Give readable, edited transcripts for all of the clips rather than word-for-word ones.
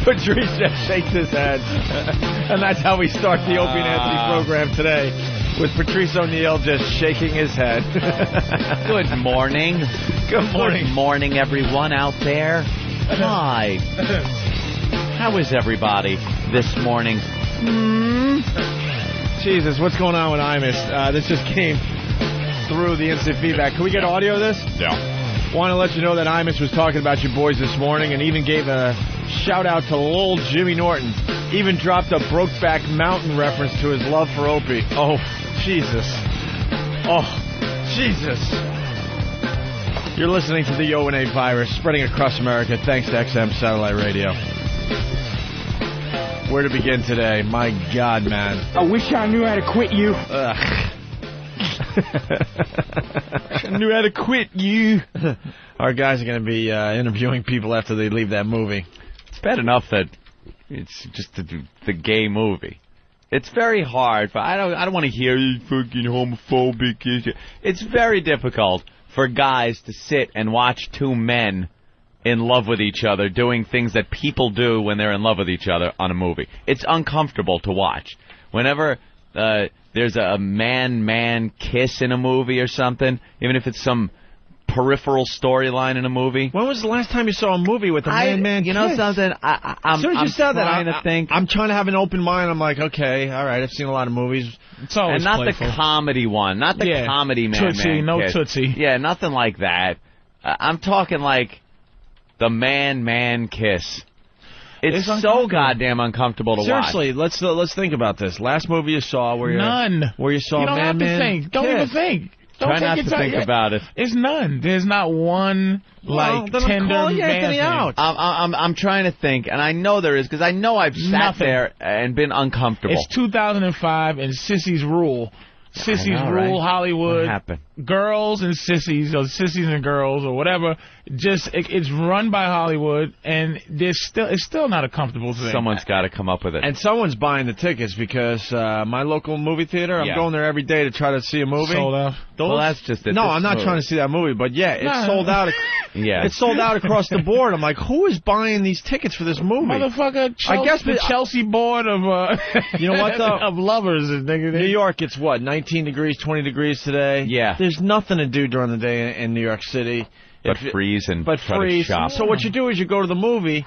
Patrice just shakes his head. And that's how we start the Opie and Anthony program today, with Patrice O'Neill just shaking his head. Good morning. Good morning. Good morning, everyone out there. Hi. How is everybody this morning? Jesus, what's going on with Imus? This just came through the instant feedback. Can we get audio of this? Yeah. Want to let you know that Imus was talking about you boys this morning and even gave a shout-out to little Jimmy Norton. Even dropped a Brokeback Mountain reference to his love for Opie. Oh, Jesus. Oh, Jesus. You're listening to the O&A virus spreading across America thanks to XM Satellite Radio. Where to begin today? My God, man. I wish I knew how to quit you. Ugh. I knew how to quit you. Our guys are going to be interviewing people after they leave that movie. It's bad enough that it's just the gay movie. It's very hard. I don't want to hear you fucking homophobic. It's very difficult for guys to sit and watch two men in love with each other doing things that people do when they're in love with each other on a movie. It's uncomfortable to watch. Whenever there's a man-man kiss in a movie or something, even if it's some peripheral storyline in a movie. When was the last time you saw a movie with a man-man kiss? You know something? I'm trying to think. I'm trying to have an open mind. I'm like, okay, all right, I've seen a lot of movies. It's always and not playful. the comedy one. Not the comedy man-man Tootsie, no kiss. Tootsie. Yeah, nothing like that. I'm talking like the man-man kiss. It's so goddamn uncomfortable to watch. Seriously, let's think about this. Last movie you saw where you saw you don't man-man have to think. Don't even think. Don't Try not to think about it. It's none. There's not one tender Anthony out. I'm trying to think, and I know there is because I know I've sat there and been uncomfortable. It's 2005 and sissies rule. Sissies rule Hollywood. What happened? Girls and sissies, or sissies and girls, or whatever. It's run by Hollywood, and it's still not a comfortable thing. Someone's got to come up with it. And someone's buying the tickets because my local movie theater, I'm going there every day to try to see a movie. Sold out. Well, that's just it. No, I'm not trying to see that movie, but it's sold out. Yeah, it's sold out across the board. I'm like, who is buying these tickets for this movie? Motherfucker, I guess the Chelsea board of you know what though? of lovers. New York, it's what, 19 degrees, 20 degrees today. Yeah, there's nothing to do during the day in New York City. But freeze and try to shop. So what you do is you go to the movie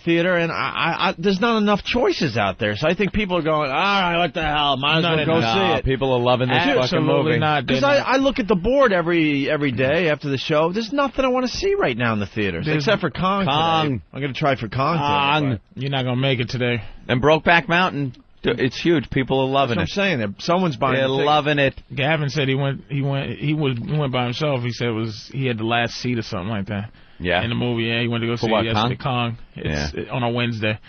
theater, and there's not enough choices out there. So I think people are going, all right, what the hell? Might as well go see it. People are loving this fucking movie. Because I look at the board every day after the show. There's nothing I want to see right now in the theaters, except for Kong today. I'm going to try for Kong today. You're not going to make it today. And Brokeback Mountain. It's huge. People are loving it. That's what I'm saying. Someone's buying it. They're loving it. Gavin said he went by himself. He said he had the last seat or something like that. Yeah. In the movie, he went to go see it yesterday. Kong. It's on a Wednesday.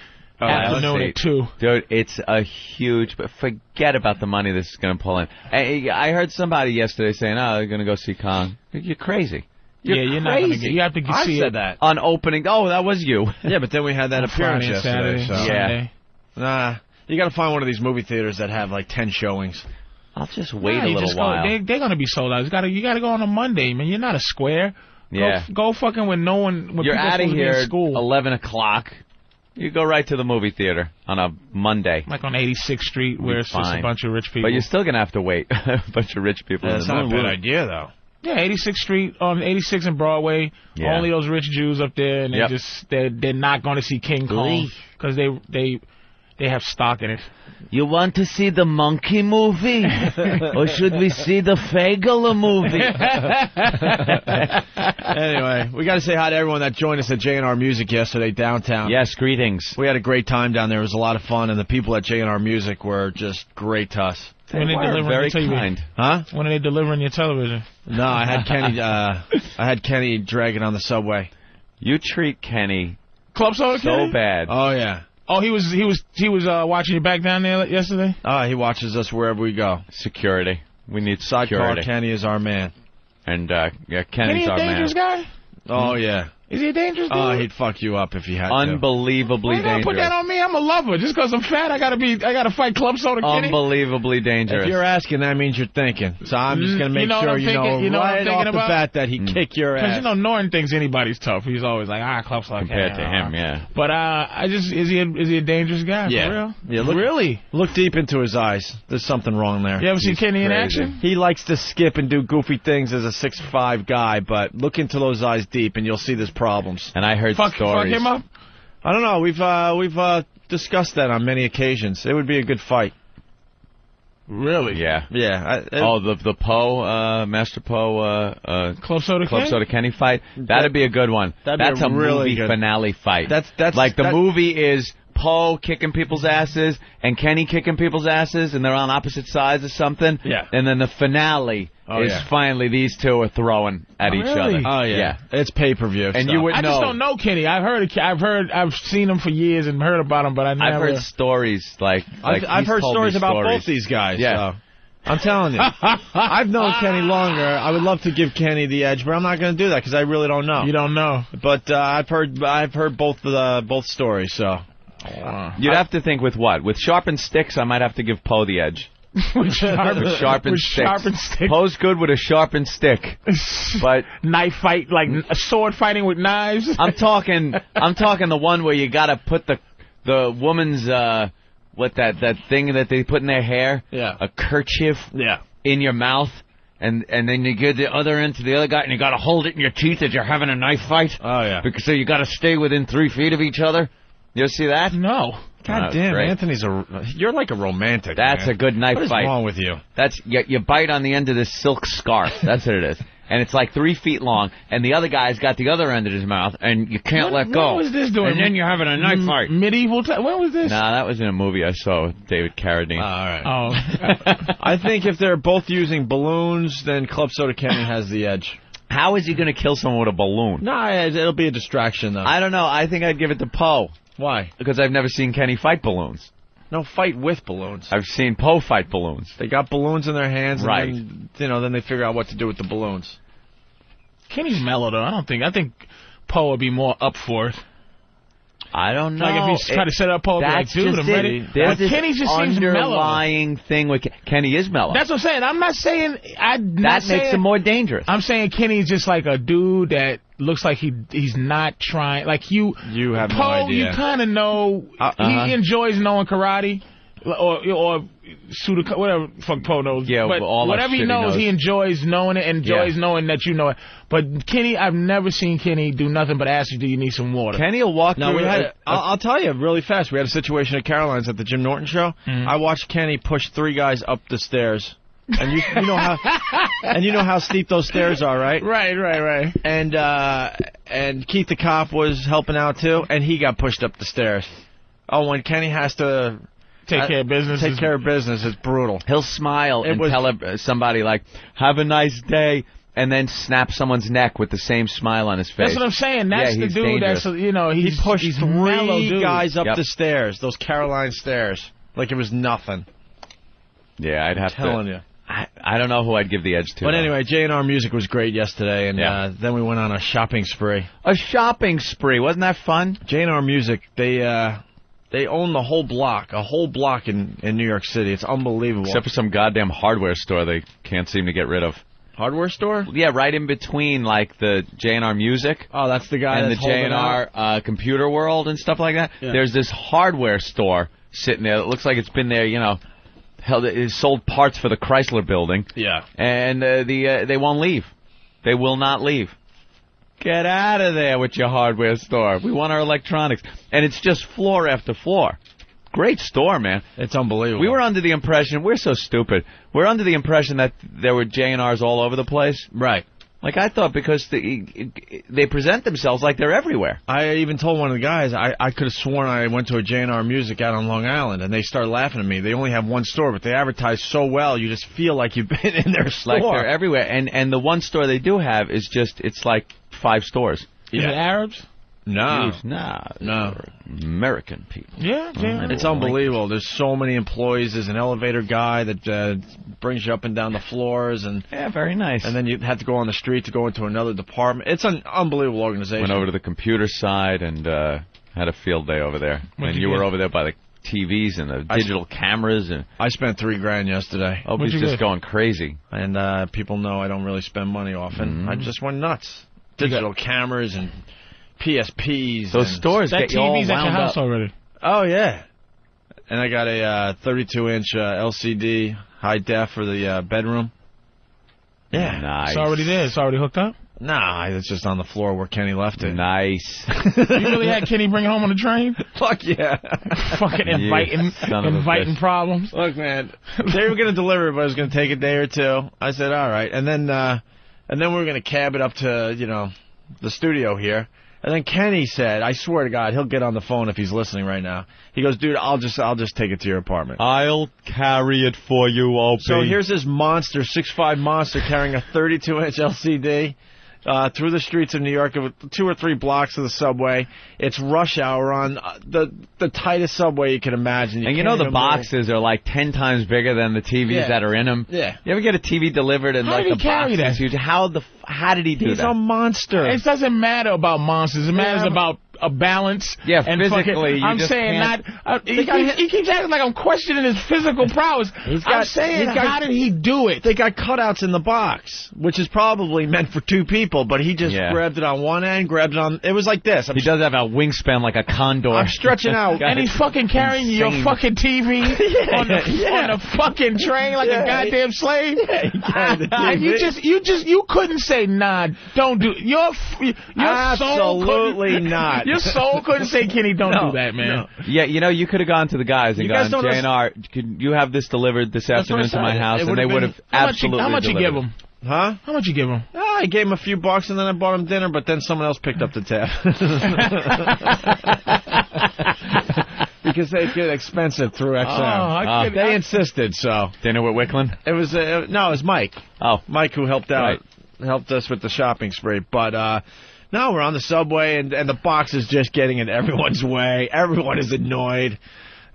Afternoon at 2. Dude, it's a huge. But forget about the money this is going to pull in. I heard somebody yesterday saying, "Oh, they're going to go see Kong." You're crazy. You're not going to get. You have to see it that on opening. Oh, that was you. Yeah, but then we had that appearance yesterday. Saturday. Nah. You got to find one of these movie theaters that have like 10 showings. I'll just wait a little while. They're going to be sold out. You got to go on a Monday, man. You're not a square. Yeah. Go fucking when no one. When you're out of here at school. 11 o'clock. You go right to the movie theater on a Monday. Like on 86th Street, where it's just a bunch of rich people. But you're still going to have to wait. A bunch of rich people. That's not a bad idea, though. Yeah, 86th Street, on 86 and Broadway. Yeah. Only those rich Jews up there, and they're not going to see King Kong because they have stock in it. You want to see the monkey movie? Or should we see the Fagala movie? Anyway, we got to say hi to everyone that joined us at J&R Music yesterday downtown. Yes, greetings. We had a great time down there. It was a lot of fun, and the people at J&R Music were just great to us. They were very kind. Huh? When are they delivering your television? No, I had Kenny drag it on the subway. You treat Kenny Club Soda so bad. Oh yeah. Oh, he was watching you back down there yesterday? He watches us wherever we go. Security. We need security. Sidecar Kenny is our man. And Kenny's Kenny our man. Dangerous guy? Oh yeah. Is he a dangerous dude? Oh, he'd fuck you up if he had to. Unbelievably Why dangerous. Put that on me. I'm a lover. Just because I'm fat, I gotta fight Club Soda Kenny. Unbelievably dangerous. If you're asking, that means you're thinking. So I'm just gonna make sure you know right off the bat that he'd kick your ass. Because Norton thinks anybody's tough. He's always like, Club Soda Kenny. Compared to him, yeah. But is he a dangerous guy? Yeah. For real? Yeah. Really? Look deep into his eyes. There's something wrong there. You ever seen Kenny in crazy. action? He likes to skip and do goofy things as a 6'5" guy, but look into those eyes deep and you'll see there's problems. And I heard stories. Fuck him up? I don't know. We've discussed that on many occasions. It would be a good fight. Really? Yeah. Yeah. The Poe, Master Poe, Club Soda Kenny fight. That'd be a good one. That's a really movie good finale fight. That's like the movie is Poe kicking people's asses and Kenny kicking people's asses, and they're on opposite sides or something. Yeah. And then the finale is finally these two are throwing at each other. Oh yeah. It's pay-per-view. And so. you would know. I just don't know Kenny. I've seen him for years and heard about him, but I never. I've heard stories like I've heard stories about both these guys. Yeah. So. I'm telling you. I've known Kenny longer. I would love to give Kenny the edge, but I'm not going to do that because I really don't know. You don't know. But I've heard both stories. So you'd have to think with what? With sharpened sticks, I might have to give Poe the edge. With sharpened sticks. Poe's good with a sharpened stick, but knife fight, like a sword fighting with knives. I'm talking the one where you got to put the woman's what that thing that they put in their hair, a kerchief, in your mouth. And then you give the other end to the other guy, and you got to hold it in your teeth as you're having a knife fight. Oh yeah. Because so you got to stay within 3 feet of each other. You ever see that? No. God damn, great. Anthony's you're like a romantic. That's man. a good knife fight. fight. What is wrong with you? That's you bite on the end of this silk scarf. That's what it is. And it's like 3 feet long, and the other guy's got the other end of his mouth, and you can't let go. What was this doing? And then you're having a knife fight. Medieval time? When was this? Nah, that was in a movie I saw with David Carradine. All right. Oh. I think if they're both using balloons, then Club Soda Kenny has the edge. How is he going to kill someone with a balloon? Nah, it'll be a distraction, though. I don't know. I think I'd give it to Poe. Why? Because I've never seen Kenny fight balloons. No, fight with balloons. I've seen Poe fight balloons. They got balloons in their hands, right? And then they figure out what to do with the balloons. Kenny's mellow though. I think Poe would be more up for it. I don't know. Like if he's trying to set up Poe, like, dude, I'm ready. There's this Kenny just seems mellow. underlying thing with Kenny is mellow. That's what I'm saying. I'm not saying that makes him more dangerous. I'm saying Kenny's just like a dude that looks like he's not trying. Like you have Poe, no idea. You kind of know he enjoys knowing karate or Sudoku, whatever fuck Poe knows. Yeah, but whatever he knows, he enjoys knowing it and enjoys knowing that you know it. But Kenny, I've never seen Kenny do nothing but ask you, do you need some water? Kenny will walk through. I'll tell you really fast. We had a situation at Caroline's at the Jim Norton show. Mm-hmm. I watched Kenny push 3 guys up the stairs. And you know how steep those stairs are, right? Right. And Keith the cop was helping out too, and he got pushed up the stairs. Oh, when Kenny has to take care of business, it's brutal. He'll smile and tell somebody like, "Have a nice day," and then snap someone's neck with the same smile on his face. That's what I'm saying. That's the dude dangerous. that's he pushed he's 3 guys up the stairs, those Caroline stairs, like it was nothing. Yeah, I'd have to. I'm telling you. I don't know who I'd give the edge to. But anyway, J&R Music was great yesterday, and then we went on a shopping spree. A shopping spree, wasn't that fun? J&R Music, they own the whole block, in New York City. It's unbelievable. Except for some goddamn hardware store they can't seem to get rid of. Hardware store? Yeah, right in between, like the J&R Music. Oh, that's the guy and that's the J&R Computer World and stuff like that. Yeah. There's this hardware store sitting there that looks like it's been there, it sold parts for the Chrysler building. Yeah. And they won't leave. They will not leave. Get out of there with your hardware store. We want our electronics. And it's just floor after floor. Great store, man. It's unbelievable. We were under the impression, we're so stupid, we're under the impression that there were J&Rs all over the place. Right. Like I thought, because they present themselves like they're everywhere. I even told one of the guys, I could have sworn I went to a J&R Music out on Long Island, and they started laughing at me. They only have one store, but they advertise so well, you just feel like you've been in their store. Like they're everywhere. And the one store they do have is it's like 5 stores. Is it Arabs? No. No. American people. Yeah. It's unbelievable. There's so many employees. There's an elevator guy that brings you up and down the floors. Yeah, very nice. And then you have to go on the street to go into another department. It's an unbelievable organization. Went over to the computer side and had a field day over there. And you were over there by the TVs and the digital cameras. And I spent $3,000 yesterday. Opie's just going crazy. And people know I don't really spend money often. I just went nuts. Digital cameras and PSPs. Those stores get you all wound at your house up already. Oh, yeah. And I got a 32-inch LCD high def for the bedroom. Yeah. Nice. It's already there. It's already hooked up? Nah, it's just on the floor where Kenny left it. Nice. You really had Kenny bring it home on the train? Fuck yeah. Fucking inviting problems. Look, man, they were going to deliver it, but it was going to take a day or two. I said, all right. And then we were going to cab it up to, the studio here. And then Kenny said, I swear to God, he'll get on the phone if he's listening right now. He goes, dude, I'll just take it to your apartment. I'll carry it for you, Opie. So here's this monster, 6'5" monster carrying a 32-inch LCD through the streets of New York, 2 or 3 blocks of the subway. It's rush hour on the tightest subway you can imagine. And the boxes are like 10 times bigger than the TVs that are in them. Yeah. You ever get a TV delivered and the box is huge? How did he do that? He's a monster. It doesn't matter about monsters. It matters about a balance. Yeah, and physically. I'm saying he keeps acting like I'm questioning his physical prowess. How did he do it? They got cutouts in the box, which is probably meant for 2 people, but he just grabbed it on one end, grabbed it on... It was like this. He does have a wingspan like a condor. I'm stretching out. And he's fucking carrying your fucking TV on a fucking train like a goddamn slave. You couldn't say, nah, don't do it. Your Absolutely not. Your soul couldn't say, Kenny, don't do that, man. No. Yeah, you could have gone to the guys and gone, JNR, could you have this delivered this afternoon to my house? And they would have absolutely How much you give them? Huh? How much you give him? I gave him a few bucks, and then I bought him dinner, but then someone else picked up the tab. Because they get expensive through XM. They insisted, so. Dinner with Wicklund? It was, it was Mike. Oh. Mike who helped out. Right. Helped us with the shopping spree. But, no, we're on the subway, and the box is just getting in everyone's way. Everyone is annoyed.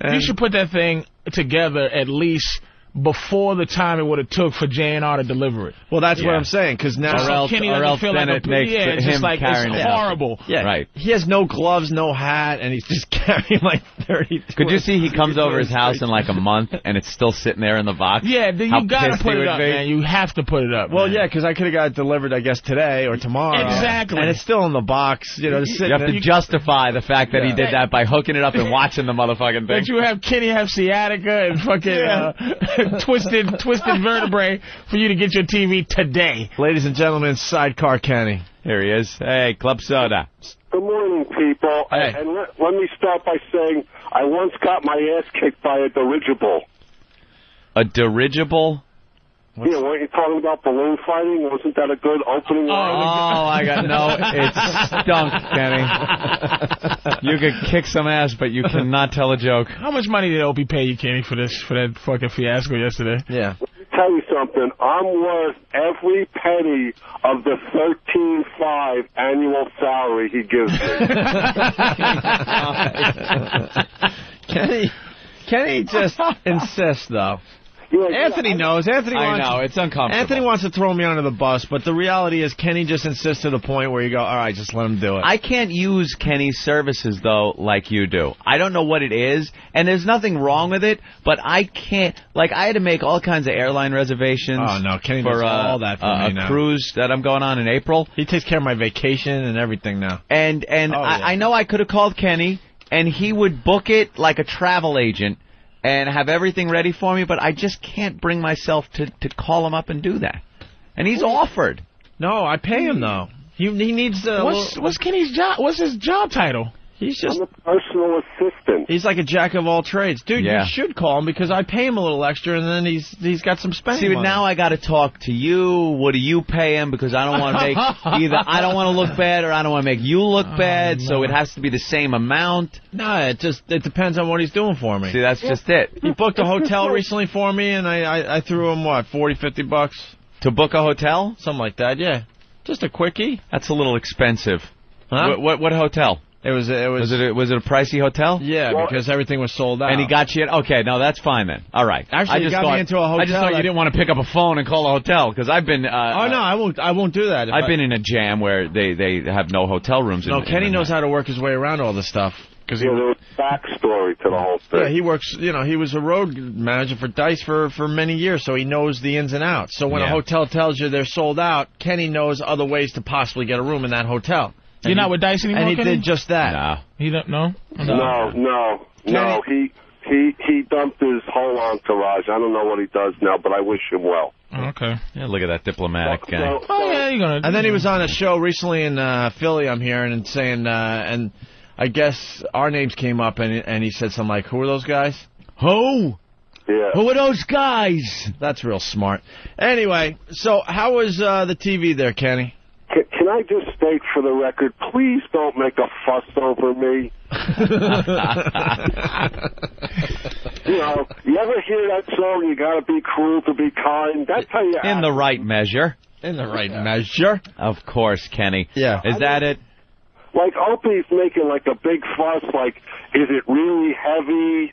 You should put that thing together at least before the time it would have took for JNR to deliver it. Well, that's what I'm saying, because now Kenny doesn't feel like it's just like it's horrible. Yeah, right. He has no gloves, no hat, and he's just carrying like 30. Could you see he comes over his house in like a month and it's still sitting there in the box? Yeah, you got to put it up, man. You have to put it up. Well, yeah, because I could have got it delivered, I guess, today or tomorrow. Exactly. And it's still in the box. You have to justify the fact that he did that by hooking it up and watching the motherfucking thing. But you have Kenny have sciatica and fucking twisted vertebrae for you to get your TV today. Ladies and gentlemen, Sidecar Kenny. Here he is. Hey, Club Soda. Good morning, people. Hey. And let me start by saying I once got my ass kicked by a dirigible. A dirigible? Yeah, weren't you talking about balloon fighting? Wasn't that a good opening line? Oh, I got it stunk, Kenny. You could kick some ass, but you cannot tell a joke. How much money did Opie pay you, Kenny, for that fucking fiasco yesterday? Yeah. Let me tell you something. I'm worth every penny of the $13,500 annual salary he gives me. Kenny just insists, though. Yeah, Anthony knows. I know. It's uncomfortable. Anthony wants to throw me under the bus, but the reality is Kenny just insists to the point where you go, all right, just let him do it. I can't use Kenny's services, though, like you do. I don't know what it is, and there's nothing wrong with it, but I can't. Like, I had to make all kinds of airline reservations. Oh, no, Kenny does all that for me now. A cruise that I'm going on in April. He takes care of my vacation and everything now. And I know I could have called Kenny, and he would book it like a travel agent and have everything ready for me, but I just can't bring myself to call him up and do that. And he's offered. No, I pay him, though. He needs... What's Kenny's job? What's his job title? He's just... I'm a personal assistant. He's like a jack of all trades. Dude, you should call him because I pay him a little extra, and then he's got some spending money. See, now I got to talk to you. What do you pay him? Because I don't want to make... I don't want to look bad, or I don't want to make you look bad, so it has to be the same amount. No, it depends on what he's doing for me. See, that's just it. He booked a hotel recently for me, and I threw him, what, $40, $50? To book a hotel? Something like that, yeah. Just a quickie. That's a little expensive. Huh? What hotel? Was it a pricey hotel? Yeah, because everything was sold out. And he got you. Okay, no, that's fine then. All right. Actually, he got me into a hotel. I just thought you didn't want to pick up a phone and call a hotel because I've been. Oh no, I won't do that. I've been in a jam where they have no hotel rooms. No, Kenny knows how to work his way around all this stuff. Because there's backstory to the whole thing. Yeah, he works. He was a road manager for Dice for many years, so he knows the ins and outs. So when a hotel tells you they're sold out, Kenny knows other ways to possibly get a room in that hotel. You're not with Dice anymore, and he Kenny? did just that. No. He don't know? No. He dumped his whole entourage. I don't know what he does now, but I wish him well. Okay. Yeah, look at that diplomatic guy. You're gonna. And then he was on a show recently in Philly, I'm hearing, and saying, and I guess our names came up, and he said something like, "Who are those guys?" Who? Yeah. Who are those guys? That's real smart. Anyway, so how was the TV there, Kenny? Can I just state for the record, please don't make a fuss over me. You ever hear that song, you gotta be cruel to be kind? That's how you act. In the right measure. In the right measure. Of course, Kenny. Yeah. Is that it? Like, Opie's making like a big fuss, like, is it really heavy?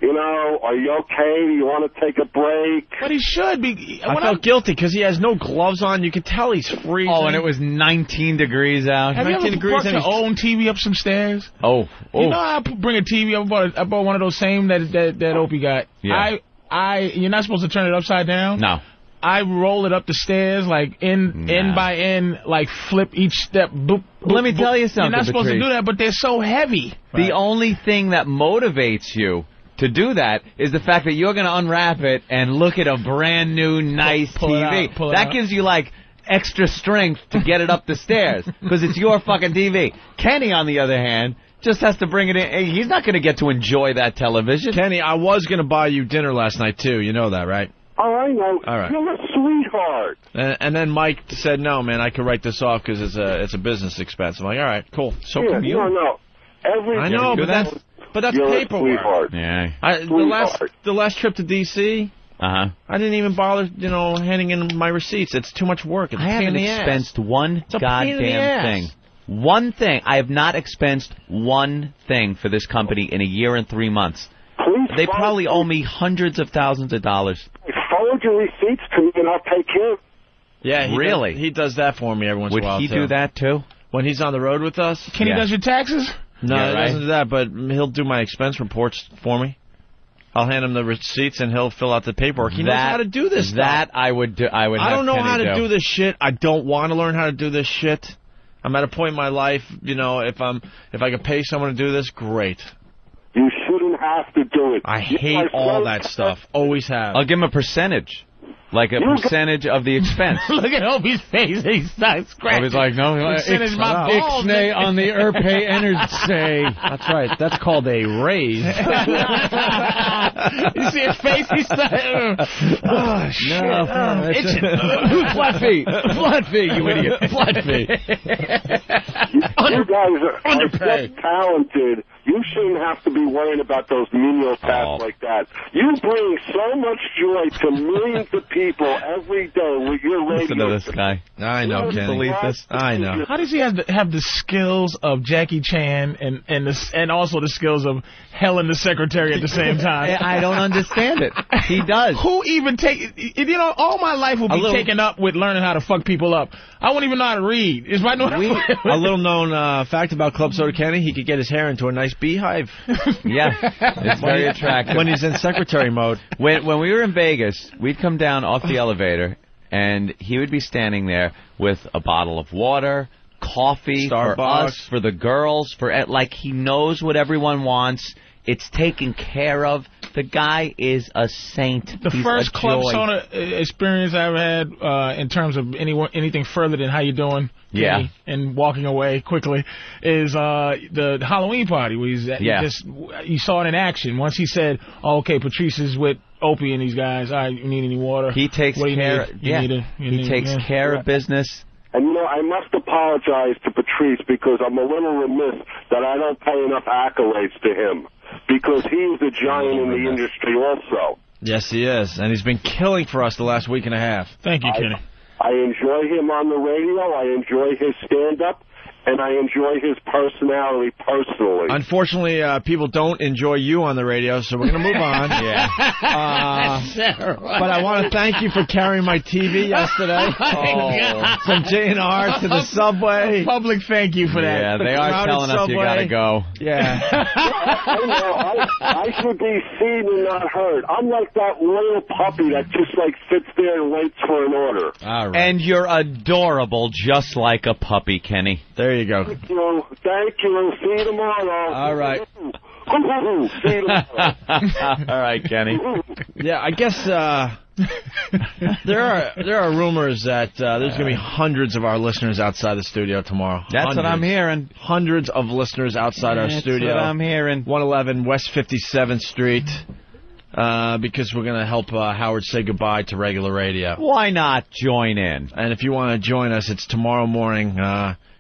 Are you okay? Do you want to take a break? But he should be. I felt guilty because he has no gloves on. You can tell he's freezing. Oh, and it was 19 degrees out. Have 19 you ever degrees brought your own TV up some stairs? Oh. You know I bring a TV up. I bought one of those same that Opie got. Yeah. You're not supposed to turn it upside down. No. I roll it up the stairs, like end by end, like flip each step. Boop, boop, Let me tell you something, You're not supposed Patrice. to do that, but they're so heavy. The only thing that motivates you to do that is the fact that you're going to unwrap it and look at a brand new, nice TV. That gives you, like, extra strength to get it up the stairs because it's your fucking TV. Kenny, on the other hand, just has to bring it in. Hey, he's not going to get to enjoy that television. Kenny, I was going to buy you dinner last night, too. You know that, right? Oh, I know. All right. You're a sweetheart. And then Mike said, no, man, I could write this off because it's a business expense. I'm like, all right, cool. So can you. No. I know, but that's you're paperwork. A sweetheart. Yeah. The last trip to D.C., I didn't even bother, handing in my receipts. It's too much work. It's I haven't expensed one goddamn thing. One thing. I have not expensed one thing for this company in a year and 3 months. They probably owe me hundreds of thousands of dollars. Forward your receipts to me and I'll take care of it. Yeah, really? He does that for me every once in a while, Would he do that, too? When he's on the road with us? Kenny does your taxes? No, Yeah, he right. doesn't do that, but he'll do my expense reports for me. I'll hand him the receipts, and he'll fill out the paperwork. He knows how to do this stuff. I would do. I don't know how to do this shit. I don't want to learn how to do this shit. I'm at a point in my life, if I could pay someone to do this, great. You shouldn't have to do it. I hate all that stuff. Always have. I'll give him a percentage. Like a percentage of the expense. Look at Opie's face. He starts scratching. Opie's like, no, percentage my balls. Ixnay on the Erpay Energy. That's right. That's called a raise. You see his face? He's oh, shit. No, itching. Flat fee. Flat fee, you idiot. Flat fee. You guys are so talented. You shouldn't have to be worrying about those menial tasks like that. You bring so much joy to millions of people every day with your radio. Listen to this guy. I know, Kenny. Believe this? I know. How does he have the skills of Jackie Chan and also the skills of Helen the secretary at the same time? I don't understand it. He does. Who even all my life will be taken up with learning how to fuck people up. I won't even know how to read. Is my A little known fact about Club Soda Kenny, he could get his hair into a nice beehive. Yeah, it's very attractive. When he's in secretary mode. When we were in Vegas, we'd come down off the elevator, and he would be standing there with a bottle of water, coffee Starbucks. for us, for the girls, like he knows what everyone wants. It's taken care of. The guy is a saint. He's first Club Soda experience I ever had in terms of anything further than how you doing, Kenny, and walking away quickly, is the Halloween party where you saw it in action. Once he said, okay, Patrice is with Opie and these guys. All right, you need any water? He takes care. He takes care of business. And, I must apologize to Patrice because I'm a little remiss that I don't pay enough accolades to him because he's a giant in the industry also. Yes, he is. And he's been killing for us the last week and a half. Thank you, Kenny. I enjoy him on the radio. I enjoy his stand-up. and I enjoy his personality personally. Unfortunately, people don't enjoy you on the radio, so we're going to move on. Yeah. But I want to thank you for carrying my TV yesterday. From J&R to the subway. A public thank you for that. Yeah, they are telling us you got to go. Yeah. I should be seen and not heard. I'm like that little puppy that just like sits there and waits for an order. All right. And you're adorable, just like a puppy, Kenny. There you go. Thank you. See you tomorrow. All right. See you tomorrow. All right, Kenny. Yeah, I guess there are rumors that there's going to be hundreds of our listeners outside the studio tomorrow. That's what I'm hearing. Hundreds of listeners outside our studio. That's what I'm hearing. 111 West 57th Street. Because we're going to help Howard say goodbye to regular radio. Why not join in? And if you want to join us, it's tomorrow morning.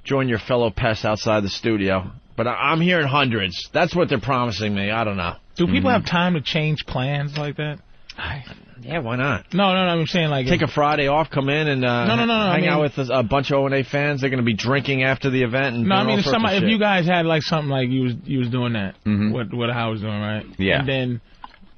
Join your fellow pests outside the studio. But I'm hearing hundreds. That's what they're promising me. I don't know. Do people have time to change plans like that? Yeah, why not? No, I'm saying like... Take a Friday off, come in, and hang out with a bunch of O&A fans. They're going to be drinking after the event. And if you guys had like something like you was doing that, what Howard was doing, right? Yeah. And then...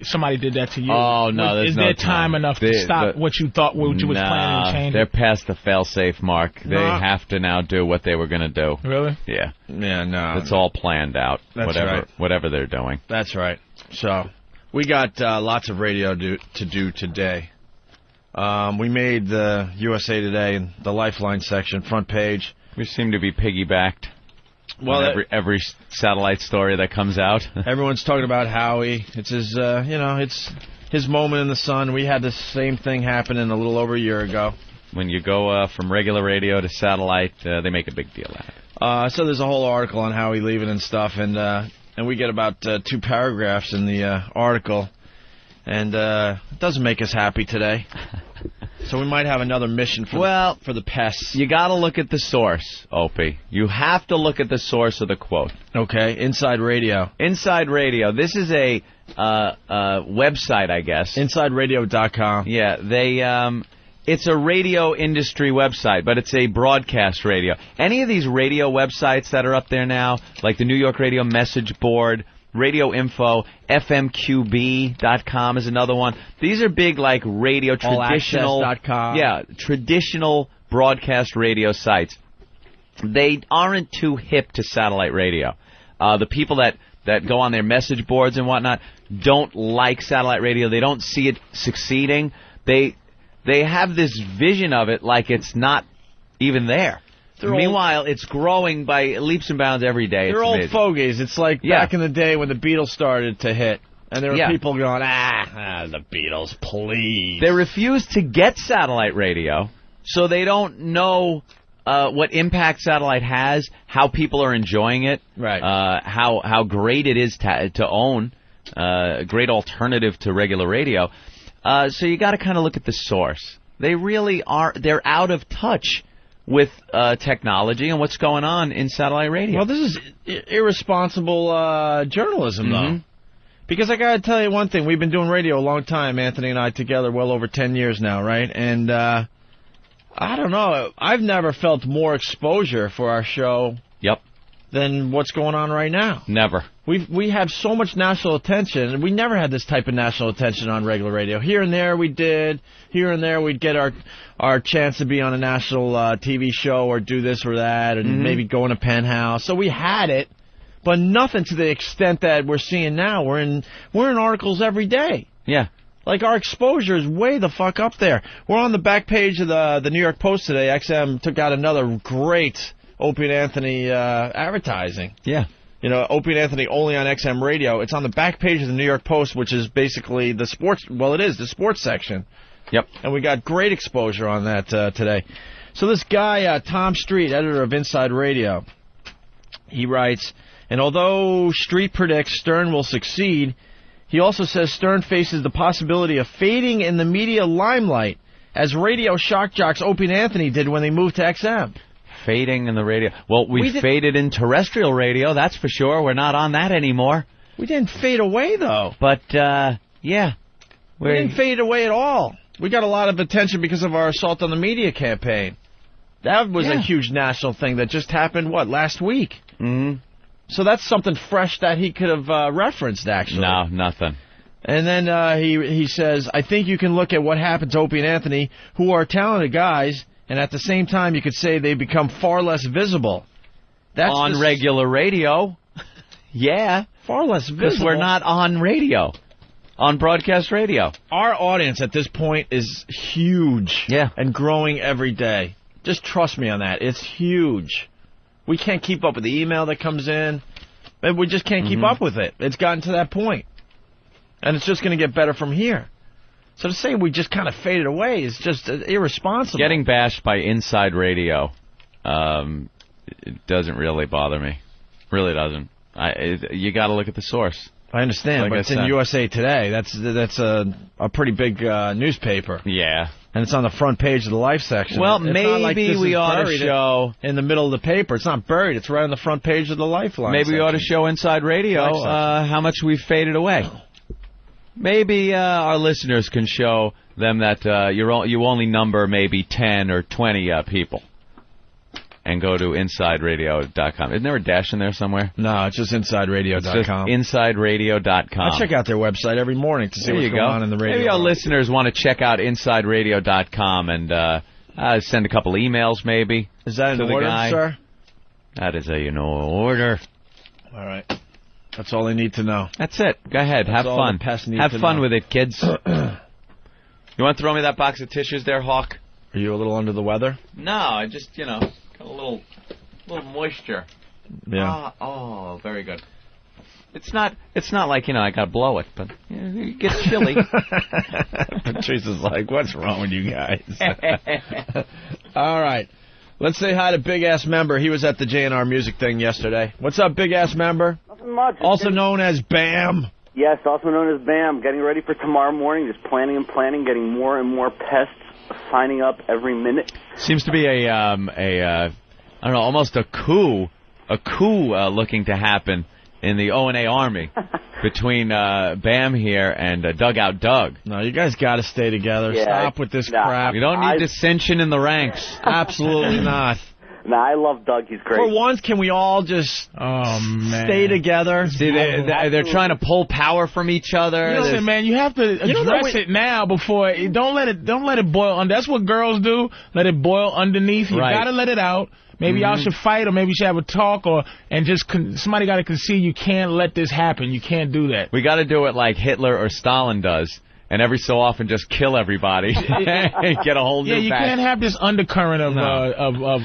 somebody did that to you. Oh, no, Is there time enough to stop what you thought, what you was planning to change? They're past the fail-safe mark. They have to now do what they were going to do. Really? Yeah. Yeah, no. It's all planned out. That's right. Whatever they're doing. That's right. So, we got lots of radio to do today. We made the USA Today, the Lifeline section, front page. We seem to be piggybacked. Well, every satellite story that comes out. Everyone's talking about Howie. It's his, it's his moment in the sun. We had the same thing happen a little over a year ago. When you go from regular radio to satellite, they make a big deal out of it. So there's a whole article on Howie leaving and stuff, and we get about 2 paragraphs in the article, and it doesn't make us happy today. So we might have another mission for the pests. You got to look at the source, Opie. You have to look at the source of the quote. Okay, Inside Radio. Inside Radio. This is a website, I guess. InsideRadio.com. Yeah, it's a radio industry website, but it's a broadcast radio. Any of these radio websites that are up there now, like the New York Radio Message Board, Radio Info, FMQB.com is another one. These are big, like, radio, traditional... AllAccess.com. Yeah, traditional broadcast radio sites. They aren't too hip to satellite radio. The people that go on their message boards and whatnot don't like satellite radio. They don't see it succeeding. They have this vision of it like it's not even there. Meanwhile, it's growing by leaps and bounds every day. They're old fogies. It's like back in the day when the Beatles started to hit. And there were people going, the Beatles, please. They refuse to get satellite radio, so they don't know what impact satellite has, how people are enjoying it, right? How great it is to own, a great alternative to regular radio. So you got to kind of look at the source. They really are. They're out of touch with technology and what's going on in satellite radio. Well, this is irresponsible journalism, though. Because I got to tell you one thing. We've been doing radio a long time, Anthony and I together, well over 10 years now, right? And I don't know. I've never felt more exposure for our show than what's going on right now. Never. We have so much national attention, and we never had this type of national attention on regular radio. Here and there we did. Here and there we'd get our chance to be on a national TV show or do this or that, and maybe go in a penthouse. So we had it, but nothing to the extent that we're seeing now. We're in articles every day. Yeah. Like, our exposure is way the fuck up there. We're on the back page of the New York Post today. XM took out another great Opie and Anthony advertising. Yeah. You know, Opie and Anthony only on XM radio. It's on the back page of the New York Post, which is basically the sports... Well, it is, the sports section. Yep. And we got great exposure on that today. So this guy, Tom Street, editor of Inside Radio, he writes, and although Street predicts Stern will succeed, he also says Stern faces the possibility of fading in the media limelight, as radio shock jocks Opie and Anthony did when they moved to XM. Fading in the radio. Well, we faded in terrestrial radio, that's for sure. We're not on that anymore. We didn't fade away, though. But, yeah. We didn't fade away at all. We got a lot of attention because of our Assault on the Media campaign. That was a huge national thing that just happened, last week? Mm-hmm. So that's something fresh that he could have referenced, actually. No, nothing. And then he says, I think you can look at what happened to Opie and Anthony, who are talented guys, and at the same time you could say they become far less visible. That's on regular radio. Yeah. Far less visible. Because we're not on radio. On broadcast radio. Our audience at this point is huge. Yeah. And growing every day. Just trust me on that. It's huge. We can't keep up with the email that comes in. We just can't keep up with it. It's gotten to that point. And it's just going to get better from here. So to say we just kind of faded away is just irresponsible. Getting bashed by Inside Radio it doesn't really bother me. Really doesn't. You got to look at the source. I understand, but it's in USA Today. That's a pretty big newspaper. Yeah. And it's on the front page of the Life section. Well, it's maybe not like we ought to show in the middle of the paper. It's not buried. It's right on the front page of the Lifeline. Maybe we ought to show Inside Radio how much we've faded away. Maybe our listeners can show them that you only number maybe 10 or 20 people. And go to InsideRadio.com. Isn't there a dash in there somewhere? No, it's just InsideRadio.com. It's just InsideRadio.com. I check out their website every morning to see what's going on in the radio. Maybe our listeners want to check out InsideRadio.com and send a couple emails maybe. Is that in order, sir? That is in order. All right. That's all they need to know. That's it. Go ahead. Have fun. Have fun with it, kids. You want to throw me that box of tissues there, Hawk? Are you a little under the weather? No, I just, got a little moisture. Yeah. Oh, very good. It's not like, I got to blow it, but it gets chilly. Patrice is like, what's wrong with you guys? All right. Let's say hi to Big Ass Member. He was at the JNR Music thing yesterday. What's up, Big Ass Member? Nothing much. Also known as BAM. Yes, also known as BAM. Getting ready for tomorrow morning, just planning and planning, getting more and more pests signing up every minute. Seems to be I don't know, almost a coup looking to happen in the O&A Army between Bam here and Dugout Doug. No, you guys got to stay together. Yeah, Stop with this crap. We don't need dissension in the ranks. Absolutely not. No, I love Doug. He's great. For once, can we all just stay together? See, they're trying to pull power from each other. Listen, man, you have to address it now before. Don't let it boil. That's what girls do. Let it boil underneath. You got to let it out. Maybe y'all should fight, or maybe you should have a talk, somebody got to concede. You can't let this happen. You can't do that. We got to do it like Hitler or Stalin does. And every so often, just kill everybody. Get a whole new. Yeah, you can't have this undercurrent of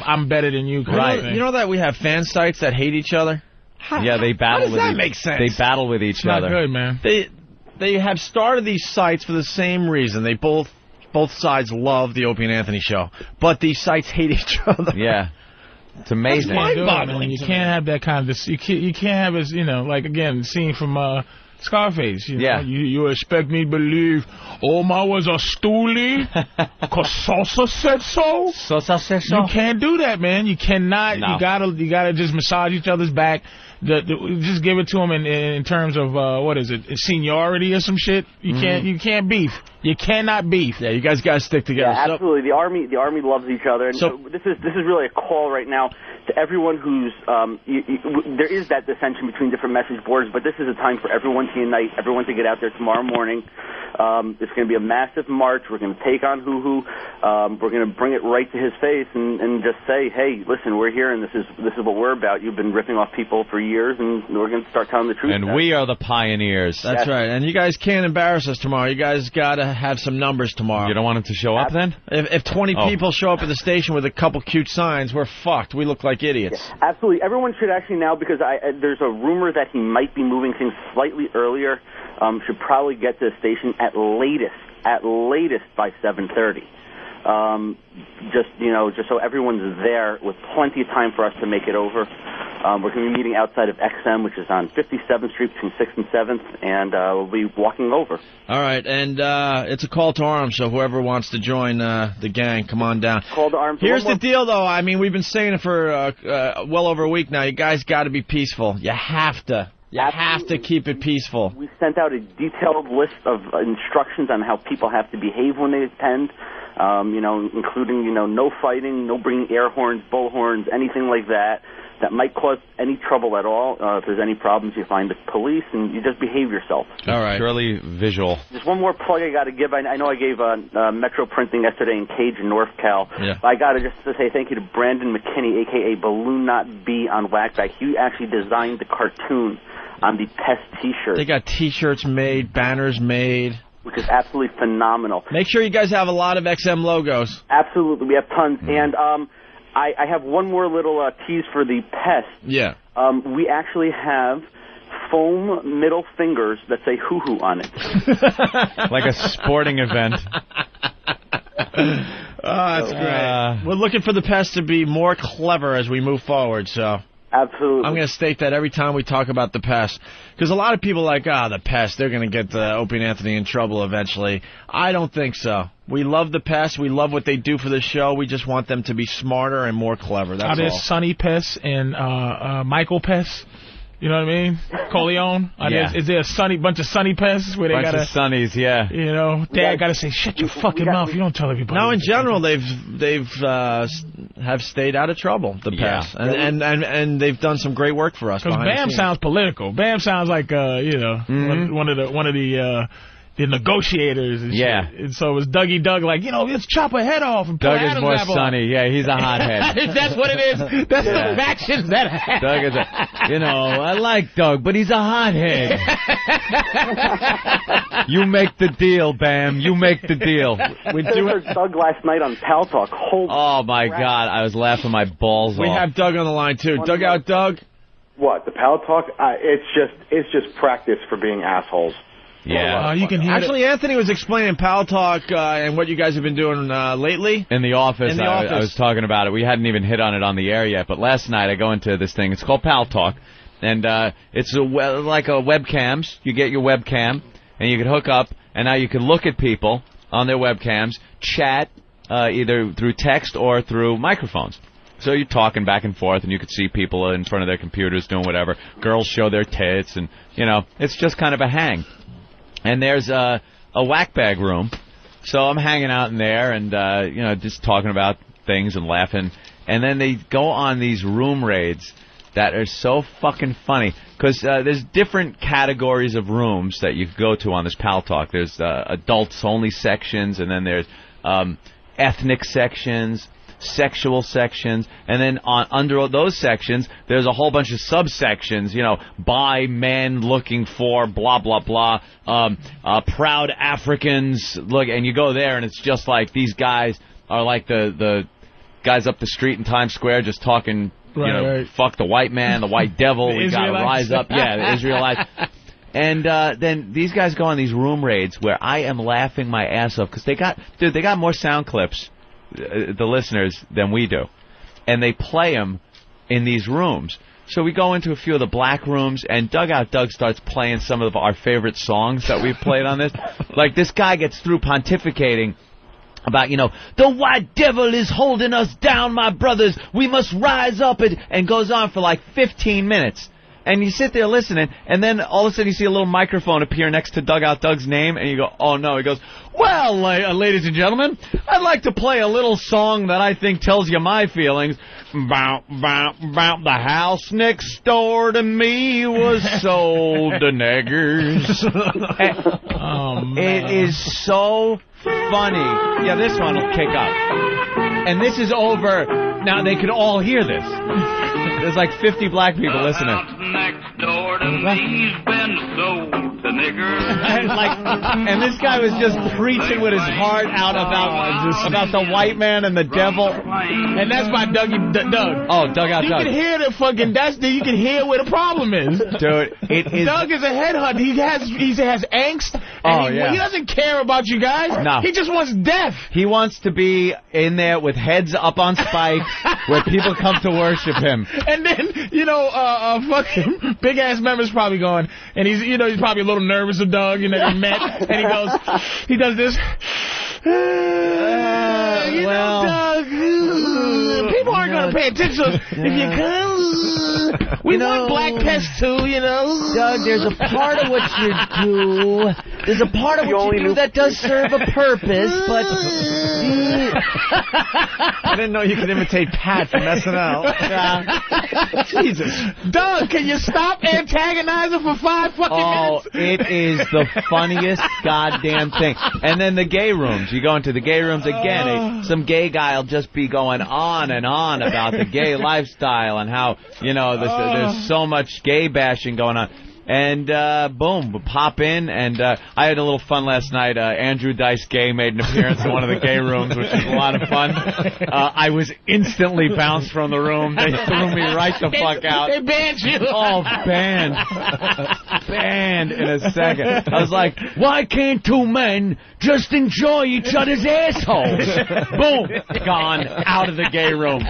I'm better than you. Right. You know that we have fan sites that hate each other. Yeah, they battle. How does that make sense? They battle with each other. Not good, man. They have started these sites for the same reason. They both sides love the Opie and Anthony show, but these sites hate each other. Yeah. It's amazing. That's mind-boggling. You can't have that kind of. You can't have as like again, scene from. Scarface, you expect me to believe Omar was a stoolie because Sosa said so? Sosa said so? You can't do that, man. You cannot. No. You gotta just massage each other's back. Just give it to them in terms of what is it, seniority or some shit. You can't beef. You cannot beef. Yeah, you guys gotta stick together. Yeah, absolutely. The army loves each other, and so this is really a call right now to everyone who's there is that dissension between different message boards, but this is a time for everyone to unite, everyone to get out there tomorrow morning. It's going to be a massive march. We're going to take on Hoo-Hoo. We're going to bring it right to his face and just say, hey, listen, we're here, and this is what we're about. You've been ripping off people for years, and we're going to start telling the truth. And we are the pioneers. That's right. And you guys can't embarrass us tomorrow. You guys got to have some numbers tomorrow. You don't want them to show up then? If 20 people show up at the station with a couple cute signs, we're fucked. We look like idiots. Yeah, absolutely. Everyone should actually now, because there's a rumor that he might be moving things slightly earlier. Should probably get to the station at latest by 7:30. Just so everyone's there with plenty of time for us to make it over. We're going to be meeting outside of XM, which is on 57th Street between 6th and 7th, and we'll be walking over. All right, and it's a call to arms, so whoever wants to join the gang, come on down. Call to arms. Here's the deal, though. I mean, we've been saying it for well over a week now. You guys got to be peaceful. You have to. You have to keep it peaceful. We sent out a detailed list of instructions on how people have to behave when they attend. including, no fighting, no bringing air horns, bull horns, anything like that might cause any trouble at all. If there's any problems, you find the police, and you just behave yourself. All right. Purely visual. Just one more plug I got to give. I know I gave Metro Printing yesterday in Cage in North Cal. Yeah. I got to just say thank you to Brandon McKinney, a.k.a. Balloon Not B on Whackback. He actually designed the cartoon on the Pest T-shirt. They got T-shirts made, banners made. Which is absolutely phenomenal. Make sure you guys have a lot of XM logos. Absolutely. We have tons. And I have one more little tease for the Pest. Yeah. We actually have foam middle fingers that say hoo-hoo on it. Like a sporting event. That's great. We're looking for the Pest to be more clever as we move forward, so... Absolutely. I'm going to state that every time we talk about the Pest. Because a lot of people are like, the Pest, they're going to get Opie and Anthony in trouble eventually. I don't think so. We love the Pest. We love what they do for the show. We just want them to be smarter and more clever. That's all. There's Sonny Pest and Michael Pest. You know what I mean? Corleone. Yeah. Is there a bunch of Sonny Pests where they got bunch of Sonnies, yeah. Dad got to say, shut your fucking mouth. You don't tell everybody. No, in general, they've have stayed out of trouble, the Pest. And they've done some great work for us. Because Bam sounds political. Bam sounds like, one of the negotiators and shit. And so it was Dougie Doug like, let's chop a head off and pull Doug is Adam's more apple sunny. Yeah, he's a hothead. That's what it is. That's the factions that have. Doug is I like Doug, but he's a hothead. You make the deal, Bam. You make the deal. We heard Doug last night on Pal Talk. Oh, my God. I was laughing my balls off. We have Doug on the line, too. Doug out, Doug. What, the Pal Talk? It's just practice for being assholes. Yeah. You can hear Actually, Anthony was explaining Pal Talk and what you guys have been doing lately. In the office, I was talking about it. We hadn't even hit on it on the air yet, but last night I go into this thing. It's called Pal Talk, and it's like a webcams. You get your webcam, and you can hook up, and now you can look at people on their webcams, chat either through text or through microphones. So you're talking back and forth, and you could see people in front of their computers doing whatever. Girls show their tits, and, it's just kind of a hang. And there's a whack bag room, so I'm hanging out in there and, just talking about things and laughing. And then they go on these room raids that are so fucking funny, because there's different categories of rooms that you can go to on this Pal Talk. There's adults-only sections, and then there's ethnic sections, sexual sections, and then under those sections, there's a whole bunch of subsections, by men looking for blah, blah, blah, proud Africans, look, and you go there, and it's just like these guys are like the guys up the street in Times Square just talking, fuck the white man, the white devil, we gotta rise up, the Israelites. And then these guys go on these room raids where I am laughing my ass off, because they got more sound clips, the listeners, than we do, and they play them in these rooms. So we go into a few of the black rooms, and Doug starts playing some of our favorite songs that we've played on this. Like, this guy gets through pontificating about, the white devil is holding us down, my brothers, we must rise up, and goes on for like 15 minutes. And you sit there listening, and then all of a sudden you see a little microphone appear next to Doug's name, and you go, oh no. He goes, well, ladies and gentlemen, I'd like to play a little song that I think tells you my feelings. Bow, bow, bow, the house next door to me was sold to niggers. Oh, man. It is so funny. Yeah, this one will kick up. And this is over. Now they can all hear this. There's like 50 black people listening. Next door to me's been sold to niggers. and this guy was just preaching with his heart out about the white man and the devil. And that's by Doug. Oh, Doug out. You can hear the fucking. You can hear where the problem is. Dude, it is. Doug is a headhunter. He has angst. And he doesn't care about you guys. No. He just wants death. He wants to be in there with heads up on spikes where people come to worship him. And then, fucking big ass member's probably going, and he's probably a little nervous of Doug, they met, and he does this. Doug, people aren't going to pay attention if you come. We want black pests too, Doug, there's a part of what you do There's a part of what you do that does serve a purpose, but... I didn't know you could imitate Pat from SNL. Jesus. Doug, can you stop antagonizing for 5 fucking minutes? Oh, it is the funniest goddamn thing. And then the gay rooms. You go into the gay rooms again. Some gay guy will just be going on and on about the gay lifestyle and how, there's so much gay bashing going on. And, boom, we'll pop in, and I had a little fun last night. Andrew Dice Gay made an appearance in one of the gay rooms, which was a lot of fun. I was instantly bounced from the room. They threw me right the fuck out. They banned you. Oh, banned. Banned in a second. I was like, why can't two men just enjoy each other's assholes? Boom, gone, out of the gay room.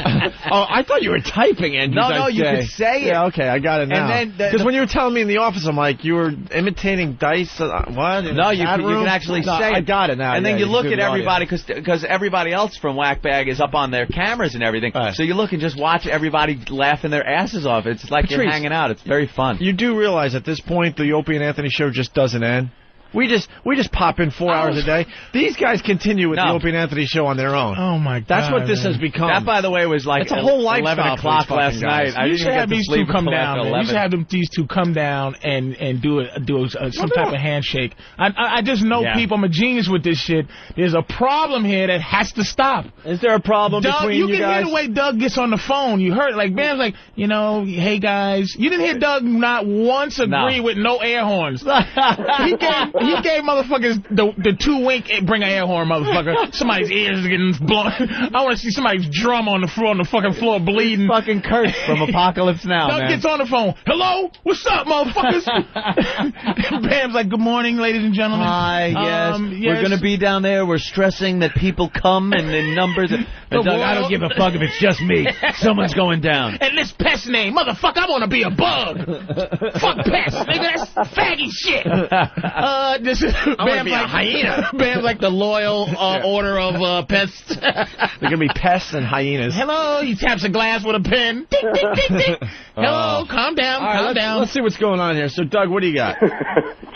Oh, I thought you were typing, Andrew. No, you could say it. Yeah, okay, I got it now. Because when you were telling me in the office, I'm like, you were imitating Dice. What? No, you can actually say it. I got it now. And then you look at everybody, because everybody else from Whackbag is up on their cameras and everything. Right. So you look and just watch everybody laughing their asses off. It's like Patrice, you're hanging out. It's very fun. You do realize at this point the Opie and Anthony show just doesn't end? We just pop in 4 hours a day. These guys continue with the Opie and Anthony show on their own. Oh, my God. That's what this has become. That, by the way, was like it's a whole 11 o'clock last night. I didn't get to sleep until after 11. You should have these two come down and do some type of handshake. I just know people. I'm a genius with this shit. There's a problem here that has to stop. Is there a problem between you guys? You can hear the way Doug gets on the phone. You heard it. Like, Bam's like, hey, guys. You didn't hear Doug not once agree with no air horns. He gave motherfuckers the 2 wink, bring an air horn, motherfucker. Somebody's ears getting blown. I want to see somebody's drum on the fucking floor bleeding. Fucking Kurt from Apocalypse Now, Doug gets on the phone. Hello? What's up, motherfuckers? Bam's like, good morning, ladies and gentlemen. Hi, yes. We're going to be down there. We're stressing that people come and in numbers. Doug, I don't give a fuck if it's just me. Someone's going down. And this pest name, motherfucker, I want to be a bug. Fuck pest, nigga. That's faggy shit. This is Bam's like a hyena. Bam's like the loyal order of pests. They're going to be pests and hyenas. Hello, he taps a glass with a pen. Ding, ding, ding, ding. Hello, calm down, calm down. Let's see what's going on here. So, Doug, what do you got?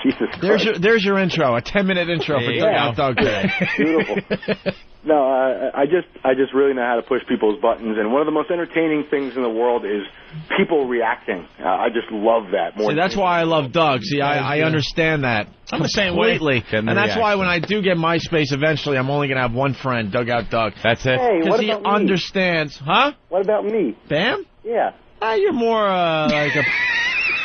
Jesus Christ. There's your intro, a 10-minute intro for Doug today. Beautiful. No, I just really know how to push people's buttons, and one of the most entertaining things in the world is people reacting. I just love that more. See, that's why I love Doug. See, I understand that. I'm the same way. And that's why when I do get MySpace eventually, I'm only going to have one friend, Dugout Doug. That's it. Hey, because he understands. Huh? What about me? Bam? Yeah. You're more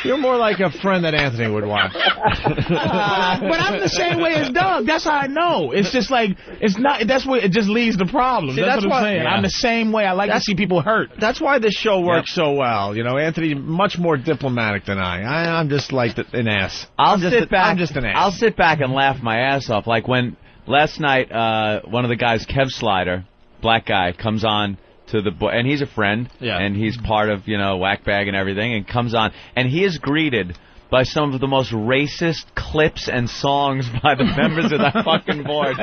You're more like a friend that Anthony would want. But I'm the same way as Doug. That's how I know. It's just like, it's not, that's what, it just leads to problems. See, that's what I'm saying. Yeah. I'm the same way. I like to see people hurt. That's why this show works so well. You know, Anthony, much more diplomatic than I'm just like an ass. I'm just an ass. I'll sit back and laugh my ass off. Like when last night, one of the guys, Kev Slider, black guy, comes on to the and he's a friend, and he's part of, you know, Whackbag and everything, and comes on, and he is greeted by some of the most racist clips and songs by the members of that fucking board.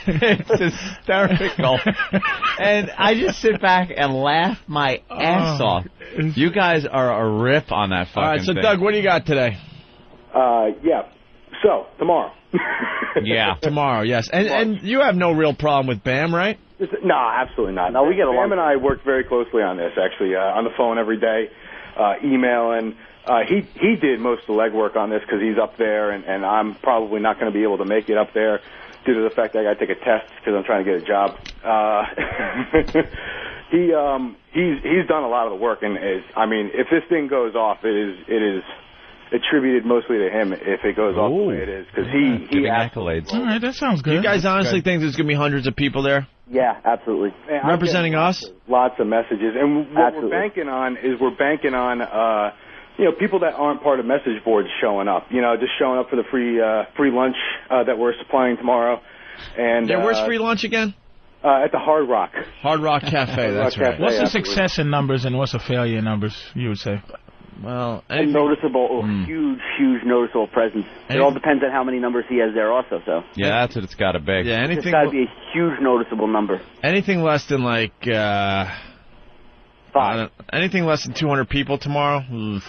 It's hysterical. And I just sit back and laugh my ass off. You guys are a rip on that fucking thing. All right, so Doug, what do you got today? Yeah. So, tomorrow. Yeah. Tomorrow, yes. And you have no real problem with Bam, right? No, absolutely not. No, we get along. Bam and I work very closely on this, actually, on the phone every day, emailing. He did most of the legwork on this because he's up there, and I'm probably not going to be able to make it up there due to the fact that I got to take a test because I'm trying to get a job. He's done a lot of the work, and if this thing goes off, it is attributed mostly to him if it goes off the way it is, because he accolades. All right, that sounds good. You guys honestly think there's going to be hundreds of people there? Yeah, absolutely. Representing us? Lots of messages. And what we're banking on people that aren't part of message boards showing up. You know, just showing up for the free lunch that we're supplying tomorrow. And where's free lunch again? At the Hard Rock. Hard Rock Cafe, that's right. What's the success in numbers and what's the failure in numbers, you would say? Well, a huge noticeable presence. It all depends on how many numbers he has there also, so. Yeah, that's what it's got to be. Yeah, it's got to be a huge noticeable number. Anything less than, like, 5. anything less than 200 people tomorrow? Oof.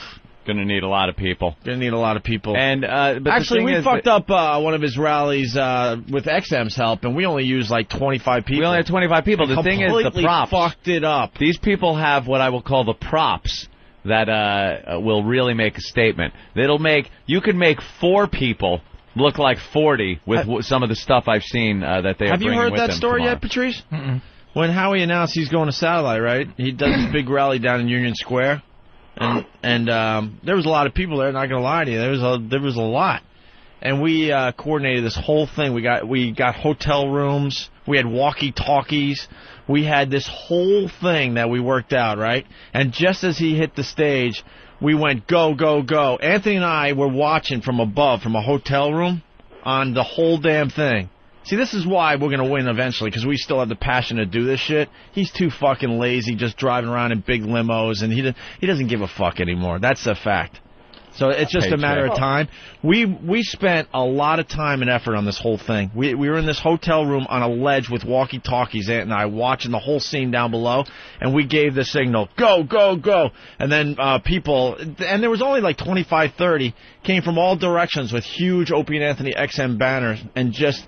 Going to need a lot of people. Going to need a lot of people. And but actually, we fucked up one of his rallies with XM's help, and we only used like 25 people. We only had 25 people. The thing is, the props. Fucked it up. These people have what I will call the props that will really make a statement. You can make 4 people look like 40 with some of the stuff I've seen that they are bringing with them. Have you heard that story tomorrow. yet, Patrice? When Howie announced he's going to Satellite, right? He does this big rally down in Union Square, and there was a lot of people there. Not gonna lie to you, there was a lot, and we coordinated this whole thing. We got hotel rooms. We had walkie-talkies. We had this whole thing that we worked out, right? And just as he hit the stage, we went, go, go, go. Anthony and I were watching from above, from a hotel room, on the whole damn thing. See, this is why we're going to win eventually, because we still have the passion to do this shit. He's too fucking lazy just driving around in big limos, and he doesn't give a fuck anymore. That's a fact. So it's just a matter of time. We spent a lot of time and effort on this whole thing. We were in this hotel room on a ledge with walkie-talkies, Ant and I, watching the whole scene down below, and we gave the signal, go, go, go. And then people, and there was only like 25, 30, came from all directions with huge Opie and Anthony XM banners and just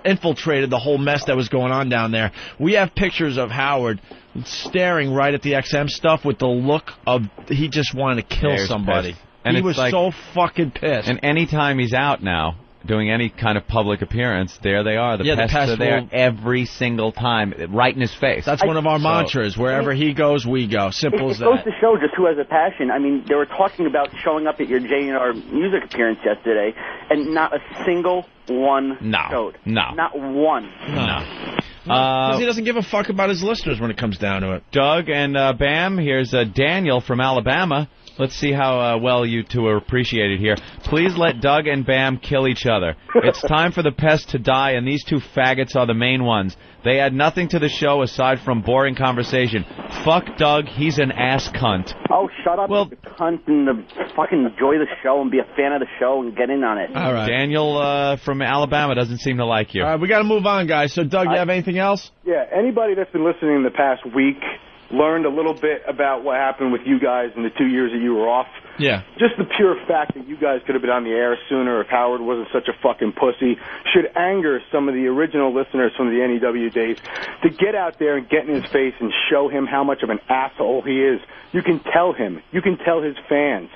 infiltrated the whole mess that was going on down there. We have pictures of Howard staring right at the XM stuff with the look of he just wanted to kill somebody. And he was so fucking pissed. And anytime he's out now doing any kind of public appearance, there they are. The pests are there every single time, right in his face. That's one of our mantras. Wherever he goes, we go. Simple as that. It goes to show just who has a passion. I mean, they were talking about showing up at your J&R music appearance yesterday, and not a single one showed. No. Not one. No. Because he doesn't give a fuck about his listeners when it comes down to it. Doug and Bam, here's Daniel from Alabama. Let's see how well you two are appreciated here. Please let Doug and Bam kill each other. It's time for the pests to die, and these two faggots are the main ones. They add nothing to the show aside from boring conversation. Fuck Doug, he's an ass cunt. Oh, shut up, you cunt, and fucking enjoy the show and be a fan of the show and get in on it. All right. Daniel from Alabama doesn't seem to like you. All right, we got to move on, guys. So, Doug, you have anything else? Yeah, anybody that's been listening the past week learned a little bit about what happened with you guys in the 2 years that you were off. Yeah. Just the pure fact that you guys could have been on the air sooner if Howard wasn't such a fucking pussy should anger some of the original listeners from the NEW days to get out there and get in his face and show him how much of an asshole he is. You can tell him. You can tell his fans.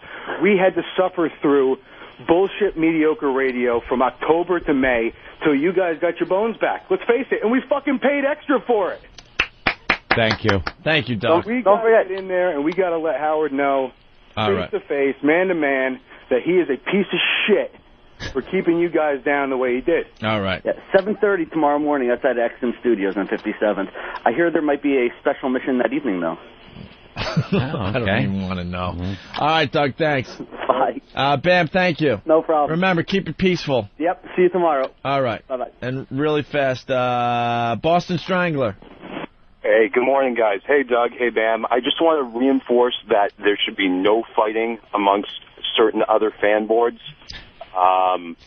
We had to suffer through bullshit mediocre radio from October to May till you guys got your bones back. Let's face it. And we fucking paid extra for it. Thank you. Thank you, Doug. So we got to get in there, and we got to let Howard know, face to face, man to man, that he is a piece of shit for keeping you guys down the way he did. All right. Yeah, 7:30 tomorrow morning outside XM Studios on 57th. I hear there might be a special mission that evening, though. I don't even want to know. All right, Doug, thanks. Bye. Bam, thank you. No problem. Remember, keep it peaceful. Yep, see you tomorrow. All right. Bye-bye. And really fast, Boston Strangler. Hey, good morning, guys. Hey, Doug. Hey, Bam. I just want to reinforce that there should be no fighting amongst certain other fan boards.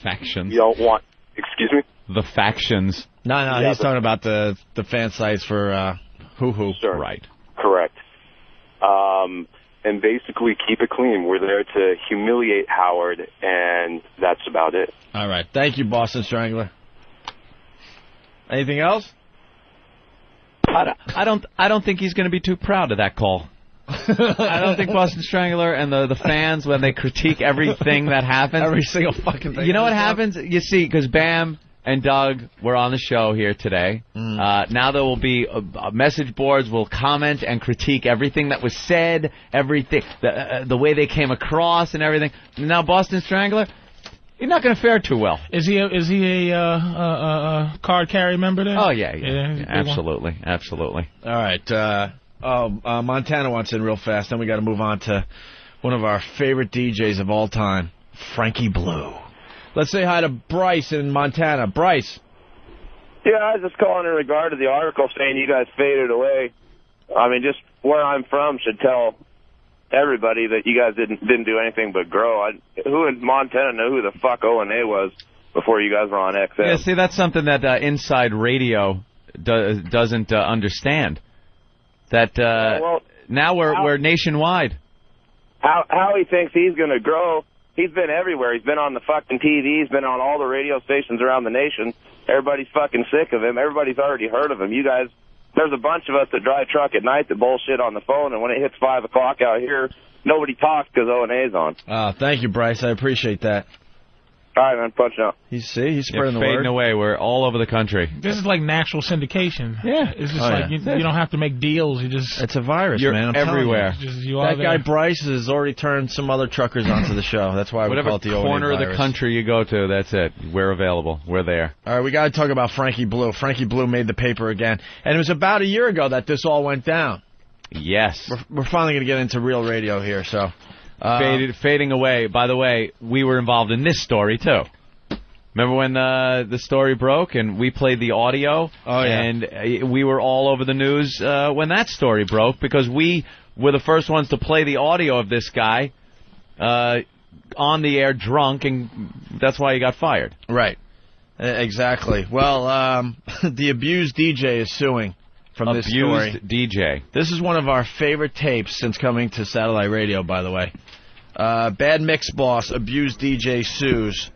Factions. You don't want... Excuse me? The factions. No, he's talking about the fan sites for hoo-hoo. Sure. Right. Correct. And basically keep it clean. We're there to humiliate Howard, and that's about it. All right. Thank you, Boston Strangler. Anything else? I don't think he's going to be too proud of that call. I don't think Boston Strangler and the fans, when they critique everything that happens, every single fucking thing. You know what happens? You see, because Bam and Doug were on the show here today. Now there will be message boards will comment and critique everything that was said, everything, the way they came across and everything. Now Boston Strangler, you're not going to fare too well. Is he a card carry member then? Oh, yeah, absolutely. All right. Montana wants in real fast. Then we got to move on to one of our favorite DJs of all time, Frankie Blue. Let's say hi to Bryce in Montana. Bryce. Yeah, I was just calling in regard to the article saying you guys faded away. I mean, just where I'm from should tell everybody that you guys didn't do anything but grow. Who in Montana knew who the fuck O&A was before you guys were on XM? Yeah, see, that's something that Inside Radio doesn't understand. That now we're nationwide. how he thinks he's going to grow. He's been everywhere. He's been on the fucking TV. He's been on all the radio stations around the nation. Everybody's fucking sick of him. Everybody's already heard of him. You guys, there's a bunch of us that drive truck at night that bullshit on the phone, and when it hits 5 o'clock out here, nobody talks because O&A's on. Thank you, Bryce. I appreciate that. All right, man. Punch out. He's spreading the word. Fading away. We're all over the country. This is like natural syndication. Yeah. It's just like you don't have to make deals. It's a virus, You're man. I'm everywhere. that guy Bryce has already turned some other truckers onto the show. That's why we call it the O&A corner of virus. the country you go to, that's it. We're available. We're there. All right, we got to talk about Frankie Blue. Frankie Blue made the paper again. And it was about a year ago that this all went down. Yes. We're finally going to get into real radio here, so. Fading away. By the way, we were involved in this story, too. Remember when the story broke and we played the audio? Oh, yeah. And we were all over the news when that story broke because we were the first ones to play the audio of this guy on the air drunk, and that's why he got fired. Right. Exactly. Well, the abused DJ is suing from this story. Abused DJ. This is one of our favorite tapes since coming to satellite radio, by the way. Bad Mix Boss, abused DJ sues.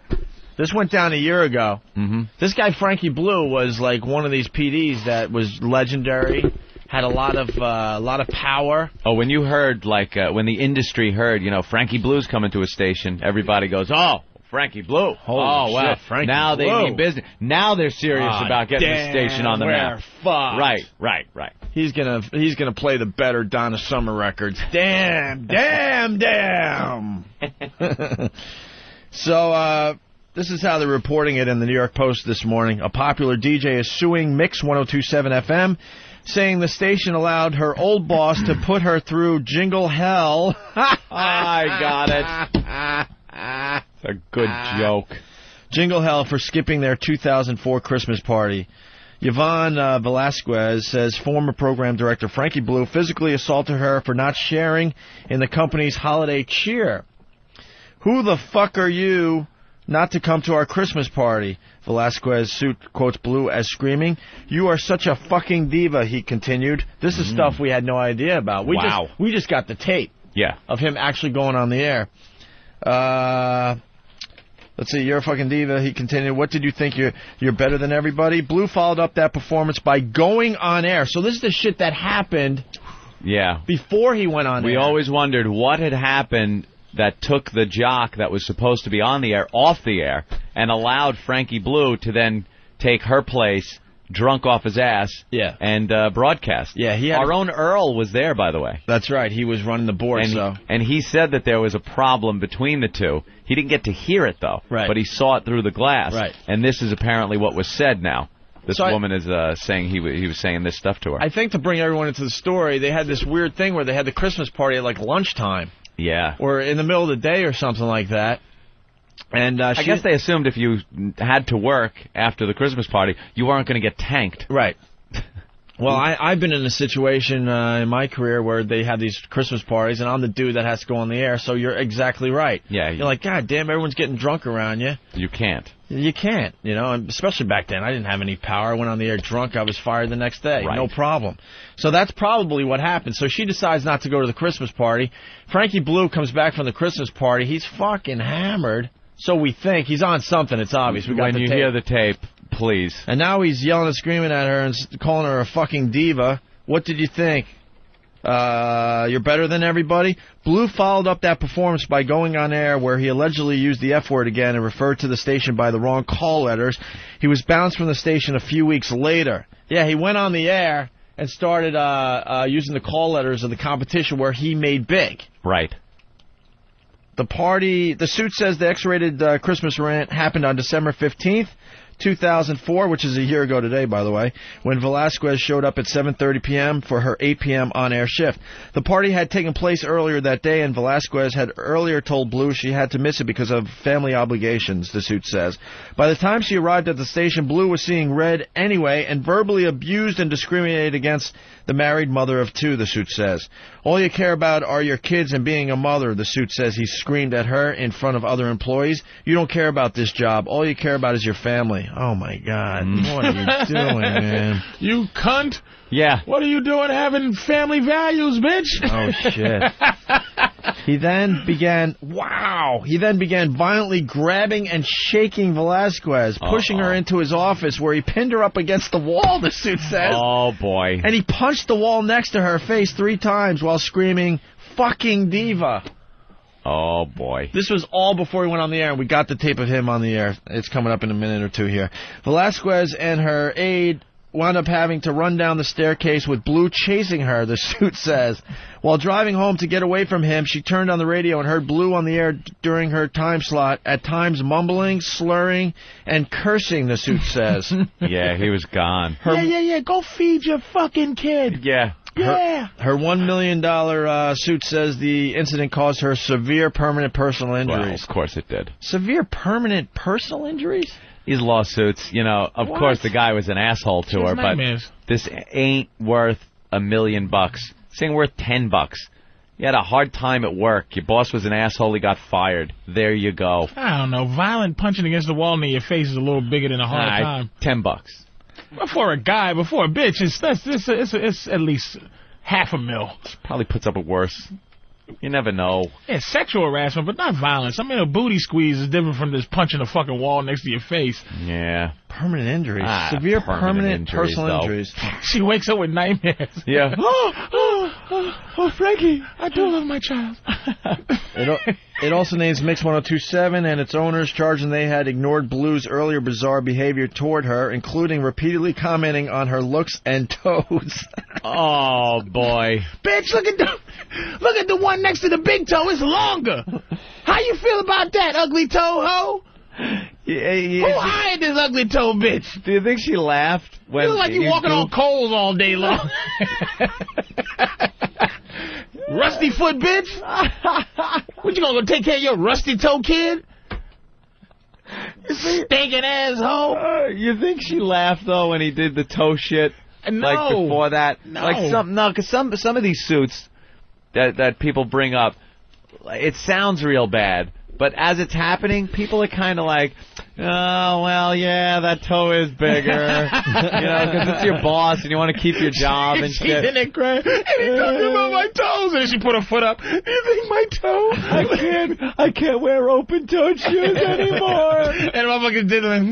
This went down a year ago. Mm-hmm. This guy, Frankie Blue, was like one of these PDs that was legendary, had a lot of power. Oh, when you heard, when the industry heard, Frankie Blue's coming to a station, everybody goes, oh, Frankie Blue. Holy wow. shit, Frankie now Blue. They mean business. Now they're serious about getting the station on the map. Fucked. Right. He's gonna play the better Donna Summer records. Damn. So, this is how they're reporting it in the New York Post this morning. A popular DJ is suing Mix 102.7 FM, saying the station allowed her old boss to put her through jingle hell. I got it. It's a good joke. Jingle hell for skipping their 2004 Christmas party. Yvonne Velasquez says former program director Frankie Blue physically assaulted her for not sharing in the company's holiday cheer. Who the fuck are you not to come to our Christmas party? Velasquez quotes Blue as screaming. You are such a fucking diva, he continued. This is stuff we had no idea about. We just got the tape of him actually going on the air. Let's see, you're a fucking diva, he continued. What did you think? You're better than everybody? Blue followed up that performance by going on air. So this is the shit that happened before he went on air. We always wondered what had happened that took the jock that was supposed to be on the air off the air and allowed Frankie Blue to then take her place, drunk off his ass, and broadcast. Yeah, our own Earl was there, by the way. That's right. He was running the board. And he said that there was a problem between the two. He didn't get to hear it, though. Right. But he saw it through the glass. Right. And this is apparently what was said now. This woman is saying he was saying this stuff to her. I think to bring everyone into the story, they had this weird thing where they had the Christmas party at like lunchtime. Yeah. Or in the middle of the day or something like that. And I guess they assumed if you had to work after the Christmas party, you weren't going to get tanked. Right. Well, I've been in a situation in my career where they have these Christmas parties, and I'm the dude that has to go on the air, so you're exactly right. Yeah. You're like, God damn, everyone's getting drunk around you. You can't. You can't, and especially back then. I didn't have any power. I went on the air drunk. I was fired the next day. Right. No problem. So that's probably what happened. So she decides not to go to the Christmas party. Frankie Blue comes back from the Christmas party. He's fucking hammered. So we think. He's on something. It's obvious. When you hear the tape, please. And now he's yelling and screaming at her and calling her a fucking diva. What did you think? You're better than everybody? Blue followed up that performance by going on air where he allegedly used the F word again and referred to the station by the wrong call letters. He was bounced from the station a few weeks later. Yeah, he went on the air and started using the call letters of the competition where he made big. Right. The suit says the X-rated Christmas rant happened on December 15th, 2004, which is a year ago today, by the way, when Velasquez showed up at 7:30 p.m. for her 8 p.m. on-air shift. The party had taken place earlier that day, and Velasquez had earlier told Blue she had to miss it because of family obligations, the suit says. By the time she arrived at the station, Blue was seeing red anyway and verbally abused and discriminated against the married mother of two, the suit says. All you care about are your kids and being a mother, the suit says. He screamed at her in front of other employees. You don't care about this job. All you care about is your family. Oh, my God. What are you doing, man? You cunt. Yeah. What are you doing having family values, bitch? Oh, shit. He then began violently grabbing and shaking Velasquez, pushing her into his office where he pinned her up against the wall, the suit says. Oh, boy. And he punched the wall next to her face 3 times while screaming, "Fucking diva." Oh, boy. This was all before he went on the air, and we got the tape of him on the air. It's coming up in a minute or two here. Velasquez and her aide wound up having to run down the staircase with Blue chasing her, the suit says. While driving home to get away from him, she turned on the radio and heard Blue on the air during her time slot, at times mumbling, slurring, and cursing, the suit says. Yeah, he was gone. Yeah, go feed your fucking kid. Yeah. Her $1 million suit says the incident caused her severe permanent personal injuries. Well, of course it did. Severe permanent personal injuries? These lawsuits, of course the guy was an asshole to her, but this ain't worth $1 million. This ain't worth $10. You had a hard time at work. Your boss was an asshole. He got fired. There you go. I don't know. Violent punching against the wall near your face is a little bigger than a hard time. $10. For a guy, before a bitch, it's at least $500,000. Probably puts up with worse. You never know. Yeah, sexual harassment, but not violence. I mean, a booty squeeze is different from just punching a fucking wall next to your face. Yeah. Permanent injuries. Severe permanent personal injuries. She wakes up with nightmares. Yeah. Oh, Frankie, I do love my child. It also names Mix 1027 and its owners, charging they had ignored Blue's earlier bizarre behavior toward her, including repeatedly commenting on her looks and toes. Oh, boy. Bitch, look at the one next to the big toe. It's longer. How you feel about that, ugly toe ho? Yeah. Who hired this ugly toe bitch? Do you think she laughed? When you look like you're walking on coals all day long. Rusty foot bitch? What, you gonna go take care of your rusty toe kid? Stinking asshole. You think she laughed, though, when he did the toe shit? No. Like, before that? No. Like, because some of these suits that people bring up, it sounds real bad. But as it's happening, people are kind of like, oh, well, yeah, that toe is bigger. Because it's your boss and you want to keep your job and shit. She's in there crying, and he's talking about my toes. And she put her foot up. Do you think my toe? I can't wear open-toed shoes anymore. And the motherfucker did like,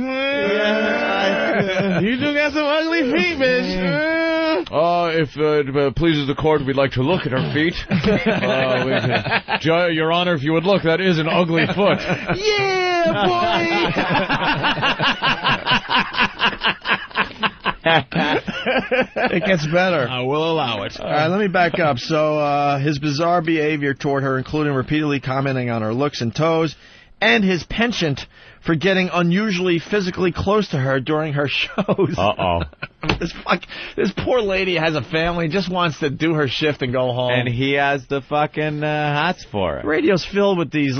you do got some ugly feet, bitch. If it pleases the court, we'd like to look at her feet. Your Honor, if you would look, that is an ugly foot. Yeah, boy! It gets better. I will allow it. All right, let me back up. So his bizarre behavior toward her, including repeatedly commenting on her looks and toes, and his penchant for getting unusually physically close to her during her shows. Uh-oh. This poor lady has a family, just wants to do her shift and go home. And he has the fucking hots for it. Radio's filled with these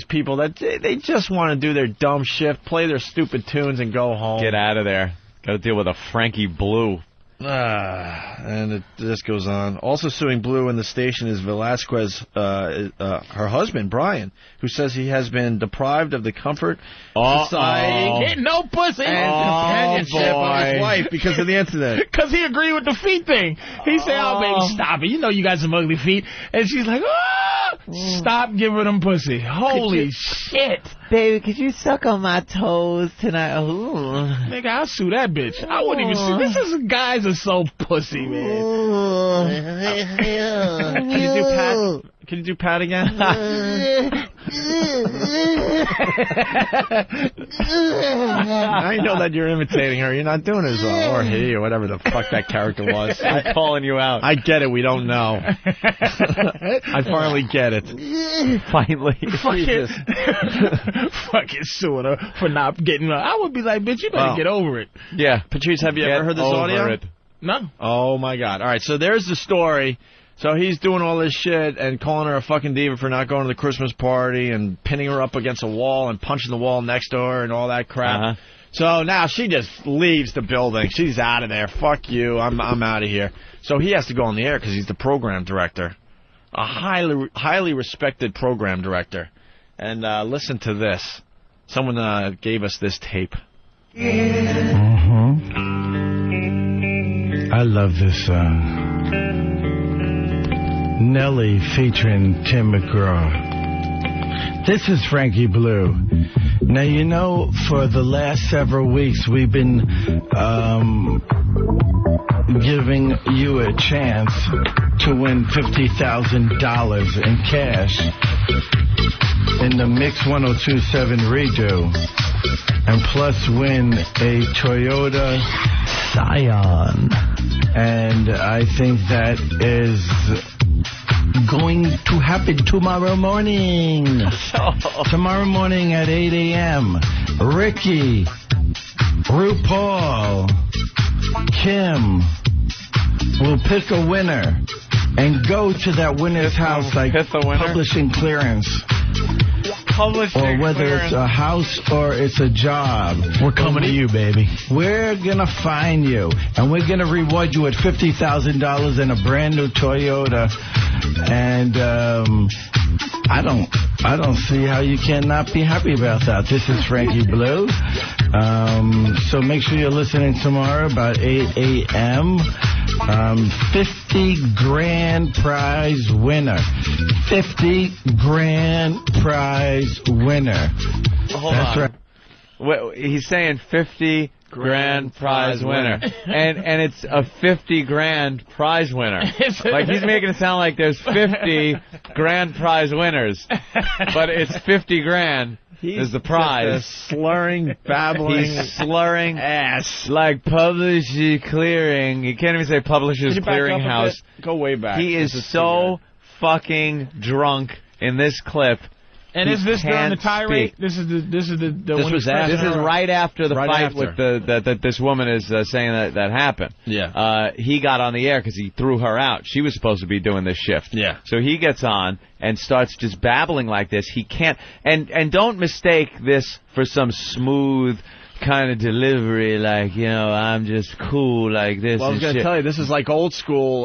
people that they just want to do their dumb shift, play their stupid tunes, and go home. Get out of there. Got to deal with a Frankie Blue. And this goes on. Also suing Blue in the station is Velasquez, her husband, Brian, who says he has been deprived of the comfort, society, getting no pussy, and companionship of his wife because of the incident. Because he agreed with the feet thing. He said, oh, baby, stop it. You know you got some ugly feet. And she's like, stop giving them pussy. Holy shit. Baby, could you suck on my toes tonight? Ooh. Nigga, I'll sue that bitch. I wouldn't even sue. This is guys are so pussy, man. Can you do Pat again? I know that you're imitating her. You're not doing it as well. Or he, or whatever the fuck that character was. I'm calling you out. I get it. We don't know. I finally get it. Finally. Fucking suing her for not getting her. I would be like, bitch, you better get over it. Yeah. Patrice, have you ever heard this audio? It. No. Oh, my God. All right, so there's the story. So he's doing all this shit and calling her a fucking diva for not going to the Christmas party and pinning her up against a wall and punching the wall next to her and all that crap. So now she just leaves the building. She's out of there. Fuck you. I'm out of here. So he has to go on the air because he's the program director. A highly respected program director. And listen to this. Someone gave us this tape. I love this song. Nelly featuring Tim McGraw. This is Frankie Blue. Now, you know, for the last several weeks, we've been giving you a chance to win $50,000 in cash in the Mix 1027 redo, and plus win a Toyota Scion. And I think that is going to happen tomorrow morning. Tomorrow morning at 8 a.m. Ricky, RuPaul, Kim will pick a winner and go to that winner's house like publishing clearance. Or whether it's a house or it's a job. We're coming to you, baby. We're going to find you. And we're going to reward you with $50,000 in a brand new Toyota. And I don't see how you cannot be happy about that. This is Frankie Blue. So make sure you're listening tomorrow about 8 a.m. 50 grand prize winner. 50 grand prize winner. Hold on. Right. Well, he's saying 50 grand prize winner. And it's a 50 grand prize winner. Like, he's making it sound like there's 50 grand prize winners. But it's 50 grand. Is the prize. Slurring, babbling. He's slurring ass. Like Publishers Clearing. You can't even say Publishers Clearing House. Go way back. He is so fucking drunk in this clip. And is this during the tirade? This is right after the fight with that this woman is saying that happened. Yeah. He got on the air because he threw her out. She was supposed to be doing this shift. Yeah. So he gets on and starts just babbling like this. He can't. And don't mistake this for some smooth kind of delivery, like, you know, I'm just cool like this. Well, I was going to tell you, this is like old school.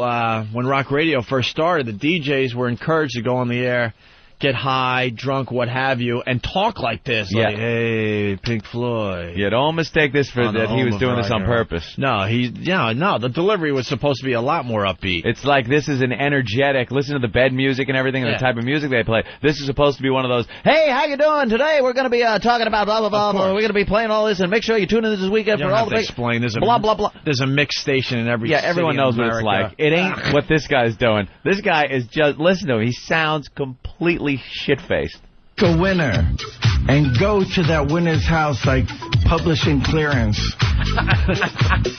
When rock radio first started, the DJs were encouraged to go on the air, get high, drunk, what have you, and talk like this. Yeah. Like, hey, Pink Floyd. Yeah, don't mistake this for that he was doing this on purpose. No, the delivery was supposed to be a lot more upbeat. It's like this is an energetic, listen to the bed music and everything and the type of music they play. This is supposed to be one of those, hey, how you doing? Today we're going to be talking about blah, blah, blah, blah. We're going to be playing all this, and make sure you tune in this weekend for all the explain. There's blah, blah, blah. There's a mix station in every city. Yeah, everyone knows what it's like. It ain't what this guy's doing. This guy is just, listen to him. He sounds completely shit-faced. A winner and go to that winner's house like publishing clearance.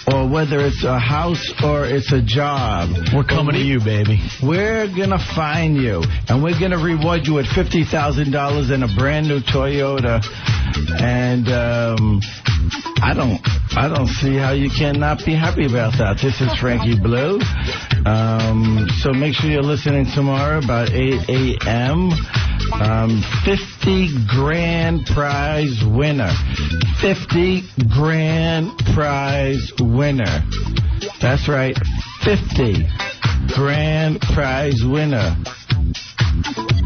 Or whether it's a house or it's a job. We're coming to you, baby. We're going to find you. And we're going to reward you with $50,000 in a brand new Toyota. And I don't see how you cannot be happy about that. This is Frankie Blue. So make sure you're listening tomorrow about 8 a.m. 50 grand prize winner. 50 grand prize winner. That's right. 50 grand prize winner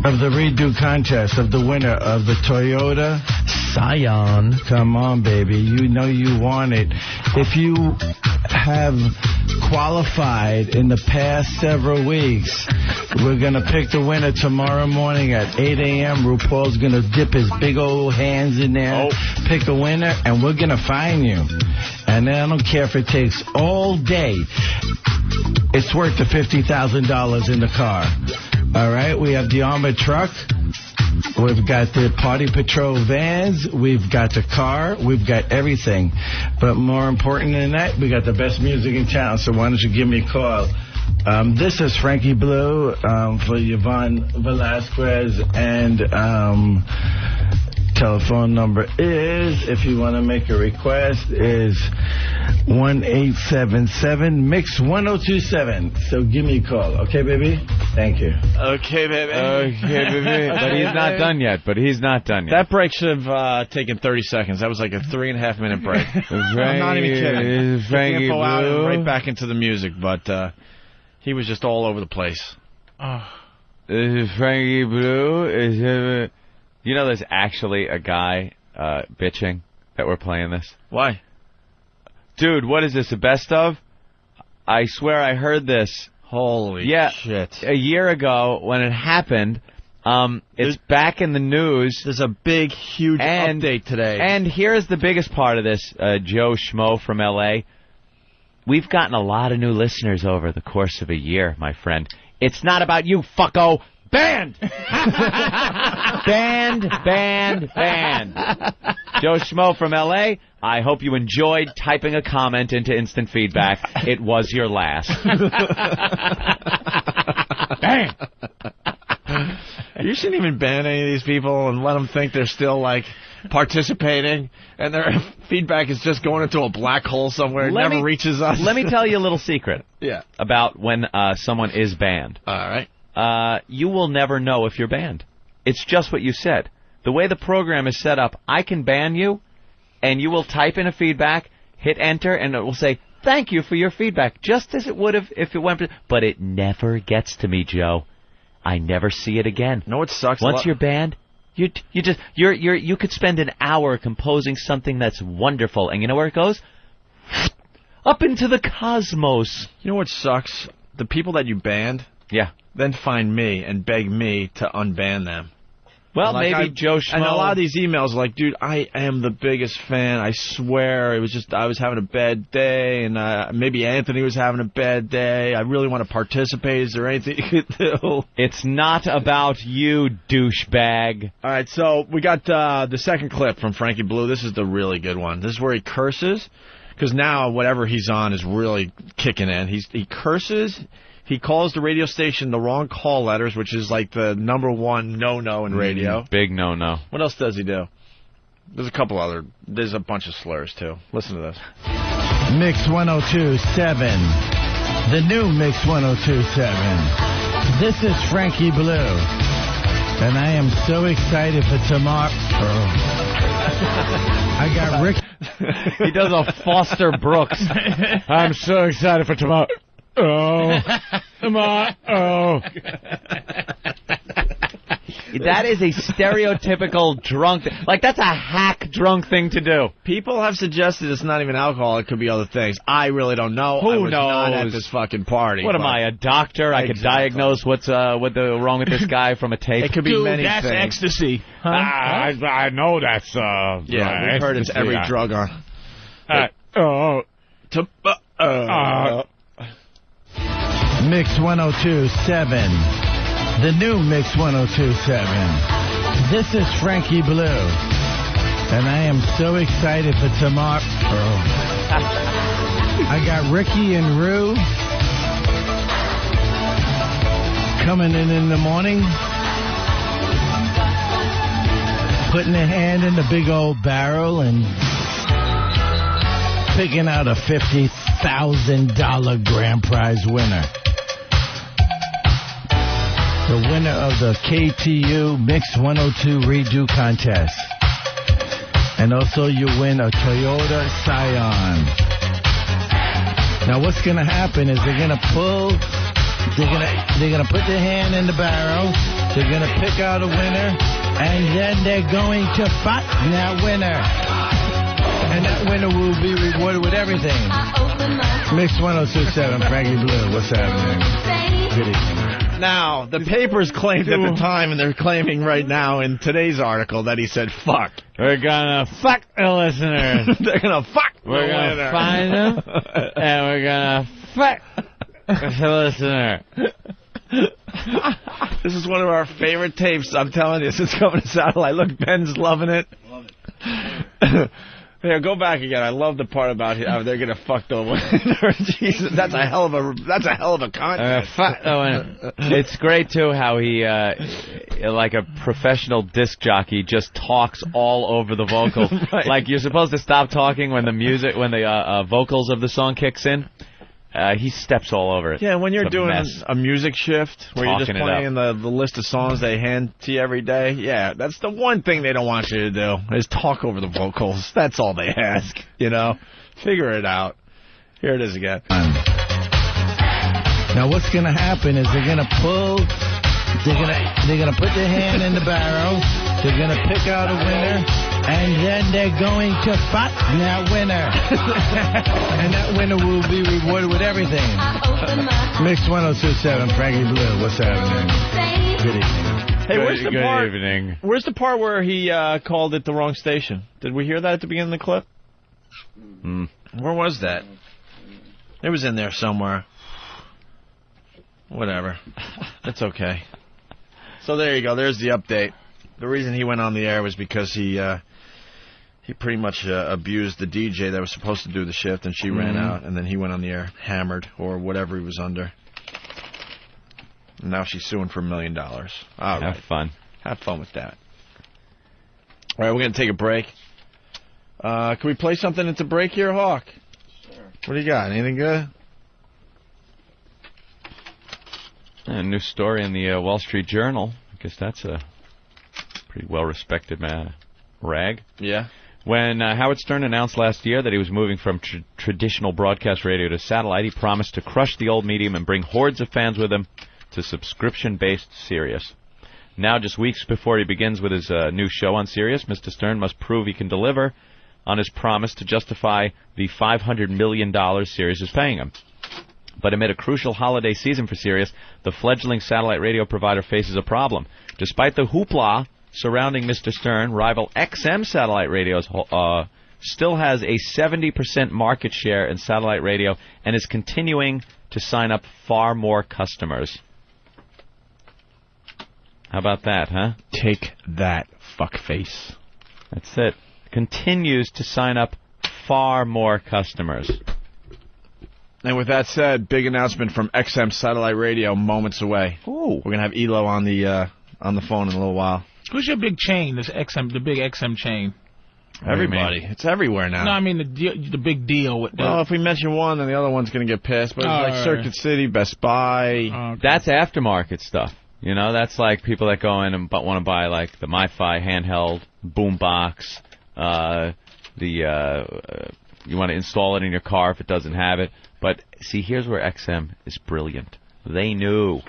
of the redo contest, of the winner of the Toyota Scion. Come on, baby. You know you want it. If you have qualified in the past several weeks, we're going to pick the winner tomorrow morning at 8 a.m. RuPaul's going to dip his big old hands in there, pick a winner, and we're going to find you. And I don't care if it takes all day. It's worth the $50,000 in the car. All right, we have the armored truck. We've got the Party Patrol vans. We've got the car. We've got everything. But more important than that, we got the best music in town. So why don't you give me a call? This is Frankie Blue for Yvonne Velasquez. And telephone number is, if you want to make a request, is 1-877-MIX-1027. So give me a call. Okay, baby? Thank you. Okay, baby. Okay, baby. But he's not done yet. That break should have taken 30 seconds. That was like a 3.5-minute break. I'm not even kidding. Frankie Blue. Out and right back into the music, but he was just all over the place. Frankie Blue is... You know there's actually a guy bitching that we're playing this? Why? Dude, what is this, the best of? I swear I heard this Holy shit. A year ago when it happened, it's back in the news. There's a big, huge update today. And here's the biggest part of this, Joe Schmo from L.A. We've gotten a lot of new listeners over the course of a year, my friend. It's not about you, fucko. Banned! Banned. Joe Schmo from L.A., I hope you enjoyed typing a comment into instant feedback. It was your last. Banned! You shouldn't even ban any of these people and let them think they're still, like, participating, and their feedback is just going into a black hole somewhere. It never reaches us. Let me tell you a little secret Yeah. about when someone is banned. All right. You will never know if you're banned. It's just what you said. The way the program is set up, I can ban you, and you will type in a feedback, hit enter, and it will say, thank you for your feedback, just as it would have if it went. But it never gets to me, Joe. I never see it again. You know what sucks? Once you're banned, you could spend an hour composing something that's wonderful, and you know where it goes? Up into the cosmos. You know what sucks? The people that you banned. Yeah. Then find me and beg me to unban them. Well, like maybe Joe Schmo. And a lot of these emails are like, dude, I am the biggest fan. I swear. It was just I was having a bad day, and maybe Anthony was having a bad day. I really want to participate. Is there anything you could do? It's not about you, douchebag. All right, so we got the second clip from Frankie Blue. This is the really good one. This is where he curses, because now whatever he's on is really kicking in. He curses. He calls the radio station the wrong call letters, which is like the #1 no-no in radio. Big no-no. What else does he do? There's a bunch of slurs, too. Listen to this. Mix 102.7. The new Mix 102.7. This is Frankie Blue. And I am so excited for tomorrow. I got Rick. He does a Foster Brooks. I'm so excited for tomorrow. Oh, oh. That is a stereotypical drunk. Like, that's a hack drunk thing to do. People have suggested it's not even alcohol. It could be other things. I really don't know. Who I was knows? not at this fucking party. What am I, a doctor? I could diagnose what's wrong with this guy from a tape. It could be many that's things. ecstasy. Huh? I know that's yeah, we've heard it's every drug on. Mix 102.7. The new Mix 102.7. This is Frankie Blue. And I am so excited for tomorrow. I got Ricky and Rue coming in the morning, putting their hand in the big old barrel and picking out a $50,000 grand prize winner. The winner of the KTU Mix 102 Redo Contest. And also you win a Toyota Scion. Now what's going to happen is they're going to put their hand in the barrel. They're going to pick out a winner. And then they're going to fight that winner. And that winner will be rewarded with everything. Mix 102.7, Frankie Blue. What's happening? Good evening. Now, the papers claimed at the time, and they're claiming right now in today's article that he said fuck. We're gonna fuck the listeners. They're gonna fuck We're gonna find them, and we're gonna fuck the listener. This is one of our favorite tapes, I'm telling you, since coming to Satellite. Look, Ben's loving it. Love it. Here, go back again. I love the part about how they're gonna fuck the winner. Jesus, that's a hell of a content. Fuck the winner. It's great too how he, like a professional disc jockey, just talks all over the vocals. Right. Like you're supposed to stop talking when the vocals of the song kicks in. He steps all over it. Yeah, when you're doing mess. a music shift where you're just playing the list of songs they hand to you every day, yeah, that's the one thing they don't want you to do, is talk over the vocals. That's all they ask, you know? Figure it out. Here it is again. Now what's going to happen is they're going to put their hand in the barrel. They're going to pick out a winner. And then they're going to fuck that winner. And that winner will be rewarded with everything. Mix 102.7, Frankie Blue. What's happening? Good evening. Hey, where's the part where he called it the wrong station? Did we hear that at the beginning of the clip? Where was that? It was in there somewhere. Whatever. It's okay. So there you go. There's the update. The reason he went on the air was because he pretty much abused the DJ that was supposed to do the shift, and she ran out, and then he went on the air hammered or whatever he was under. And now she's suing for $1 million. All right. Have fun. Have fun with that. All right, we're going to take a break. Can we play something into break here, Hawk? Sure. What do you got? Anything good? A new story in the Wall Street Journal. I guess that's a pretty well-respected rag. Yeah. When Howard Stern announced last year that he was moving from traditional broadcast radio to satellite, he promised to crush the old medium and bring hordes of fans with him to subscription-based Sirius. Now, just weeks before he begins with his new show on Sirius, Mr. Stern must prove he can deliver on his promise to justify the $500 million Sirius is paying him. But amid a crucial holiday season for Sirius, the fledgling satellite radio provider faces a problem. Despite the hoopla surrounding Mr. Stern, rival XM satellite radios still has a 70% market share in satellite radio and is continuing to sign up far more customers. How about that, huh? Take that, fuckface. That's it. Continues to sign up far more customers. And with that said, big announcement from XM Satellite Radio moments away. Ooh. We're gonna have Elo on the phone in a little while. Who's your big chain? This XM, the big XM chain. Everybody. It's everywhere now. No, I mean the big deal. With well, if we mention one, then the other one's gonna get pissed. But it's like Circuit City, Best Buy. Okay. That's aftermarket stuff. You know, that's like people that go in and want to buy like the MiFi handheld boombox. You want to install it in your car if it doesn't have it. But see, here's where XM is brilliant. They knew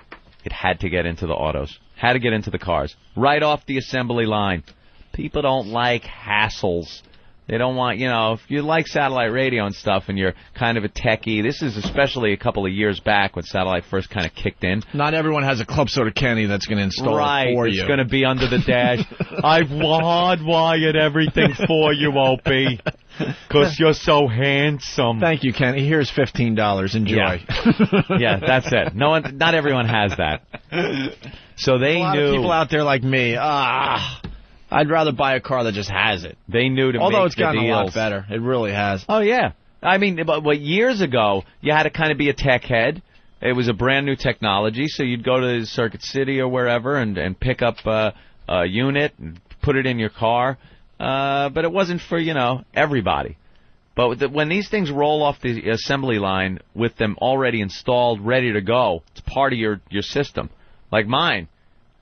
it had to get into the autos, had to get into the cars, right off the assembly line. People don't like hassles. They don't want, you know, if you like satellite radio and stuff and you're kind of a techie, this is especially a couple of years back when satellite first kind of kicked in. Not everyone has a Club Soda Kenny that's going to install it for you. It's going to be under the dash. I've hardwired everything for you, Opie, because you're so handsome. Thank you, Kenny. Here's $15. Enjoy. Yeah, that's it. Not everyone has that. So they knew. A lot of people out there like me. I'd rather buy a car that just has it. They knew to Although make it's gotten the deals. a lot better. It really has. Oh, yeah. I mean, but years ago, you had to kind of be a tech head. It was a brand new technology, so you'd go to Circuit City or wherever and pick up a unit and put it in your car. But it wasn't for, everybody. But when these things roll off the assembly line with them already installed, ready to go, it's part of your system. Like mine,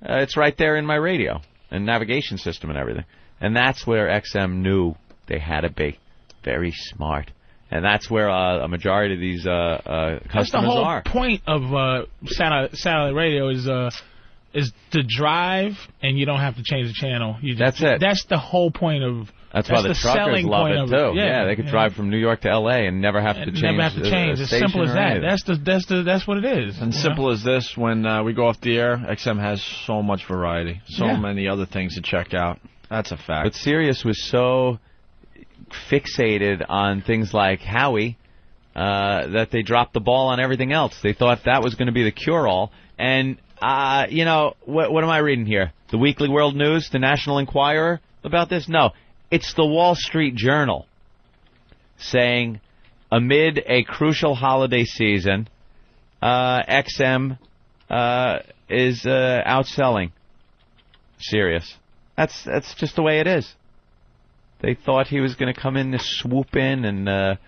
it's right there in my radio and navigation system and everything. And that's where XM knew they had to be very smart. And that's where a majority of these customers are. That's the whole point of satellite radio is to drive, and you don't have to change the channel. That's it. That's the whole point of. That's why the truckers love it too. Yeah, they could drive from New York to L.A. and never have to change. Never have to change. As simple as that. That's what it is. And simple as this: when we go off the air, XM has so much variety, so many other things to check out. That's a fact. But Sirius was so fixated on things like Howie that they dropped the ball on everything else. They thought that was going to be the cure-all. And what am I reading here? The Weekly World News, the National Enquirer about this? No. It's the Wall Street Journal saying, amid a crucial holiday season, XM is outselling Sirius. That's just the way it is. They thought he was going to come in to swoop in and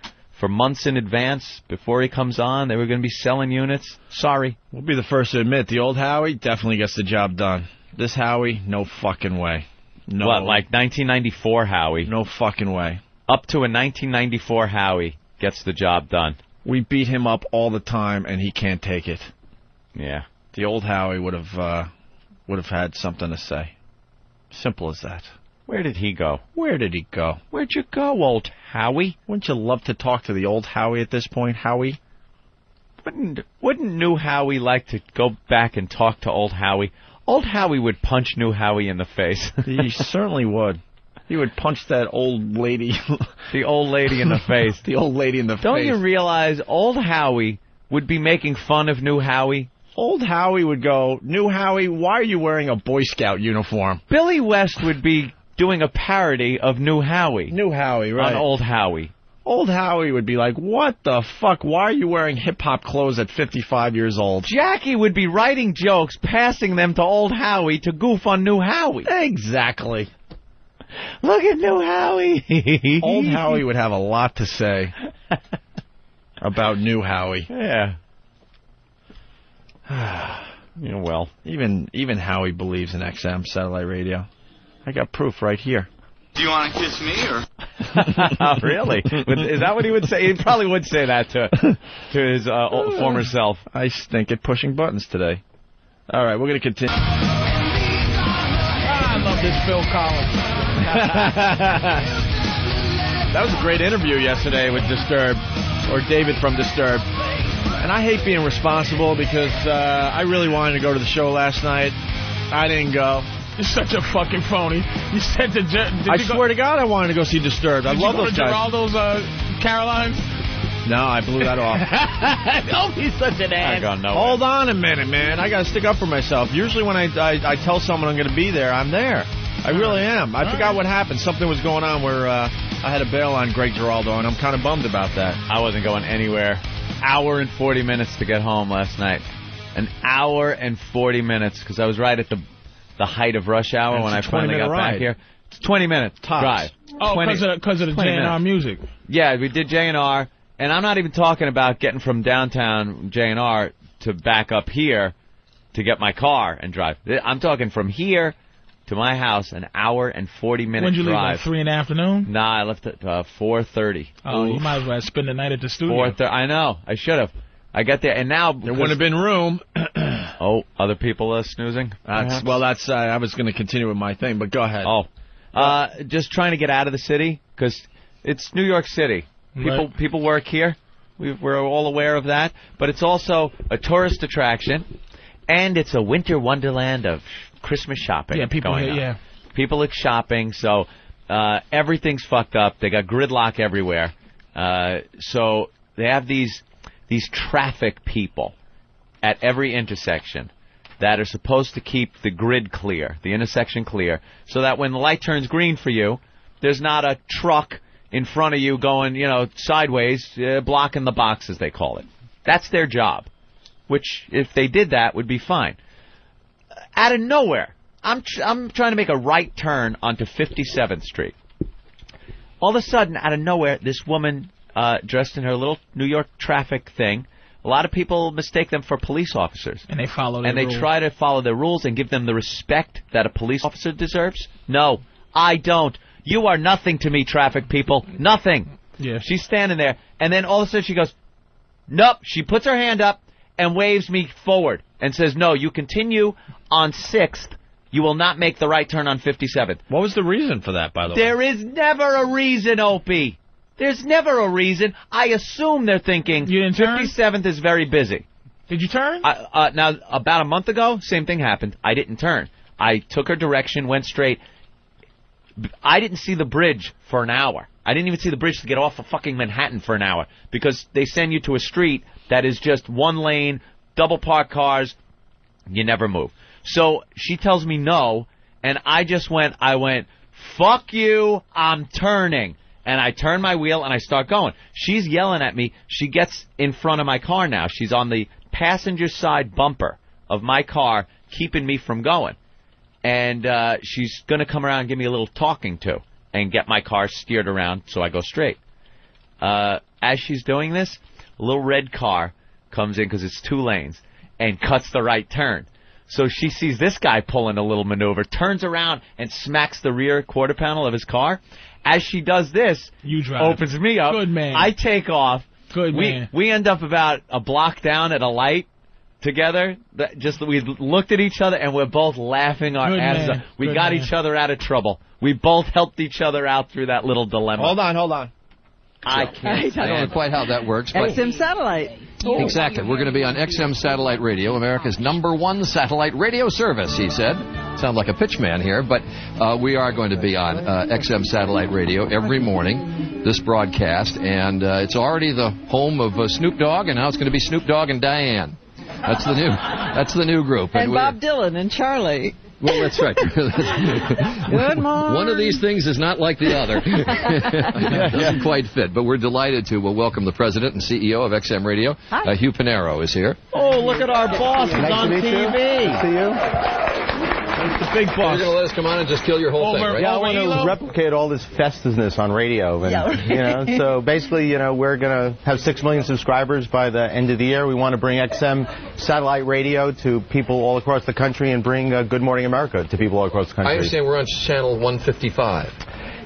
for months in advance before he comes on, they were going to be selling units. Sorry. We'll be the first to admit, the old Howie definitely gets the job done. This Howie, no fucking way. No. What, like 1994 Howie? No fucking way. Up to a 1994 Howie gets the job done. We beat him up all the time, and he can't take it. Yeah. The old Howie would have had something to say. Simple as that. Where did he go? Where did he go? Where'd you go, old Howie? Wouldn't you love to talk to the old Howie at this point, Howie? Wouldn't new Howie like to go back and talk to old Howie? Old Howie would punch new Howie in the face. He certainly would. He would punch that old lady. The old lady in the face. The old lady in the face. Don't you realize old Howie would be making fun of new Howie? Old Howie would go, new Howie, why are you wearing a Boy Scout uniform? Billy West would be doing a parody of new Howie. New Howie, right. On old Howie. Old Howie would be like, what the fuck? Why are you wearing hip-hop clothes at 55 years old? Jackie would be writing jokes, passing them to old Howie to goof on new Howie. Exactly. Look at new Howie. Old Howie would have a lot to say about new Howie. Yeah. Yeah, well. Even Howie believes in XM satellite radio. I got proof right here. Do you want to kiss me, or? Really? Is that what he would say? He probably would say that to his former self. I stink at pushing buttons today. All right, we're going to continue. I love this Phil Collins. That was a great interview yesterday with Disturbed, or David from Disturbed. And I hate being responsible because I really wanted to go to the show last night. I didn't go. You're such a fucking phony. You said to I swear to God I wanted to go see Disturbed. I love those guys. Geraldo's Carolines? No, I blew that off. Don't be such an ass. Hold on a minute, man. I got to stick up for myself. Usually when I tell someone I'm going to be there, I'm there. I really am. I forgot what happened. Something was going on where I had to bail on Greg Giraldo, and I'm kind of bummed about that. I wasn't going anywhere. Hour and 40 minutes to get home last night. An hour and 40 minutes, because I was right at the height of rush hour when I finally got back here. It's 20 minutes drive. Oh, because of the J&R music. Yeah, we did J&R, and I'm not even talking about getting from downtown J&R to back up here to get my car and drive. I'm talking from here to my house, an hour and 40 minute drive. When did you leave, like 3 in the afternoon? Nah, I left at 4:30. Oh, you might as well spend the night at the studio. 4:30. I know. I should have. I get there, and now there wouldn't have been room. Oh, other people are snoozing? I was going to continue with my thing, but go ahead. Oh, just trying to get out of the city, because it's New York City. People work here. We're all aware of that. But it's also a tourist attraction, and it's a winter wonderland of Christmas shopping. Yeah, people going on. Yeah. People are shopping, so everything's fucked up. They got gridlock everywhere. So they have these traffic people at every intersection that are supposed to keep the grid clear, the intersection clear, so that when the light turns green for you, there's not a truck in front of you going, sideways, blocking the box, as they call it. That's their job, which, if they did that, would be fine. Out of nowhere, I'm trying to make a right turn onto 57th Street. All of a sudden, out of nowhere, this woman dressed in her little New York traffic thing. A lot of people mistake them for police officers. And they follow their rules. And they try to follow their rules and give them the respect that a police officer deserves. No, I don't. You are nothing to me, traffic people. Nothing. Yeah. She's standing there, and then all of a sudden she goes, nope. She puts her hand up and waves me forward and says, no, you continue on 6th. You will not make the right turn on 57th. What was the reason for that, by the way? There is never a reason, Opie. There's never a reason. I assume they're thinking 57th is very busy. Did you turn? Now, about a month ago, same thing happened. I didn't turn. I took her direction, went straight. I didn't see the bridge for an hour. I didn't even see the bridge to get off of fucking Manhattan for an hour, because they send you to a street that is just one lane, double parked cars. You never move. So she tells me no, and I went, fuck you, I'm turning. And I turn my wheel, and I start going. She's yelling at me. She gets in front of my car now. She's on the passenger side bumper of my car, keeping me from going. And she's going to come around and give me a little talking to and get my car steered around so I go straight. As she's doing this, a little red car comes in, because it's 2 lanes, and cuts the right turn. So she sees this guy pulling a little maneuver, turns around, and smacks the rear quarter panel of his car. As she does this, opens me up. Good man. I take off. Good man. We end up about a block down at a light. together. We looked at each other and we're both laughing our asses off. We got each other out of trouble. We both helped each other out through that little dilemma. Hold on. I can't. I don't know quite how that works. But XM satellite. Exactly. We're going to be on XM Satellite Radio, America's #1 satellite radio service, he said. Sound like a pitchman here, but we are going to be on XM Satellite Radio every morning, this broadcast, and it's already the home of Snoop Dogg, and now it's going to be Snoop Dogg and Diane. That's the new group. And Bob Dylan and Charlie. Well, that's right. Good morning. One of these things is not like the other. It doesn't quite fit, but we're delighted to welcome the president and CEO of XM Radio. Hugh Panaro is here. Oh, look at our boss. He's on TV. Nice to see you. It's the big boss. You're going to let us come on and just kill your whole thing, right? Yeah, I want to replicate all this festousness on radio. And, so basically, we're going to have 6 million subscribers by the end of the year. We want to bring XM satellite radio to people all across the country and bring Good Morning America to people all across the country. I understand we're on channel 155.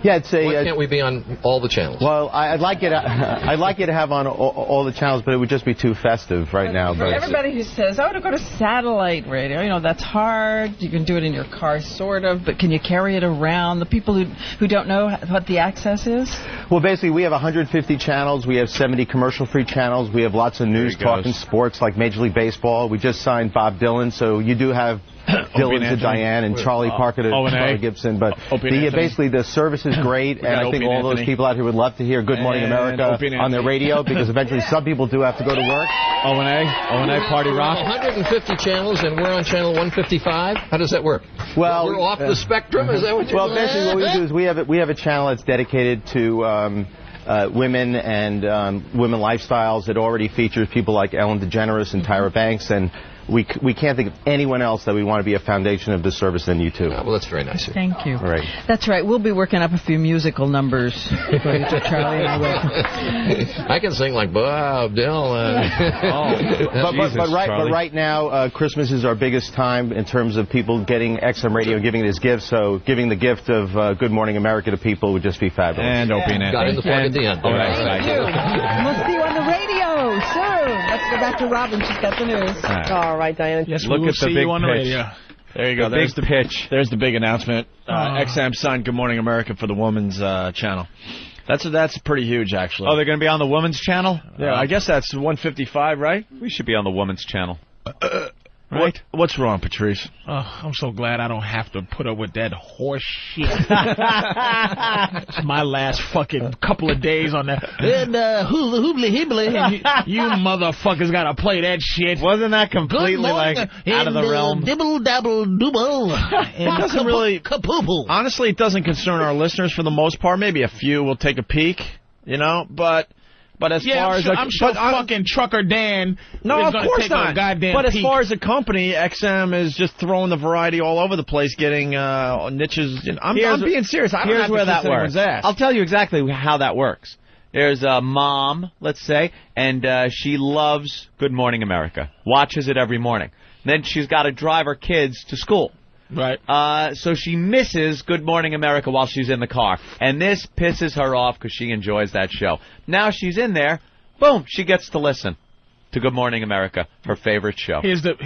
Yeah, it's a. Why can't we be on all the channels? Well, I'd like you to have on all the channels, but it would just be too festive right now. For everybody who says, to go to satellite radio, that's hard. You can do it in your car, sort of, but can you carry it around? The people who don't know what the access is? Well, basically, we have 150 channels. We have 70 commercial-free channels. We have lots of news, talking sports, like Major League Baseball. We just signed Bob Dylan, so you do have Dylan to Diane and Charlie Parker to Charlie Gibson. But basically, the service is great, and I think all those people out here would love to hear Good Morning America on their radio, because eventually some people do have to go to work. O&A, Party Rock. 150 channels, and we're on channel 155? How does that work? Well, we're off the spectrum? Is that what you're saying? Well, basically what we do is we have a channel that's dedicated to women and women lifestyles. It already features people like Ellen DeGeneres and Tyra Banks, and we can't think of anyone else that we want to be a foundation of this service than you two. Well, that's very nice. Thank you. All right. That's right. We'll be working up a few musical numbers for you to Charlie and I will. I can sing like Bob Dylan. But right now, Christmas is our biggest time in terms of people getting XM Radio and giving it as gifts. So giving the gift of Good Morning America to people would just be fabulous. And Opie and got in the plug at the end. Thank you. We'll see you on the radio soon. Let's go back to Robin. She's got the news. All right, Diana. Yes, look at the big on the radio. There you go. There's the pitch. There's the big announcement. XM signed Good Morning America for the women's channel. That's pretty huge, actually. Oh, they're going to be on the women's channel? Yeah, I guess that's 155, right? We should be on the women's channel. Right? What's wrong, Patrice? Oh, I'm so glad I don't have to put up with that horse shit. It's my last fucking couple of days on that. And hula hoobly hibbly. You motherfuckers got to play that shit. Wasn't that completely out of the realm? Dibble dabble dooble. It doesn't really. Kapoople. Honestly, it doesn't concern our listeners for the most part. Maybe a few will take a peek, But as far as I'm sure fucking Trucker Dan is going to take a goddamn But as peek. far as a company, XM is just throwing the variety all over the place, getting niches. I'm being serious. I don't Here's have where to that kiss anyone's works. ass. I'll tell you exactly how that works. There's a mom, let's say, and she loves Good Morning America. Watches it every morning. Then she's got to drive her kids to school. Right. So she misses Good Morning America while she's in the car. And this pisses her off because she enjoys that show. Now she's in there. Boom. She gets to listen to Good Morning America, her favorite show. Here's the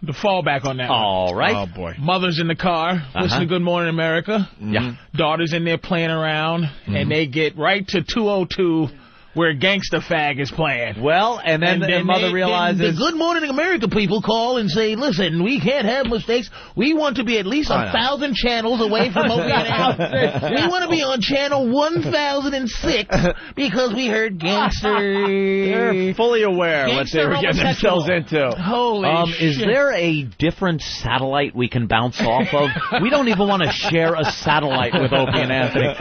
fallback on that. All right. Oh, boy. Mother's in the car, listen to Good Morning America. Yeah. Daughter's in there playing around, and they get right to 202. Where Gangsta Fag is playing. Well, and then the mother realizes... The Good Morning America people call and say, listen, we can't have mistakes. We want to be at least 1,000 channels away from Opie and Anthony. We want to be on channel 1006 because we heard gangster... They're fully aware what they were getting themselves into. Holy shit. Is there a different satellite we can bounce off of? We don't even want to share a satellite with Opie and Anthony.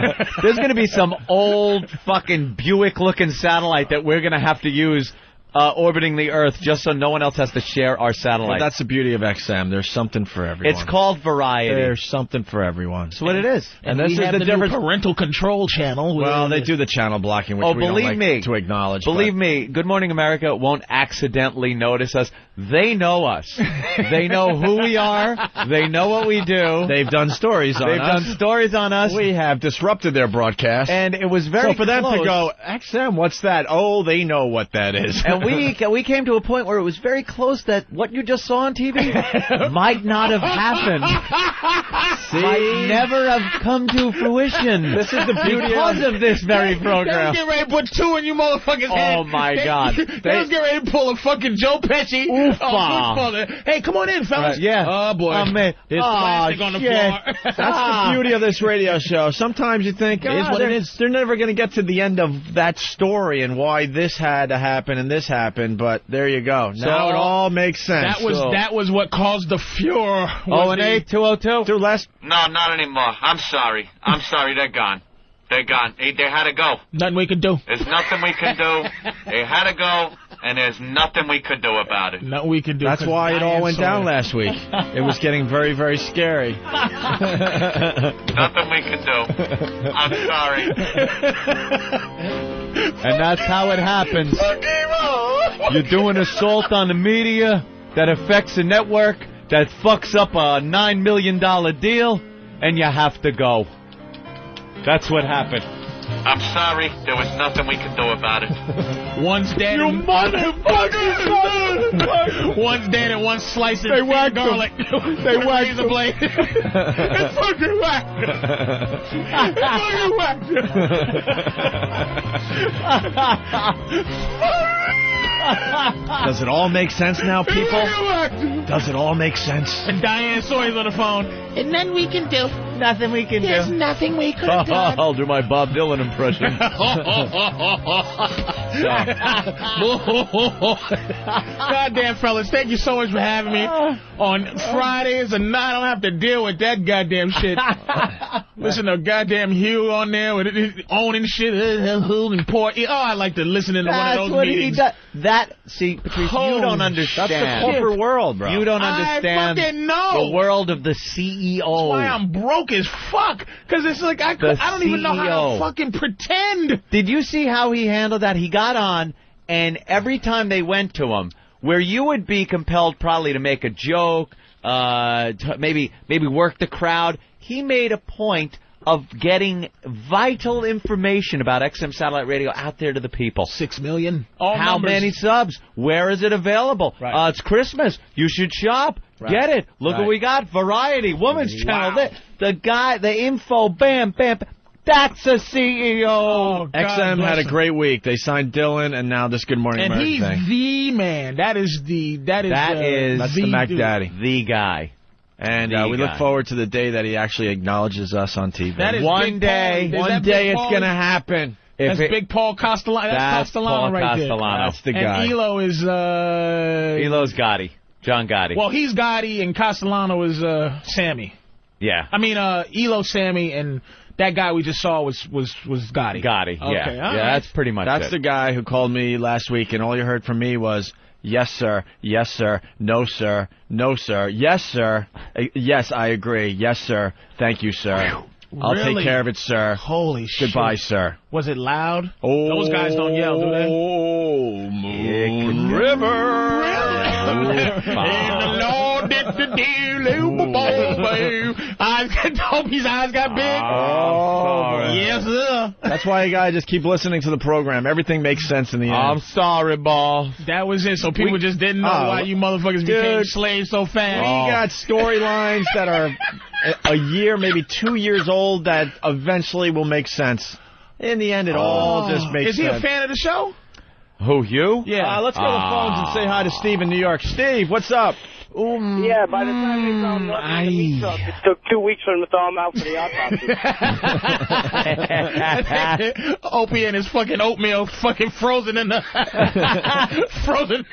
There's going to be some old fucking Buick-looking satellite that we're going to have to use orbiting the Earth just so no one else has to share our satellite. Well, that's the beauty of XM. There's something for everyone. It's called variety. There's something for everyone. That's what it is. And this is the difference. Parental control channel. Well, they do the channel blocking, which we don't like to acknowledge. Believe me, Good Morning America won't accidentally notice us. They know us. They know who we are. They know what we do. They've done stories on us. They've done stories on us. We have disrupted their broadcast. And it was very So for them close. to go, XM, what's that? Oh, they know what that is. And we came to a point where it was very close that what you just saw on TV might not have happened. Might never have come to fruition. This is the beauty because of this very program. They was getting ready to put two in you motherfuckers' head. Oh, my God. They was getting ready to pull a fucking Joe Pesci. Hey, come on in, fellas. Right, yeah. Oh, boy. Man. There's plastic on the floor. That's the beauty of this radio show. Sometimes you think, it is what it is. They're never going to get to the end of that story and why this had to happen and this happened, but there you go. Now it all makes sense. That was what caused the furor. 0-8-202? Do less? No, not anymore. I'm sorry. They're gone. They had to go. Nothing we could do. There's nothing we can do. They had to go, and there's nothing we could do about it. Nothing we could do. That's why it all went down last week. It was getting very, very scary. Nothing we can do. I'm sorry. And that's how it happens. You're doing assault on the media that affects the network, that fucks up a $9 million deal, and you have to go. That's what happened. I'm sorry. There was nothing we could do about it. One's dead. You motherfucker! One's dead and one's slicing garlic. They whacked the blade. It's fucking whacked. It's fucking Does it all make sense now, people? Does it all make sense? And Diane Sawyer's on the phone. And nothing we can do. Nothing we can There's do. nothing we could have done. I'll do my Bob Dylan impression. Goddamn, fellas, thank you so much for having me on Fridays, and I don't have to deal with that goddamn shit. Listen to goddamn Hugh on there with owning shit and poor. Oh, I like to listen into one of those meetings. See, Patrice, you don't understand. That's the corporate world, bro. You don't understand I fucking know. the world of the CEO. That's why I'm broke as fuck. Because it's like I don't even know how to fucking pretend. Did you see how he handled that? He got on, and every time they went to him, where you would be compelled probably to make a joke, maybe work the crowd, he made a point of getting vital information about XM Satellite Radio out there to the people. 6 million. How many subs? Where is it available? Right. It's Christmas. You should shop. Right. Get it. Look what we got. Variety. Women's Channel. The guy, the info, bam, bam. That's a CEO. XM had a great week. They signed Dylan, and now this Good Morning America thing. And he's the man. That is that's the Mac Daddy. The guy. And we look forward to the day that he actually acknowledges us on TV. That is one day it's going to happen. That's Big Paul Castellano. That's Castellano right Castellano. there. That's the guy. And Elo is... Elo's Gotti. John Gotti. Well, he's Gotti, and Castellano is Sammy. Yeah. I mean, Elo, Sammy, and that guy we just saw was Gotti. Gotti, yeah. Okay, yeah, that's pretty much That's the guy who called me last week, and all you heard from me was... Yes, sir. Yes, sir. No, sir. No, sir. Yes, sir. Yes, I agree. Yes, sir. Thank you, sir. I'll take care of it, sir. Holy shit. Goodbye, sir. Was it loud? Oh, those guys don't yell, do they? Oh, Moon River. And the Lord did the deal. Opie's eyes got big. Oh, yes, sir. That's why you gotta just keep listening to the program. Everything makes sense in the end. I'm sorry, boss. That was it. So people just didn't know why you motherfuckers became slaves so fast. We got storylines that are a year, maybe 2 years old that eventually will make sense. In the end, it all just makes sense. Is he a fan of the show? Who, you? Yeah. Let's go to the phones and say hi to Steve in New York. Steve, what's up? Yeah, by the time they found nothing in the meat truck, it took 2 weeks for them to thaw him out for the autopsy. Opie and his fucking oatmeal fucking frozen in the... frozen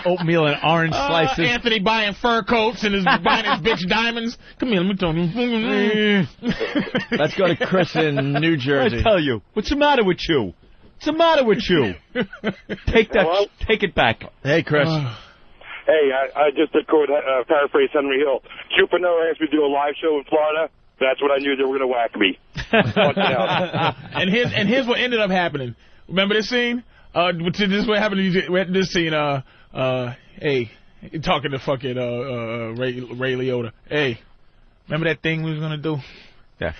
oatmeal and orange slices. Anthony buying fur coats and buying his bitch diamonds. Come here, let me tell you. Let's go to Chris in New Jersey. I tell you, what's the matter with you? What's the matter with you? Take it back. Hey, Chris. Hey, I just to quote, paraphrase Henry Hill. Supernova asked me to do a live show in Florida. That's when I knew they were going to whack me. And here's what ended up happening. Remember this scene? This is what happened. We had this scene. Hey, talking to fucking Ray Liotta. Hey, remember that thing we was gonna do? Yeah.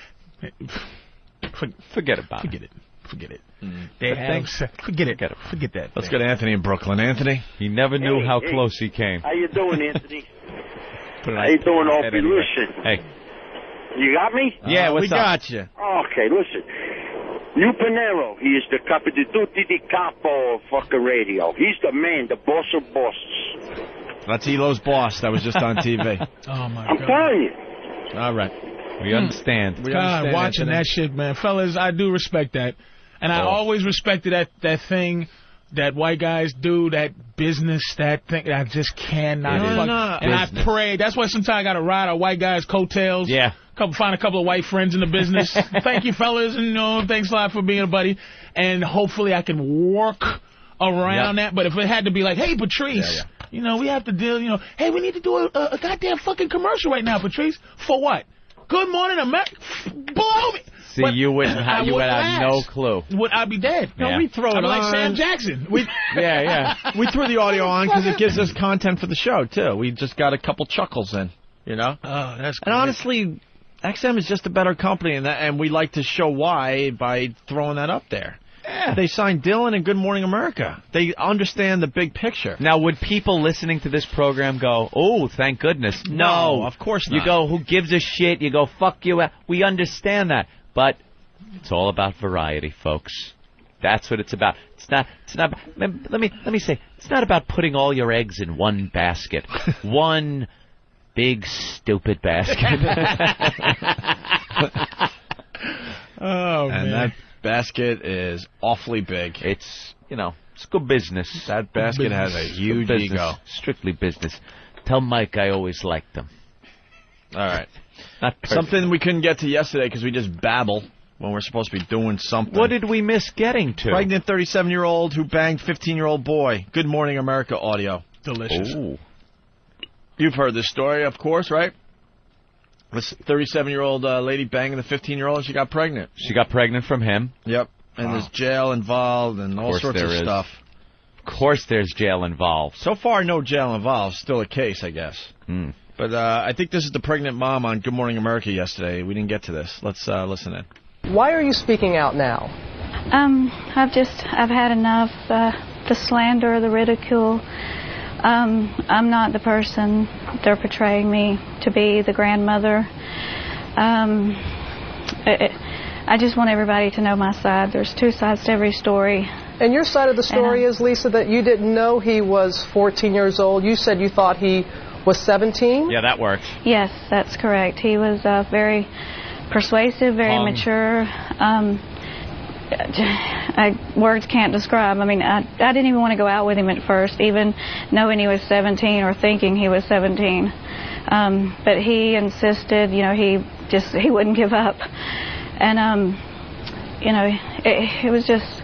Forget about it. Forget it. Forget it. Forget that. Let's go to Anthony in Brooklyn. Anthony? He never knew how close he came. How you doing, Anthony? How you doing, Opie? Listen. Hey. You got me? Yeah, we got you. Okay, listen. Lou Pinero, he is the capo di tutti di capo of fucking radio. He's the man, the boss of bosses. That's Elo's boss. That was just on TV. Oh, my God. I'm telling you. All right. We understand. God, watching that shit, man. Fellas, I do respect that. And I always respected that thing that white guys do, that business, that thing. I just cannot. And I pray. That's why sometimes I got to ride a white guy's coattails. Yeah. Find a couple of white friends in the business. Thank you, fellas, and thanks a lot for being a buddy. And hopefully I can work around that. But if it had to be like, hey, Patrice, we have to deal, hey, we need to do a goddamn fucking commercial right now, Patrice. For what? Good Morning America. Blow me. See, you would have no clue. I'd be dead. No, we throw it on. Like Sam Jackson. We threw the audio on because it gives us content for the show, too. We just got a couple chuckles in, Oh, that's great. And honestly, XM is just a better company, and we like to show why by throwing that up there. Yeah. They signed Dylan and Good Morning America. They understand the big picture. Now, would people listening to this program go, oh, thank goodness? No, of course not. You go, who gives a shit? You go, fuck you. We understand that. But it's all about variety, folks. That's what it's about. It's not. Let me say, it's not about putting all your eggs in one basket. One big stupid basket. Oh, and man. That basket is awfully big. It's good business. That basket has a huge ego. Strictly business. Tell Mike I always liked them. All right. Something we couldn't get to yesterday because we just babble when we're supposed to be doing something. What did we miss getting to? Pregnant 37-year-old who banged 15-year-old boy. Good Morning America audio. Delicious. Ooh. You've heard this story, of course, right? This 37-year-old lady banging the 15-year-old, and she got pregnant. She got pregnant from him? Yep. And there's jail involved and all sorts of stuff. Of course there's jail involved. So far, no jail involved. Still a case, I guess. But I think this is the pregnant mom on Good Morning America yesterday. We didn't get to this. Let's listen in. Why are you speaking out now? I've had enough. The slander, the ridicule. I'm not the person they're portraying me to be, the grandmother. I just want everybody to know my side. There's two sides to every story. And your side of the story is, Lisa, that you didn't know he was 14 years old. You said you thought he was 17? Yeah, that works. Yes, that's correct. He was very persuasive, very mature. Words can't describe. I mean, I didn't even want to go out with him at first, even knowing he was 17 or thinking he was 17. But he insisted, he wouldn't give up. And, it was just,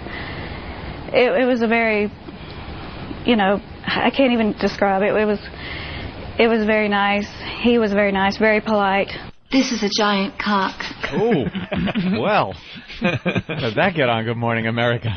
it was a very, I can't even describe it. It was very nice. He was very nice, very polite. This is a giant cock. Ooh, well, does that get on Good Morning America?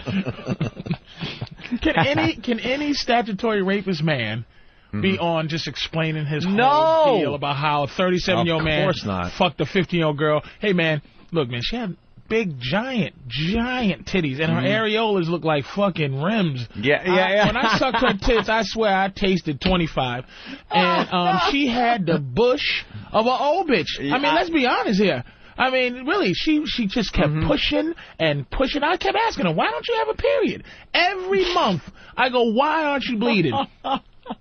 Can any statutory rapist man be on just explaiing his whole deal about how a 37-year-old man fucked a 15-year-old girl? Hey, man, look, man, she had big, giant titties, and her areolas look like fucking rims. Yeah. When I sucked her tits, I swear I tasted 25. And she had the bush of an old bitch. I mean, let's be honest here. I mean, really, she just kept pushing and pushing. I kept asking her, why don't you have a period? Every month, I go, why aren't you bleeding?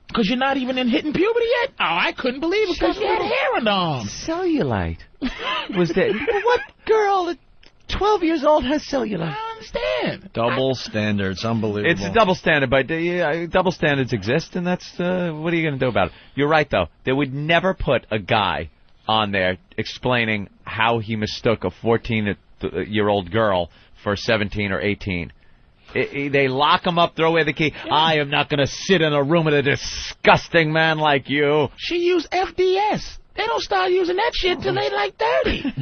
Because you're not even in hitting puberty yet? Oh, I couldn't believe it because you had hair on the arm. Cellulite. Was that? What girl at 12 years old has cellulite? I don't understand. Double standards. Unbelievable. It's a double standard, but double standards exist, and that's what are you going to do about it? You're right, though. They would never put a guy on there explaining how he mistook a 14-year-old girl for 17 or 18. They lock him up, throw away the key. Yeah. I am not going to sit in a room with a disgusting man like you. She used FDS. They don't start using that shit till they like 30.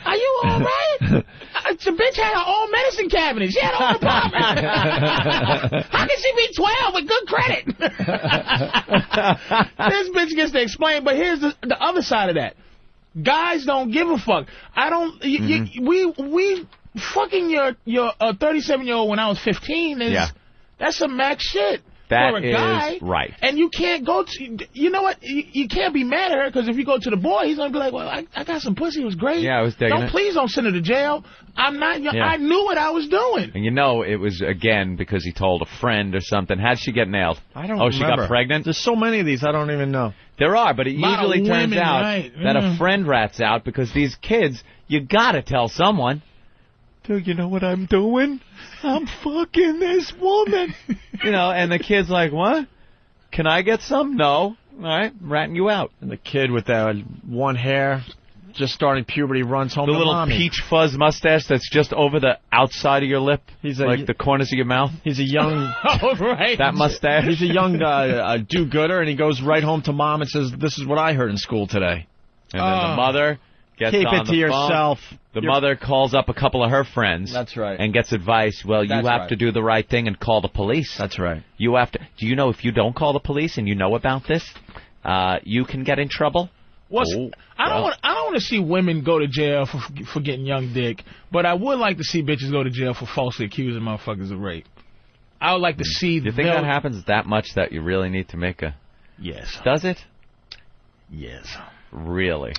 Are you all right? The bitch had her own medicine cabinet. She had her own apartment. How can she be 12 with good credit? This bitch gets to explain, but here's the other side of that. Guys don't give a fuck. I don't. We fucking your 37-year-old when I was 15 is that's some max shit. That for a guy, is right. And you can't go to, you know what, you can't be mad at her, because if you go to the boy, he's going to be like, well, I got some pussy, it was great. Yeah, I was digging it. Please don't send her to jail. I'm not, I knew what I was doing. And you know it was, again, because he told a friend or something. How'd she get nailed? I don't remember. She got pregnant? There's so many of these, I don't even know. There are, but it usually turns out that a friend rats out, because these kids, you got to tell someone. Dude, you know what I'm doing? I'm fucking this woman. And the kid's like, what? Can I get some? No. All right, I'm ratting you out. And the kid with that one hair, just starting puberty, runs home to mommy. The little peach fuzz mustache that's just over the outside of your lip, like the corners of your mouth. He's a young... Oh, right. That mustache. He's a young do-gooder, and he goes right home to mom and says, this is what I heard in school today. And then the mother... Keep it to yourself. The mother calls up a couple of her friends. That's right. And gets advice. Well, you have to do the right thing and call the police. That's right. You have to. Do you know if you don't call the police and you know about this, you can get in trouble? I don't want to see women go to jail for getting young dick, but I would like to see bitches go to jail for falsely accusing motherfuckers of rape. I would like to see. Do you think that happens that much that you really need to make a? Yes. Does it? Yes. Really?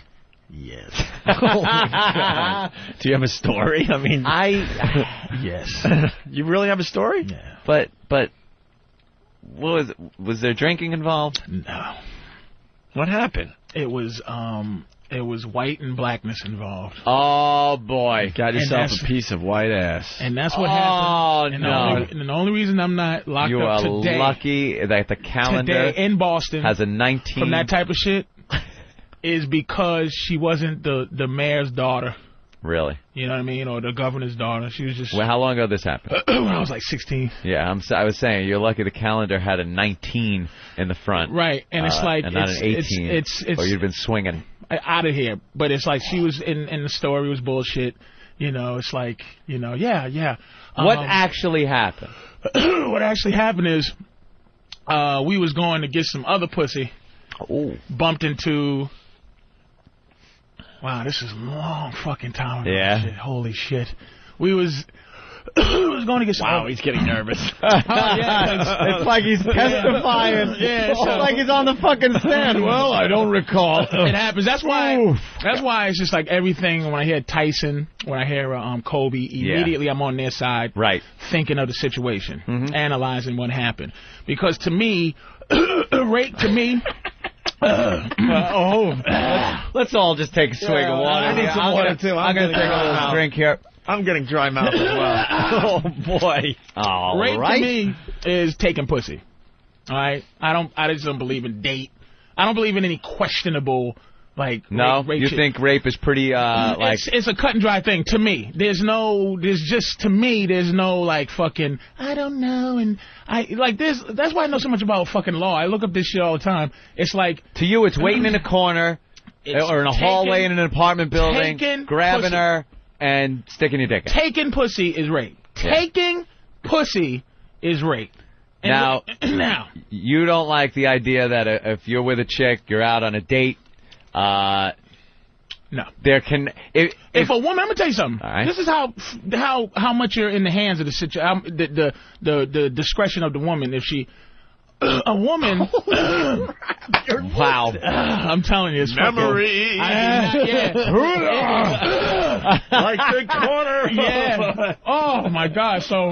Yes. Oh my God. Do you have a story? I mean, yes. You really have a story? Yeah. But what was there drinking involved? No. What happened? It was white and blackness involved. Oh boy. Got yourself a piece of white ass. And that's what happened. Oh no. And the only reason I'm not locked up today. You are lucky that the calendar today in Boston has a 19 from that type of shit. Is because she wasn't the mayor's daughter. Really? You know what I mean? Or the governor's daughter. She was just... Well, how long ago this happened? When I was like 16. Yeah, I was saying, you're lucky the calendar had a 19 in the front. Right, and it's like... And not an 18, it's or you'd been swinging. Out of here. But it's like she was in the story was bullshit. It's like, yeah. What actually happened? What actually happened is we was going to get some other pussy. Ooh. Bumped into... Wow, this is a long fucking time ago. Yeah. Shit. Holy shit. We was going to get some... Wow, he's getting nervous. It's like he's testifying. Yeah, it's like he's on the fucking stand. Well, I don't recall. It happens. That's why it's just like everything, when I hear Tyson, when I hear Kobe, immediately I'm on their side. Right. Thinking of the situation. Analyzing what happened. Because to me, rape to me... let's all just take a swig of water. I need some water, too. I'm going to take a little drink here. I'm getting dry mouth as well. Oh, boy. All rape right. to me is taking pussy. All right? I just don't believe in date. I don't believe in any questionable... Like no, rape you shit. think rape is pretty like it's a cut and dry thing to me. There's no like fucking I don't know and I like this. That's why I know so much about fucking law. I look up this shit all the time. It's like to you, it's waiting in a corner or in a hallway in an apartment building, grabbing pussy. her and sticking your dick in. Taking pussy is rape. Yeah. Taking pussy is rape. And now you don't like the idea that if you're with a chick, you're out on a date. No. There can if a woman, I'm gonna tell you something. Right. This is how much you're in the hands of the situation. The discretion of the woman. If she, a woman. Wow. I'm telling you, it's memory. Like the corner. Yeah. Oh my God. So.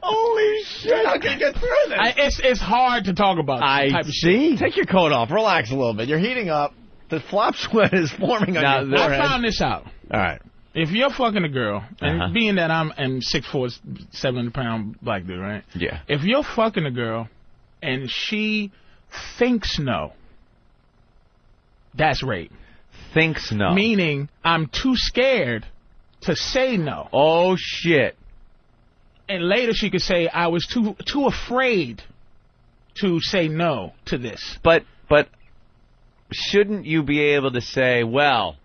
Holy shit! How can you get through this? It's hard to talk about. This type of shit. Take your coat off. Relax a little bit. You're heating up. The flop sweat is forming on your forehead. I found this out. All right. If you're fucking a girl, and being that I'm 6'4", 700-pound black dude, right? Yeah. If you're fucking a girl, and she thinks no, that's rape. Thinks no. Meaning, I'm too scared to say no. Oh, shit. And later she could say, I was too afraid to say no to this. But shouldn't you be able to say, well,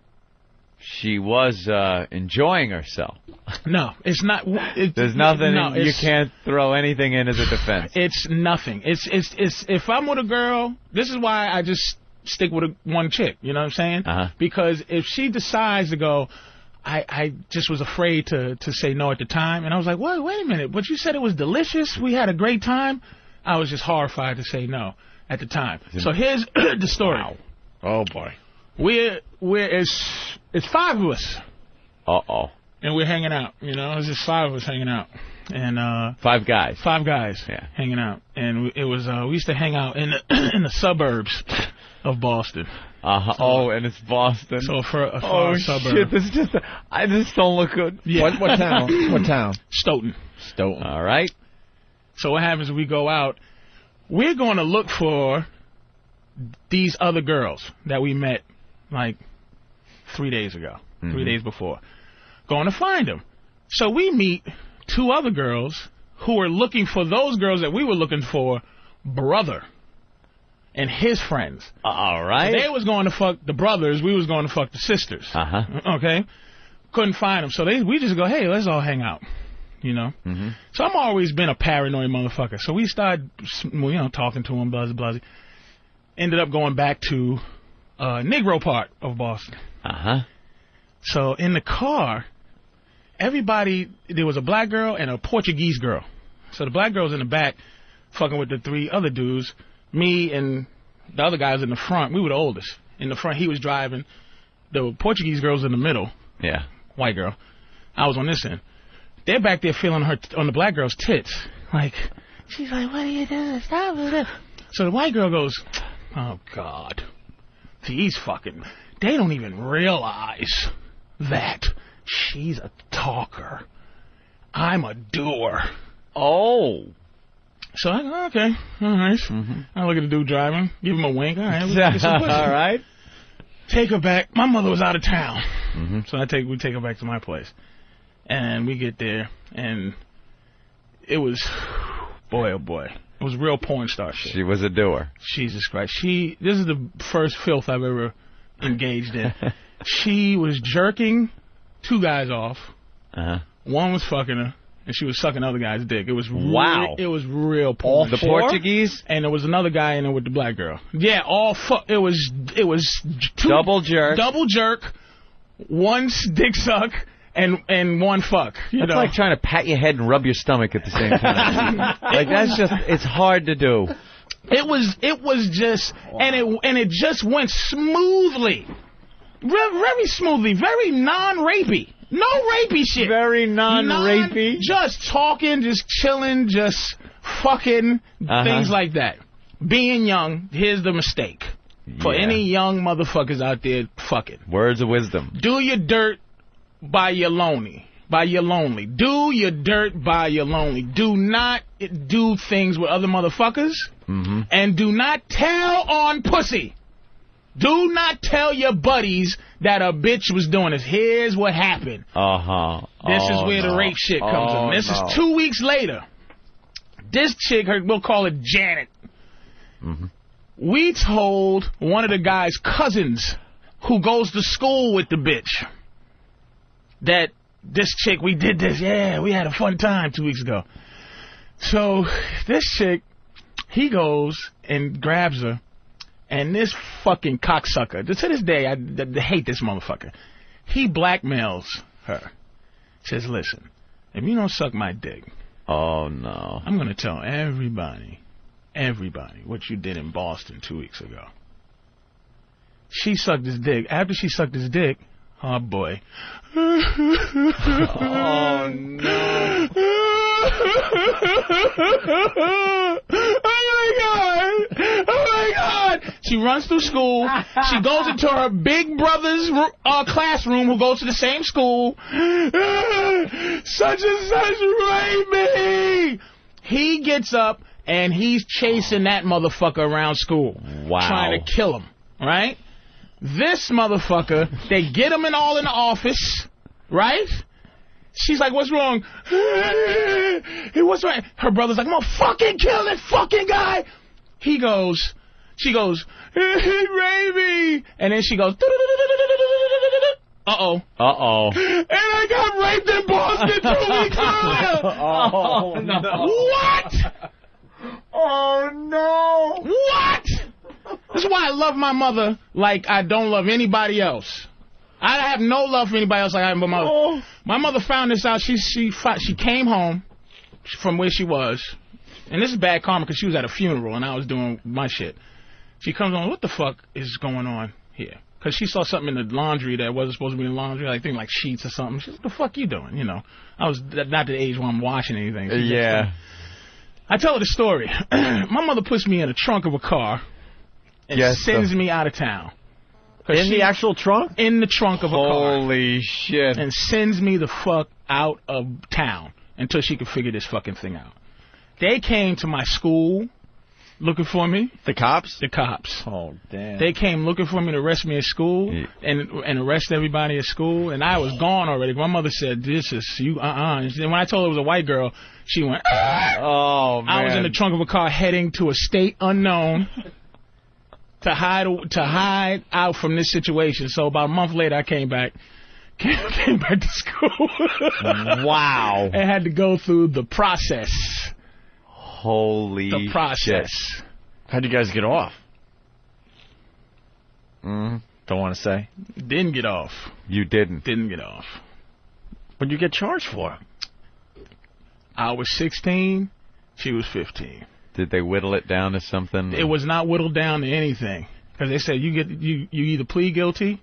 she was enjoying herself. No, it's not. There's nothing. You can't throw anything in as a defense. It's nothing. It's if I'm with a girl, this is why I just stick with one chick. You know what I'm saying? Because if she decides to go, I just was afraid to say no at the time, and I was like, wait a minute, but you said it was delicious. We had a great time. I was just horrified to say no at the time. So here's the story. Wow. Oh boy. It's 5 of us. And we're hanging out, you know. It's just 5 of us hanging out, and 5 guys. 5 guys, hanging out, and it was we used to hang out in the suburbs of Boston. And it's Boston. So for a far suburb. Shit! This just don't look good. Yeah. What town? What town? Stoughton. All right. So what happens is we go out. We're going to look for these other girls that we met like 3 days ago, 3 days before. Going to find them. So we meet 2 other girls who are looking for those girls that we were looking for, brother and his friends. All right. So they was going to fuck the brothers. We was going to fuck the sisters. Okay. Couldn't find them. So we just go, hey, let's all hang out. You know? So I've always been a paranoid motherfucker. So we started, talking to them, blah, blah, blah. Ended up going back to Negro part of Boston. So in the car, there was a black girl and a Portuguese girl. So the black girl's in the back, fucking with the 3 other dudes. Me and the other guys in the front. We were the oldest. In the front, he was driving. The Portuguese girl's in the middle. Yeah. White girl. I was on this end. They're back there feeling her on the black girl's tits. Like, she's like, what are you doing? Stop it. So the white girl goes, oh, God. These fucking, they don't even realize that she's a talker. I'm a doer. Oh. So I go, okay, all right. I look at the dude driving, give him a wink. All right, let's get some pussy. All right. Take her back. My mother was out of town. So we take her back to my place. And we get there, and it was, boy, oh boy. It was real porn star shit. She was a doer. Jesus Christ. This is the first filth I've ever engaged in. She was jerking 2 guys off. One was fucking her, and she was sucking other guy's dick. It was it was real porn. The Portuguese? And there was another guy in there with the black girl. Yeah, it was 2 double jerk. Double jerk, 1 dick suck, and 1 fuck. That's like trying to pat your head and rub your stomach at the same time. It's hard to do. It was just, and it just went smoothly. Very smoothly, very non-rapey. No rapey shit. Very non-rapey. Just talking, just chilling, just fucking, things like that. Being young, here's the mistake. For any young motherfuckers out there, fuck it. Words of wisdom. Do your dirt by your lonely. Do your dirt by your lonely. Do not do things with other motherfuckers. And do not tell on pussy. Do not tell your buddies that a bitch was doing this. Here's what happened. This is where the rape shit comes in. This is 2 weeks later. This chick, we'll call her Janet. We told one of the guy's cousins who goes to school with the bitch that this chick, we did this. Yeah, we had a fun time 2 weeks ago. So this chick, he goes and grabs her. And this fucking cocksucker, to this day, I hate this motherfucker. He blackmails her. Says, listen, if you don't suck my dick, I'm going to tell everybody what you did in Boston 2 weeks ago. She sucked his dick. After she sucked his dick, oh, boy. Oh, no. Oh my God! She runs through school. She goes into her big brother's classroom, who goes to the same school. Such and such raped me. He gets up and he's chasing that motherfucker around school, trying to kill him. Right? This motherfucker, they get him in the office, right? She's like, what's wrong? What's wrong? Her brother's like, I'm gonna fucking kill this fucking guy. She goes, he raped me. And then she goes, Uh-oh. Uh-oh. And I got raped in Boston 2 weeks earlier. Oh, no. What? Oh, no. What? This is why I love my mother like I don't love anybody else. I have no love for anybody else like I have my mother. Oh. My mother found this out. She came home from where she was. And this is bad karma because she was at a funeral and I was doing my shit. She comes on, what the fuck is going on here? Because she saw something in the laundry that wasn't supposed to be in the laundry, like things like sheets or something. She said, what the fuck you doing? You know, I was not the age where I'm washing anything. Yeah. I tell her the story. My mother puts me in the trunk of a car and sends me out of town. In the actual trunk? In the trunk of a car. Holy shit. And sends me the fuck out of town until she could figure this fucking thing out. They came to my school looking for me. The cops? The cops. Oh, damn. They came looking for me to arrest me at school and arrest everybody at school, and I was gone already. My mother said, this is you, And when I told her it was a white girl, she went, oh, man. I was in the trunk of a car heading to a state unknown to hide out from this situation. So about a month later, I came back to school. Wow. And had to go through the process. Holy The process. shit. How'd you guys get off? Don't want to say. Didn't get off. You didn't? Didn't get off. What'd you get charged for? I was 16. She was 15. Did they whittle it down to something? It was not whittled down to anything. Because they said you either plead guilty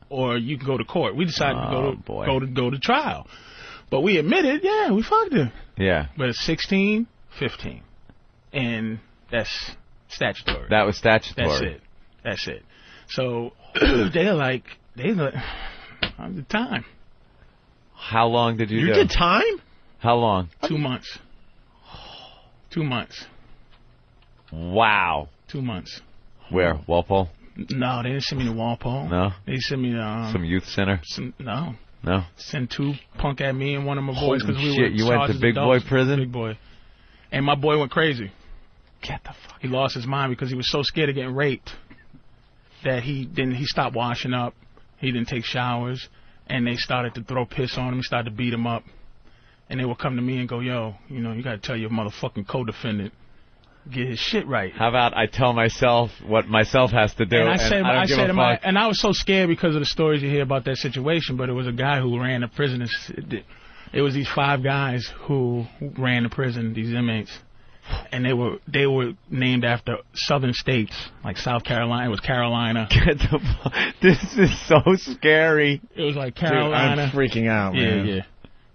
or you can go to court. We decided to go to trial. But we admitted, yeah, we fucked her. Yeah. But it's 16, 15. And that's statutory. That was statutory. That's it. So they're like, I did time. How long did you do? You did time? How long? 2 months. 2 months. Wow. 2 months. Where? Walpole? No, they didn't send me to Walpole. No? They sent me to... some youth center? No. No? Sent two punk at me and one of my boys because we were you went to big boy prison? Big boy. And my boy went crazy. Get the fuck. He lost his mind because he was so scared of getting raped that he stopped washing up. He didn't take showers. And they started to throw piss on him. Started to beat him up. And they would come to me and go, yo, you know, you got to tell your motherfucking co-defendant, get his shit right. How about I tell myself what myself has to do? And I was so scared because of the stories you hear about that situation, but it was a guy who ran the prison. It was these 5 guys who ran the prison, these inmates. And they were named after southern states, like South Carolina. It was Carolina. This is so scary. It was like Carolina. Dude, I'm freaking out, man. Yeah.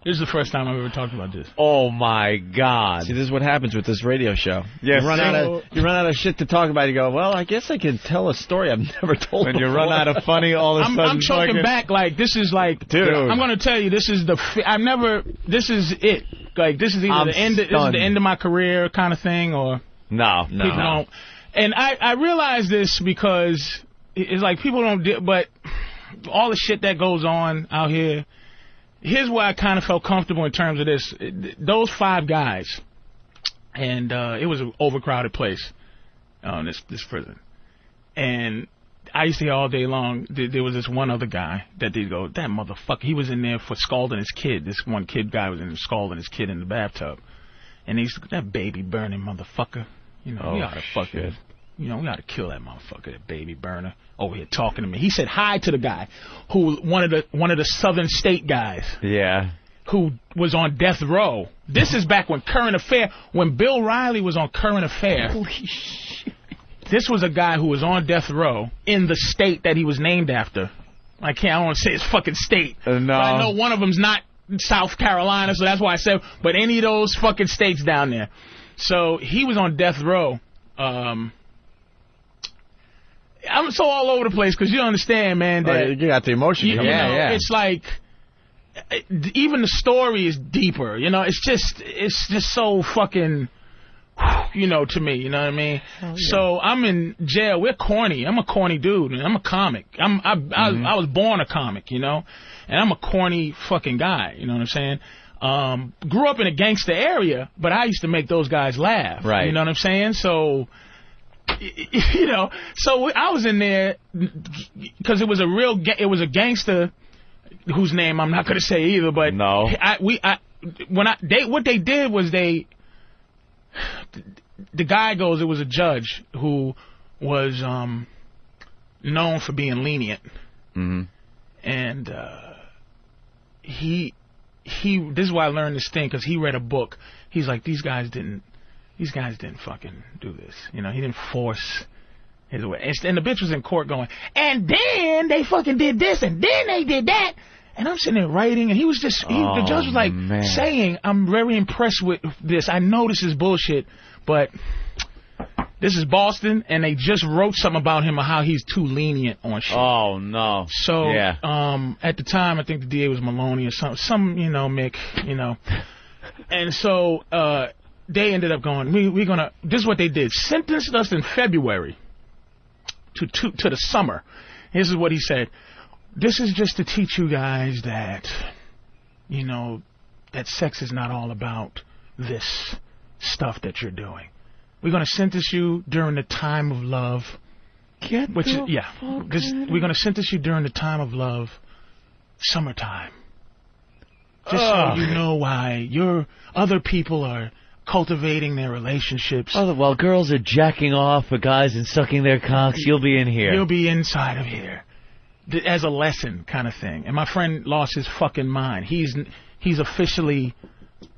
This is the first time I've ever talked about this. Oh, my God. See, this is what happens with this radio show. Yes, you run out of shit to talk about. You go, well, I guess I could tell a story I've never told When before. you run out of funny, all of a sudden... I'm choking back like, this is like... Dude. I'm going to tell you, this is this is it. Like, this is either the end of my career kind of thing, or... No. People don't... And I realize this because it's like people don't... But all the shit that goes on out here... Here's where I kind of felt comfortable in terms of this. Those 5 guys, and it was an overcrowded place, this prison. And I used to hear all day long, there was this one other guy that they'd go, that motherfucker, he was in there for scalding his kid. This one guy was in there scalding his kid in the bathtub. And he used to go, that baby burning motherfucker. You know, we ought to fucking... You know, we ought to kill that motherfucker, that baby burner, over here talking to me. He said hi to the guy, who one of the southern state guys. Yeah. Who was on death row. This is back when when Bill Riley was on Current Affair. Holy shit. This was a guy who was on death row in the state that he was named after. I don't want to say his fucking state. No. But I know one of them's not South Carolina, so that's why I said, but any of those fucking states down there. So he was on death row. I'm so all over the place because you understand, man. That you got the emotion. Yeah. It's like even the story is deeper. You know, it's just so fucking, you know, to me. You know what I mean? Yeah. So I'm in jail. We're corny. I'm a corny dude, and I'm a comic. I was born a comic, you know, and I'm a corny fucking guy. You know what I'm saying? Grew up in a gangster area, but I used to make those guys laugh. Right. You know what I'm saying? So. You know, so I was in there because it was a gangster whose name I'm not going to say either, but no. What they did was the guy goes, it was a judge who was known for being lenient. Mm-hmm. And he this is why I learned this thing, because he read a book. He's like, these guys didn't fucking do this. You know, he didn't force his way. And the bitch was in court going, and then they fucking did this, and then they did that. And I'm sitting there writing, and he was just, the judge was like saying, I'm very impressed with this. I know this is bullshit, but this is Boston, and they just wrote something about him, or how he's too lenient on shit. Oh, no. So, at the time, I think the DA was Maloney or some, you know, Mick, you know. And so, they ended up going, we're gonna, this is what they did. Sentenced us in February to the summer. This is what he said. This is just to teach you guys that, you know, that sex is not all about this stuff that you're doing. We're going to sentence you during the time of love. We're going to sentence you during the time of love, summertime. Just so you know why your other people are cultivating their relationships. Oh, while girls are jacking off for guys and sucking their cocks, you'll be in here. You'll be inside of here. As a lesson kind of thing. And my friend lost his fucking mind. He's officially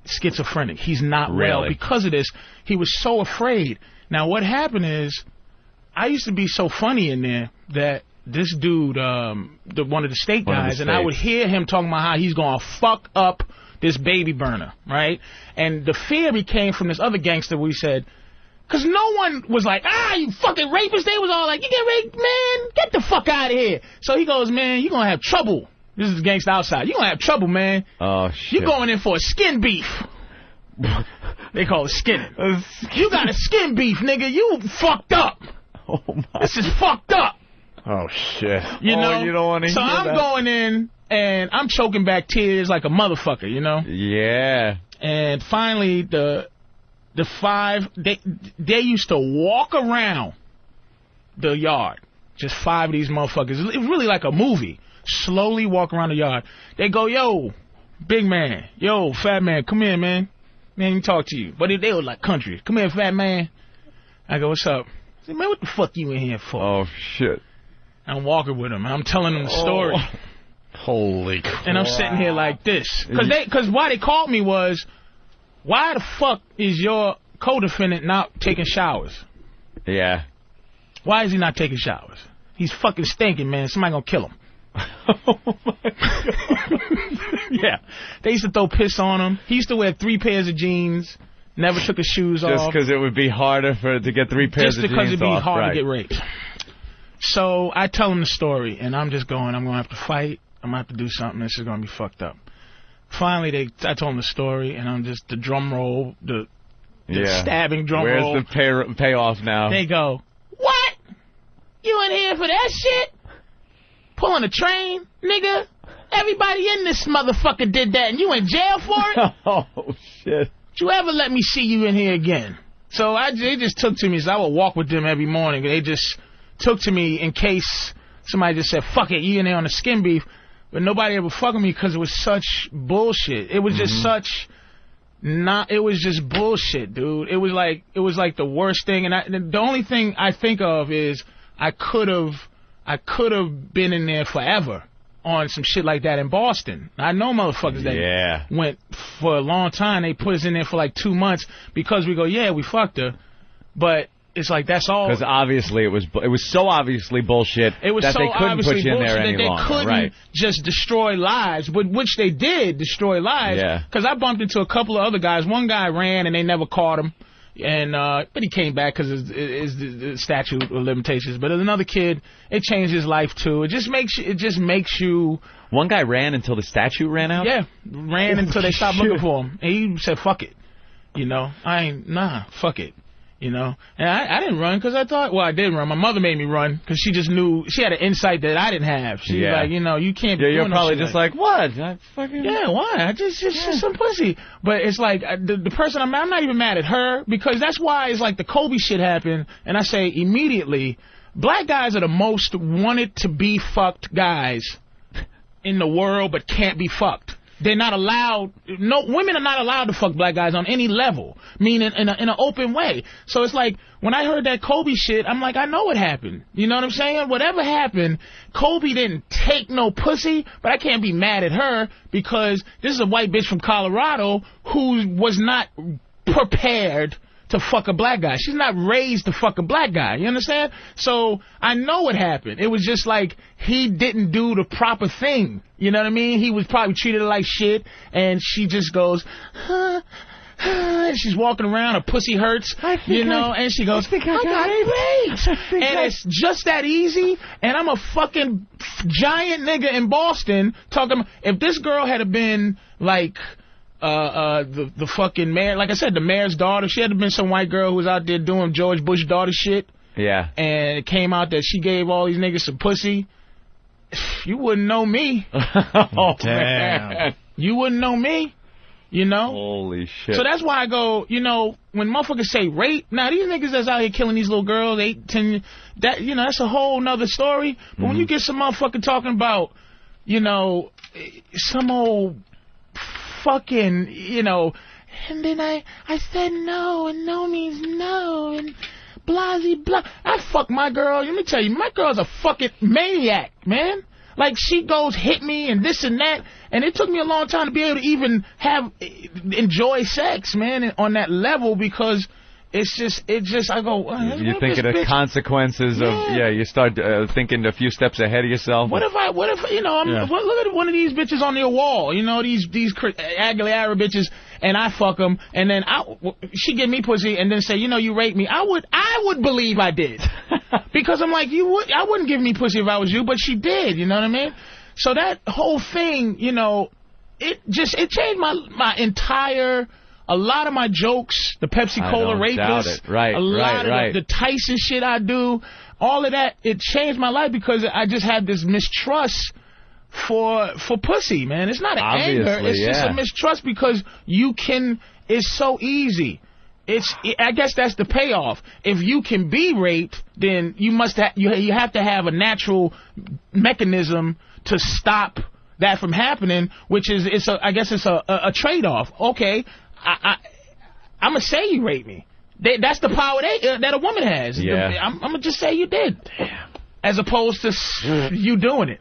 schizophrenic. He's not well because of this. He was so afraid. Now, what happened is, I used to be so funny in there that this dude, one of the state guys, and I would hear him talking about how he's going to fuck up this baby burner, right? And the fear became from this other gangster where he said, because no one was like, you fucking rapist. They was all like, you get raped, man? Get the fuck out of here. So he goes, man, you're going to have trouble. This is gangsta outside. You're going to have trouble, man. Oh, shit. You're going in for a skin beef. They call it skinning. You got a skin beef, nigga. You fucked up. Oh, my. This is fucked up. Oh, shit. You know? You don't want to hear that. So I'm going in, and I'm choking back tears like a motherfucker, you know? Yeah. And finally, the five, they used to walk around the yard. Just five of these motherfuckers. It was really like a movie. Slowly walk around the yard. They go, yo, big man. Yo, fat man, come here, man. Man, let me talk to you. But they were like country. Come here, fat man. I go, what's up? I said, man, what the fuck you in here for? Oh, shit. I'm walking with him. I'm telling him the story. Holy crap. And I'm sitting here like this. Because why they called me was, why the fuck is your co-defendant not taking showers? Yeah. Why is he not taking showers? He's fucking stinking, man. Somebody gonna kill him. Oh, my God. Yeah. They used to throw piss on him. He used to wear 3 pairs of jeans. Never took his shoes off. Just because it would be harder to get 3 pairs of jeans off. Just because it'd be hard to get raped. So I tell him the story, and I'm just going, I'm going to have to fight. I'm going to have to do something. This is going to be fucked up. Finally, I told him the story, and I'm just the drum roll, the stabbing drum roll. Where's the payoff now? They go, what? You in here for that shit? Pulling a train, nigga? Everybody in this motherfucker did that, and you in jail for it? Oh, shit. Don't you ever let me see you in here again? So they just took to me. So I would walk with them every morning. They just took to me in case somebody just said, fuck it, you in there on the skin beef. But nobody ever fucked with me because it was such bullshit. It was just it was just bullshit, dude. It was like the worst thing. And the only thing I think of is I could have been in there forever on some shit like that in Boston. I know motherfuckers that went for a long time. They put us in there for like 2 months because we go, we fucked her. But it's like that's all. Because obviously it was so obviously bullshit that they couldn't put you in there any longer. They couldn't just destroy lives, but which they did destroy lives. Yeah. Because I bumped into a couple of other guys. One guy ran and they never caught him, and but he came back because it's the statute of limitations. But there's another kid. It changed his life too. It just makes you. One guy ran until the statute ran out. Yeah, ran until they stopped looking for him, and he said, "Fuck it," you know. Fuck it. You know, and I didn't run because I thought, I did run. My mother made me run because she just knew, she had an insight that I didn't have. She's like, you know, you can't be doing you're probably no just like, what? I fucking... Yeah, why? I just some pussy. But it's like, the person, I'm not even mad at her because that's why it's like the Kobe shit happened. And I say immediately, black guys are the most wanted to be fucked guys in the world but can't be fucked. They're not allowed. No, women are not allowed to fuck black guys on any level, meaning in an open way. So it's like when I heard that Kobe shit, I'm like, I know what happened. You know what I'm saying? Whatever happened, Kobe didn't take no pussy, but I can't be mad at her because this is a white bitch from Colorado who was not prepared to fuck a black guy. She's not raised to fuck a black guy. You understand? So I know what happened. It was just like he didn't do the proper thing. You know what I mean? He was probably treated her like shit, and she just goes, and she's walking around, her pussy hurts, you know, and she goes, I got raped. And it's just that easy, and I'm a fucking giant nigga in Boston talking. If this girl had been like the fucking mayor, like I said, the mayor's daughter, she had been some white girl who was out there doing George Bush daughter shit. Yeah. And it came out that she gave all these niggas some pussy. You wouldn't know me. Oh, damn. Man. You wouldn't know me. You know? Holy shit. So that's why I go, you know, when motherfuckers say rape, now these niggas that's out here killing these little girls, 8, 10, that, you know, that's a whole nother story. But when you get some motherfucker talking about, you know, some old fucking, you know, and then I said no, and no means no, and blasey blah. I fuck my girl. Let me tell you, my girl's a fucking maniac, man. Like, she goes hit me and this and that, and it took me a long time to be able to even enjoy sex, man, on that level, because it's just, I go, you think of the consequences of, you start thinking a few steps ahead of yourself. What if, you know, look at one of these bitches on your wall, you know, these Aguilera bitches, and I fuck them, and then she give me pussy, and then say, you know, you raped me. I would believe I did. Because I'm like, I wouldn't give me pussy if I was you, but she did, you know what I mean? So that whole thing, you know, it changed my entire... A lot of my jokes, the Pepsi Cola rapist, right, a lot of the Tyson shit I do, all of that, it changed my life because I just had this mistrust for pussy, man. It's not an anger, it's just a mistrust because it's so easy. I guess that's the payoff. If you can be raped, then you have to have a natural mechanism to stop that from happening, which is I guess it's a trade-off. Okay, I'm going to say you raped me. That's the power that a woman has. Yeah. I'm going to just say you did. Damn. As opposed to you doing it.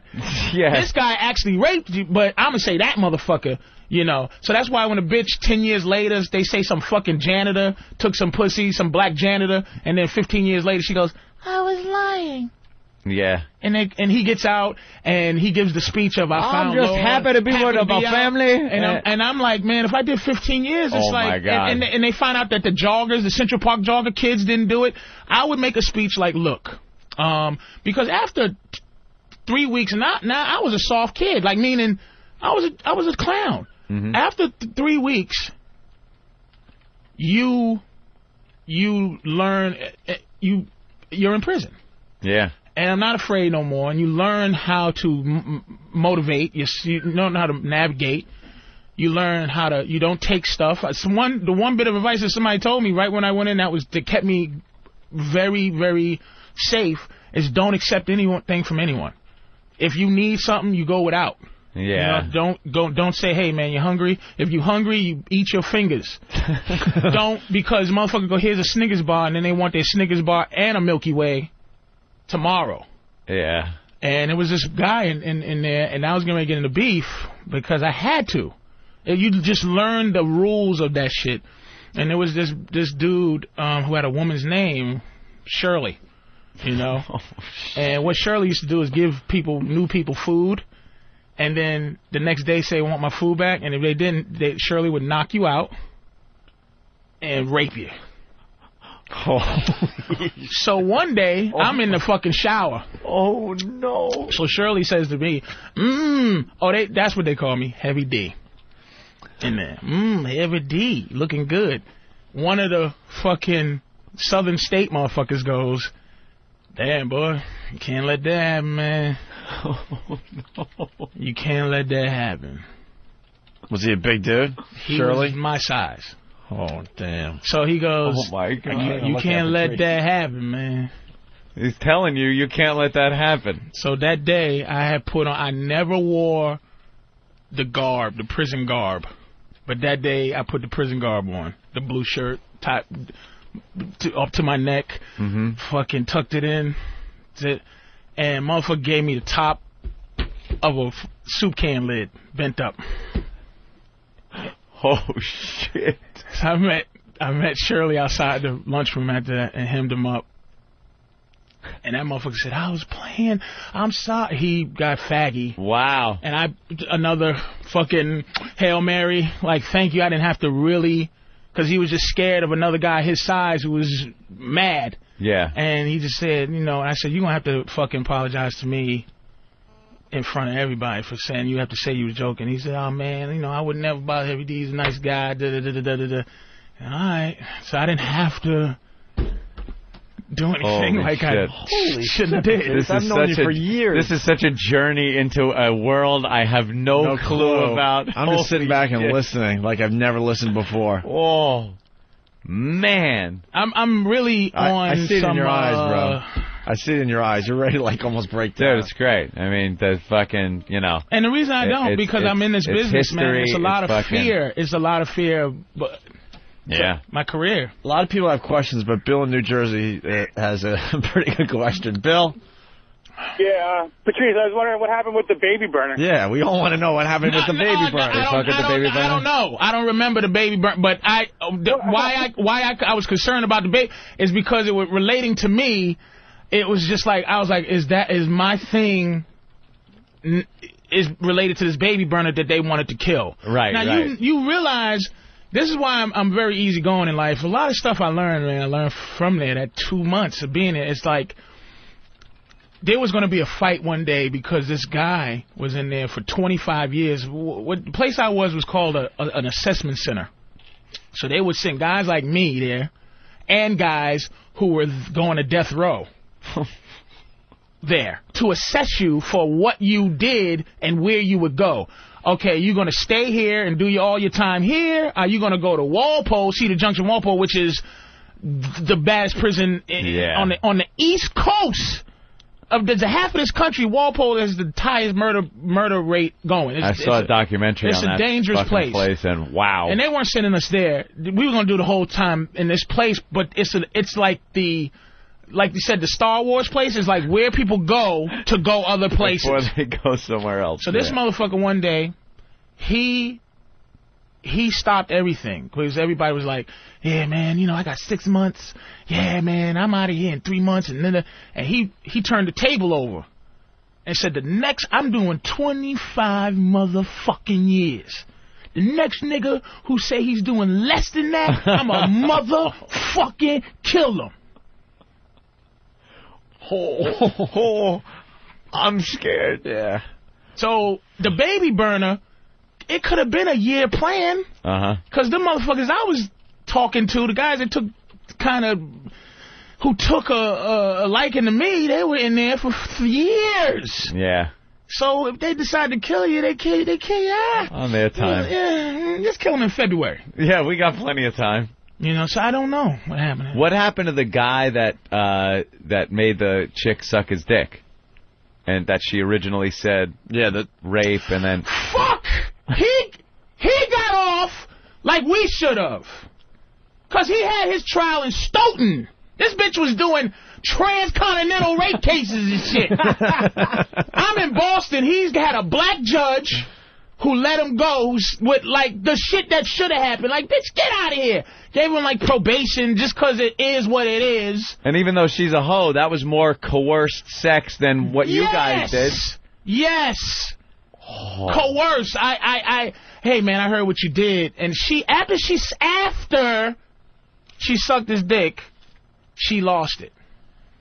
Yeah. This guy actually raped you, but I'm going to say that motherfucker, you know. So that's why when a bitch 10 years later, they say some fucking janitor took some pussy, some black janitor, and then 15 years later she goes, I was lying. Yeah. And he gets out and he gives the speech of I'm just happy to be with my family. And I'm like, man, if I did 15 years, it's like, my God. And they find out that the joggers, the Central Park jogger kids didn't do it. I would make a speech like, look, because after 3 weeks, now I was a soft kid, like meaning I was a clown. Mm-hmm. After 3 weeks, you learn, you're in prison. Yeah. And I'm not afraid no more. And you learn how to motivate. You learn how to navigate. You learn how to. You don't take stuff. The one bit of advice that somebody told me right when I went in that kept me very, very safe is don't accept anything from anyone. If you need something, you go without. Yeah. You know, don't say, hey man, you're hungry. If you're hungry, you eat your fingers. Don't, because motherfucker go, here's a Snickers bar, and then they want their Snickers bar and a Milky Way tomorrow. Yeah. And it was this guy in there, and I was going to get into beef because I had to. You just learn the rules of that shit. And there was this dude who had a woman's name, Shirley, you know. And what Shirley used to do is give new people food, and then the next day say, I want my food back. And if they didn't, Shirley would knock you out and rape you. So one day, I'm in the fucking shower. Oh, no. So Shirley says to me, that's what they call me, Heavy D. In there, Heavy D, looking good. One of the fucking Southern State motherfuckers goes, damn, boy, you can't let that happen, man. Oh, no. You can't let that happen. Was he a big dude? Shirley? He was my size. Oh, damn. So he goes, oh, my God. You can't let that happen, man. He's telling you you can't let that happen. So that day, I never wore the garb, the prison garb. But that day, I put the prison garb on. The blue shirt, top, up to my neck, fucking tucked it in. And motherfucker gave me the top of a soup can lid, bent up. Oh, shit. So I met Shirley outside the lunchroom after that and hemmed him up. And that motherfucker said, I was playing. I'm sorry. He got faggy. Wow. And another fucking Hail Mary, like, thank you. I didn't have to really, because he was just scared of another guy his size who was mad. Yeah. And he just said, you know, I said, you're going to have to fucking apologize to me in front of everybody for saying you have to say you were joking. He said, oh, man, you know, I would never bother him. He's a nice guy. Da-da-da-da-da-da. All right. So I didn't have to do anything I shouldn't have did. I've known you for years. This is such a journey into a world I have no clue about. I'm just sitting back and listening like I've never listened before. Oh, man. I'm really on I see it in your eyes, bro. I see it in your eyes. You're ready to like almost break down. Dude, it's great. I mean, the fucking, you know. And the reason I don't, because I'm in this business, history, man, it's a lot of fear. It's a lot of fear. But yeah. My career. A lot of people have questions, but Bill in New Jersey has a pretty good question. Bill? Yeah, Patrice, I was wondering what happened with the baby burner. Yeah, we all want to know what happened with the baby burner. I don't know. I don't remember the baby burner, but why I was concerned about the baby is because it was relating to me. It was just like, I was like, is my thing is related to this baby burner that they wanted to kill. Right, now, right. You realize, this is why I'm very easygoing in life. A lot of stuff I learned, man, I learned from there, that 2 months of being there. It's like, there was going to be a fight one day because this guy was in there for 25 years. The place I was called an assessment center. So they would send guys like me there and guys who were going to death row there to assess you for what you did and where you would go. Okay, you're going to stay here and do all your time here? Are you going to go to Walpole, Cedar Junction, Walpole, which is the baddest prison on the East Coast? There's a half of this country, Walpole is the highest murder rate going. I saw a documentary on that dangerous place, and wow. And they weren't sending us there. We were going to do the whole time in this place, but it's like like you said, the Star Wars place is like where people go to go other places. Before they go somewhere else. So this motherfucker one day, he stopped everything because everybody was like, yeah, man, you know, I got 6 months. Yeah, man, I'm out of here in 3 months. And he turned the table over and said, I'm doing 25 motherfucking years. The next nigga who say he's doing less than that, I'm a motherfucking kill him. I'm scared. Yeah. So the baby burner, it could have been a year plan. Because the motherfuckers I was talking to, the guys that took who took a liking to me, they were in there for years. Yeah. So if they decide to kill you, they kill you. On their time. Yeah, just kill them in February. Yeah, we got plenty of time. You know, so I don't know what happened. What happened to the guy that made the chick suck his dick? And that she originally said, rape, and then... Fuck! He got off like we should have. Because he had his trial in Stoughton. This bitch was doing transcontinental rape cases and shit. I'm in Boston. He's had a black judge who let him go with, like, the shit that should have happened. Like, bitch, get out of here. Gave him, like, probation just because it is what it is. And even though she's a hoe, that was more coerced sex than what you guys did. Yes. Coerced. Hey, man, I heard what you did. And after she sucked his dick, she lost it.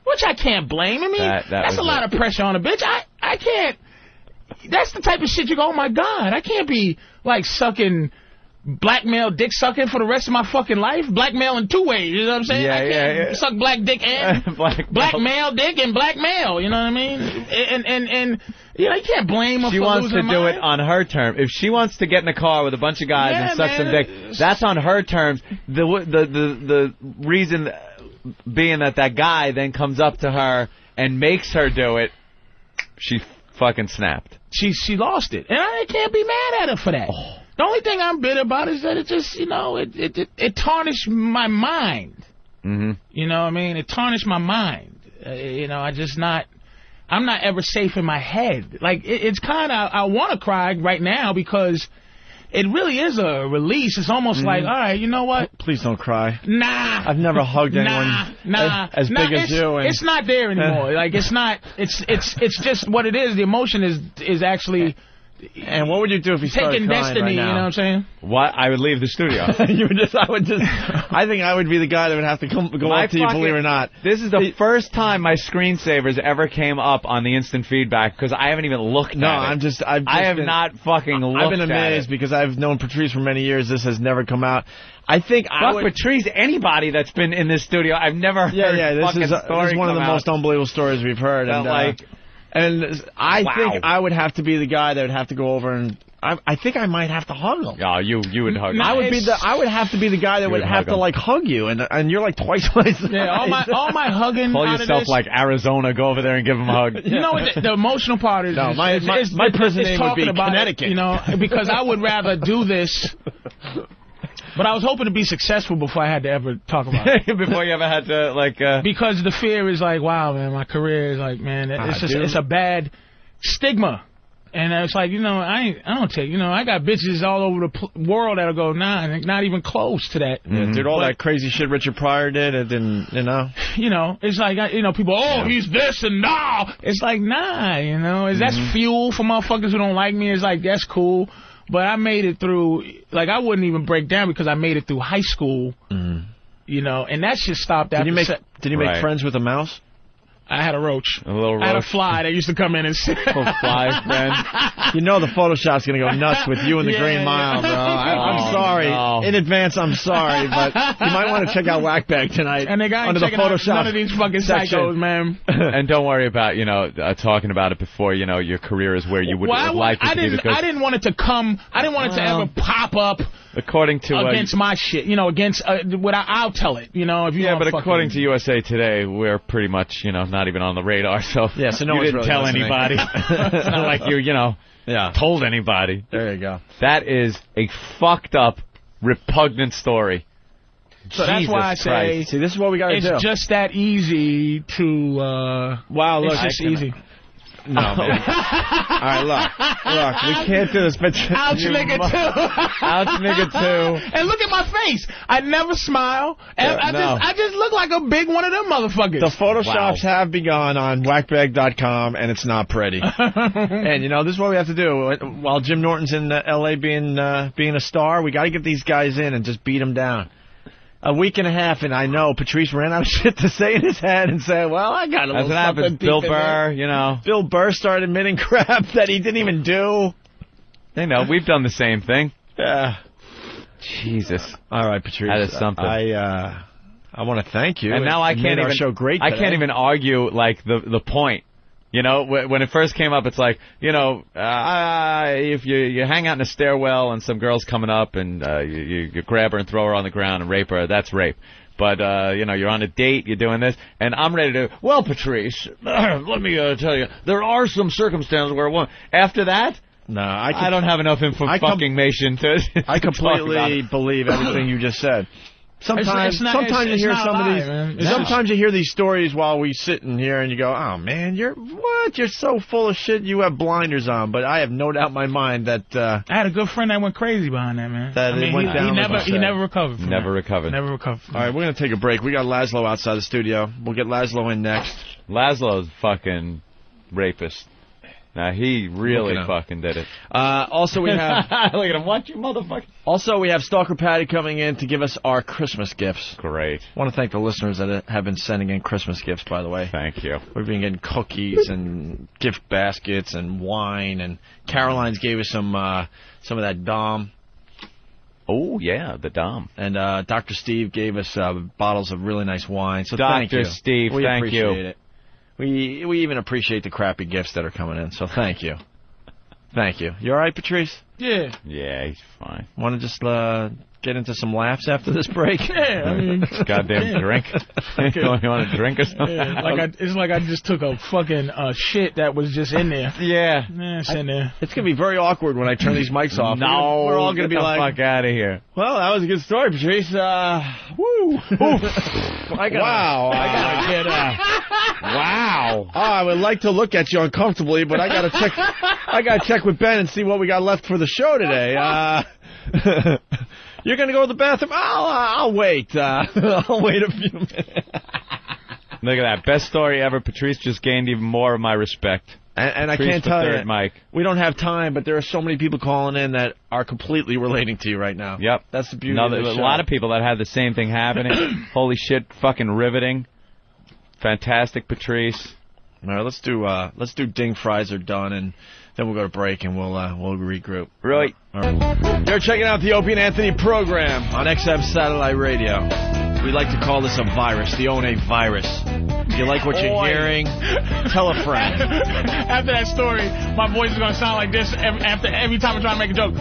Which I can't blame. I mean, that's a lot of pressure on a bitch. I can't. That's the type of shit you go, oh, my God, I can't be, like, sucking, blackmail dick sucking for the rest of my fucking life. Blackmail in 2 ways, you know what I'm saying? I can't suck black dick and blackmail dick and blackmail, you know what I mean? And you know, you can't blame her for losing her mind. She wants to do it on her terms. If she wants to get in a car with a bunch of guys and suck some dick, that's on her terms. The reason... being that guy then comes up to her and makes her do it, she fucking snapped. She lost it. And I can't be mad at her for that. Oh. The only thing I'm bitter about is that it just, it tarnished my mind. Mm-hmm. You know what I mean? It tarnished my mind. I'm not ever safe in my head. Like, it's kind of, I want to cry right now because it really is a release. It's almost like, all right, you know what? Please don't cry. Nah. I've never hugged anyone as big as you. And it's not there anymore. Like, it's not, it's just what it is. The emotion is actually... And what would you do if you started taking crying destiny, right now? You know what I'm saying? What? I would leave the studio. I think I would be the guy that would have to go up to you, believe it or not. This is the first time my screensavers ever came up on the instant feedback because I haven't even looked at it. I have not fucking looked at it. I've been amazed because I've known Patrice for many years. This has never come out. I think Patrice, anybody that's been in this studio, I've never heard this is one of the most unbelievable stories we've heard. And I think I would have to be the guy that would have to go over and I think I might have to hug him. Oh, you would hug him. I would have to be the guy that would have to like hug you, and you're like twice my size. Yeah, all my hugging. Call out yourself of this, like Arizona. Go over there and give him a hug. You know what the emotional part is? No, my prison name would be Connecticut. You know, because I would rather do this. But I was hoping to be successful before I had to ever talk about it. Before you ever had to, Because the fear is like, wow, man, my career is like, man, it's a bad stigma. And it's like, I don't take, I got bitches all over the world that'll go, nah, not even close to that. Yeah, dude, all that crazy shit Richard Pryor did, it didn't, it's like, people, he's this and nah. It's like, nah, that's fuel for motherfuckers who don't like me. It's like, that's cool. But I made it through, like, I wouldn't even break down because I made it through high school, and that shit stopped after. Did you make friends with a mouse? I had a roach. A little roach. I had a fly that used to come in and sit. Fly friend. The Photoshop's going to go nuts with you and the Green Mile, bro. I'm sorry. No. In advance, I'm sorry, but you might want to check out Whackbag tonight. And the guy under the Photoshop none of these fucking psychos, man. And don't worry about, talking about it before, your career is where you would like it to be. Because I didn't want it to come. I didn't want it to ever pop up. According to against my shit, against what I'll tell it, if you but according to USA Today, we're pretty much, not even on the radar. So no you didn't really tell listening. anybody. It's not like you, told anybody. There you go. That is a fucked up, repugnant story. So that's why I say, see, this is what we got to do. It's just that easy to. Wow, look, it's just easy. No, man. All right, look, we can't do this, but ouch, nigga, too. Ouch, nigga, too. And look at my face. I never smile. And I just look like a big one of them motherfuckers. The Photoshops have begun on whackbag.com, and it's not pretty. And, this is what we have to do. While Jim Norton's in L.A. being a star, we got to get these guys in and just beat them down. A week and a half, and I know Patrice ran out of shit to say in his head and said, well, I got a little something. Bill Burr, Bill Burr started admitting crap that he didn't even do. We've done the same thing. Yeah. Jesus. All right, Patrice. That is something. I want to thank you. And now I can't even show great today. I can't even argue, the point. When it first came up, it's like, if you hang out in a stairwell and some girl's coming up and you grab her and throw her on the ground and rape her, that's rape. But, you're on a date, you're doing this, and I'm ready to, well, Patrice, let me tell you, there are some circumstances where after that, no, I don't have enough information to I completely believe everything you just said. Sometimes you hear some of these. Sometimes you hear these stories while we sit in here, and you go, "Oh man, you're so full of shit. You have blinders on." But I have no doubt in my mind that I had a good friend that went crazy behind that, man. He never recovered. Never recovered. All right, we're gonna take a break. We got Laszlo outside the studio. We'll get Laszlo in next. Laszlo's fucking rapist. Now, he really fucking did it. Also, we have... Look at him. Watch you, motherfucker. Also, we have Stalker Patty coming in to give us our Christmas gifts. Great. I want to thank the listeners that have been sending in Christmas gifts, by the way. Thank you. We've been getting cookies and gift baskets and wine, and Caroline's gave us some of that Dom. Oh, yeah, the Dom. And Dr. Steve gave us bottles of really nice wine, so thank you. Dr. Steve, we appreciate it. We even appreciate the crappy gifts that are coming in, so thank you. Thank you. You all right, Patrice? Yeah. Yeah, he's fine. Want to just get into some laughs after this break? Yeah, I mean... Goddamn drink. You want a drink or something? Yeah, it's like I just took a fucking shit that was just in there. Yeah. It's in there. It's going to be very awkward when I turn these mics off. No. We're all going to be like... Get the fuck out of here. Well, that was a good story, Patrice. Woo. I gotta get... Wow. Oh, I would like to look at you uncomfortably, but I got to check with Ben and see what we got left for the show today. You're going to go to the bathroom? I'll wait. I'll wait a few minutes. Look at that. Best story ever. Patrice just gained even more of my respect. And I can't tell you, Mike. We don't have time, but there are so many people calling in that are completely relating to you right now. Yep. That's the beauty of the show. A lot of people that had the same thing happening. Holy shit, fucking riveting. Fantastic, Patrice. All right, let's do Ding Fries Are Done, and then we'll go to break, and we'll regroup. Really? All right. You're checking out the Opie and Anthony program on XM Satellite Radio. We like to call this a virus, the One virus. If you like what you're hearing, tell a friend. After that story, my voice is going to sound like this every time I try to make a joke.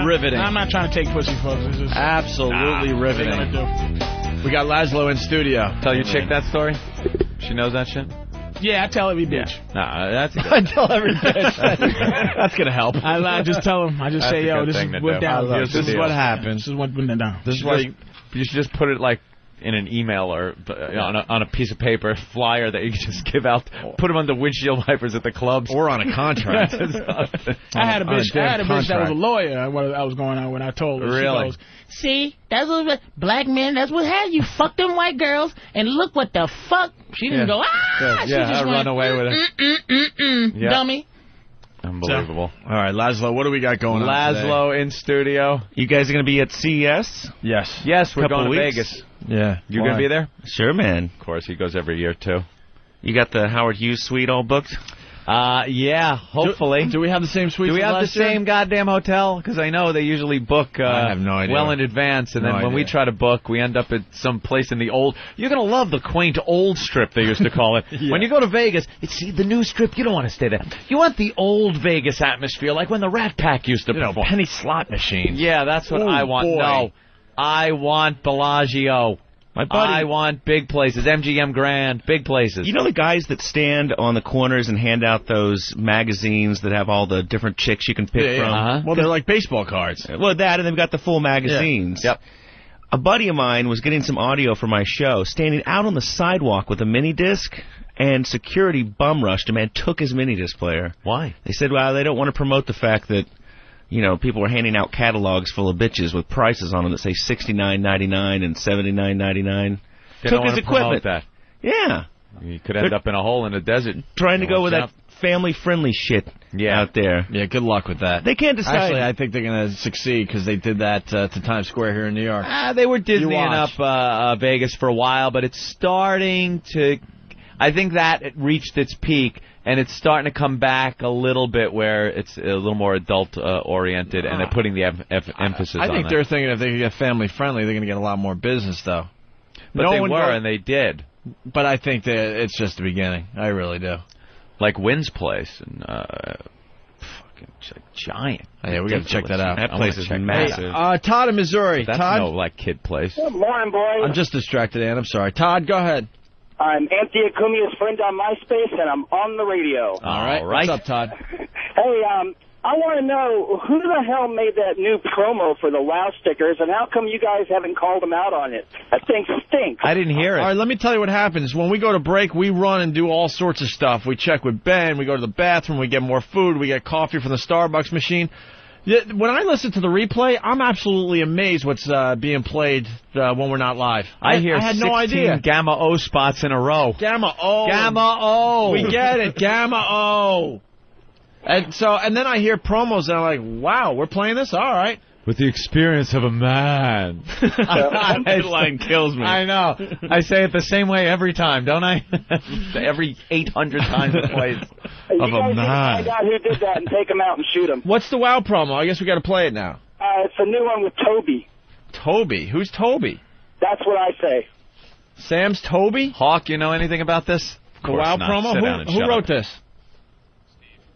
Riveting. I'm not trying to take pussy, folks. It's just absolutely riveting. What are they gonna do? We got Laszlo in studio. Tell your chick that story? She knows that shit? Yeah, I tell every bitch. Nah, that's good. I tell every bitch. That's going to help. I just tell them. I just say, yo, this is what down. This is what happens. This is what went down. This is why you should just put it like in an email or on a piece of paper, flyer that you can just give out. Put them on the windshield wipers at the clubs. Or on a contract. I had a bitch that was a lawyer. I was going on when I told her. Really? She goes, see, that's what black men, that's what had you. Fuck them white girls, and look what the fuck. She didn't go, yeah, she just run away with it. Yep. Dummy. Unbelievable. All right, Laszlo, what do we got going on Laszlo today? in studio. You guys are going to be at CES? Yes. Yes, we're Couple going to weeks. Vegas. Yeah. You going to be there? Sure, man. Of course, he goes every year, too. You got the Howard Hughes suite all booked? Yeah, hopefully. Do we have the same suite? Do we have the same goddamn hotel? Because I know they usually book I have no idea. well in advance, and then when we try to book, we end up at some place in the old... You're going to love the quaint old strip, they used to call it. Yeah. When you go to Vegas, it's the new strip. You don't want to stay there. You want the old Vegas atmosphere, like when the Rat Pack used to perform. Penny slot machines. Yeah, that's what I want. Boy. No, I want Bellagio. My buddy, I want big places, MGM Grand, big places. You know the guys that stand on the corners and hand out those magazines that have all the different chicks you can pick from? Uh-huh. Well, they're like baseball cards. Well, that, and they've got the full magazines. Yeah. Yep. A buddy of mine was getting some audio for my show, standing out on the sidewalk with a mini disc, and security bum rushed him and took his mini disc player. Why? They said, well, they don't want to promote the fact that, you know, people were handing out catalogs full of bitches with prices on them that say $69.99 and $79.99. Took his equipment. That. Yeah. You could end up in a hole in the desert. Trying to go with that family-friendly shit out there. Yeah, good luck with that. They can't decide. Actually, I think they're going to succeed because they did that to Times Square here in New York. They were Disneying up Vegas for a while, but it's starting to... I think that it reached its peak, and it's starting to come back a little bit where it's a little more adult-oriented, and they're putting the emphasis on it. I think they're thinking if they can get family-friendly, they're going to get a lot more business, though. But they were, and they did. But I think that it's just the beginning. I really do. Like Wynn's place, and fucking giant. Oh, yeah, we got to check that out. That place is massive. Hey, Todd in Missouri. That's Todd? no, like, kid place. Good morning, boys. I'm just distracted, Ann. I'm sorry. Todd, go ahead. I'm Anthony Acumia's friend on MySpace, and I'm on the radio. All right. What's up, Todd? Hey, I want to know who the hell made that new promo for the WOW stickers, and how come you guys haven't called them out on it? That thing stinks. I didn't hear it. All right, let me tell you what happens. When we go to break, we run and do all sorts of stuff. We check with Ben. We go to the bathroom. We get more food. We get coffee from the Starbucks machine. When I listen to the replay, I'm absolutely amazed what's being played when we're not live. I hear had 16 no idea. Gamma O spots in a row. Gamma O. Gamma O. We get it. Gamma O. And then I hear promos, and I'm like, wow, we're playing this? All right. With the experience of a man. That line kills me. I know. I say it the same way every time, don't I? Every 800 times it plays. You guys need to find out who did that and take him out and shoot him. What's the WOW promo? I guess we got to play it now. It's a new one with Toby. Toby? Who's Toby? That's what I say. Sam's Toby? Hawk, you know anything about this? The WoW promo? Who wrote this?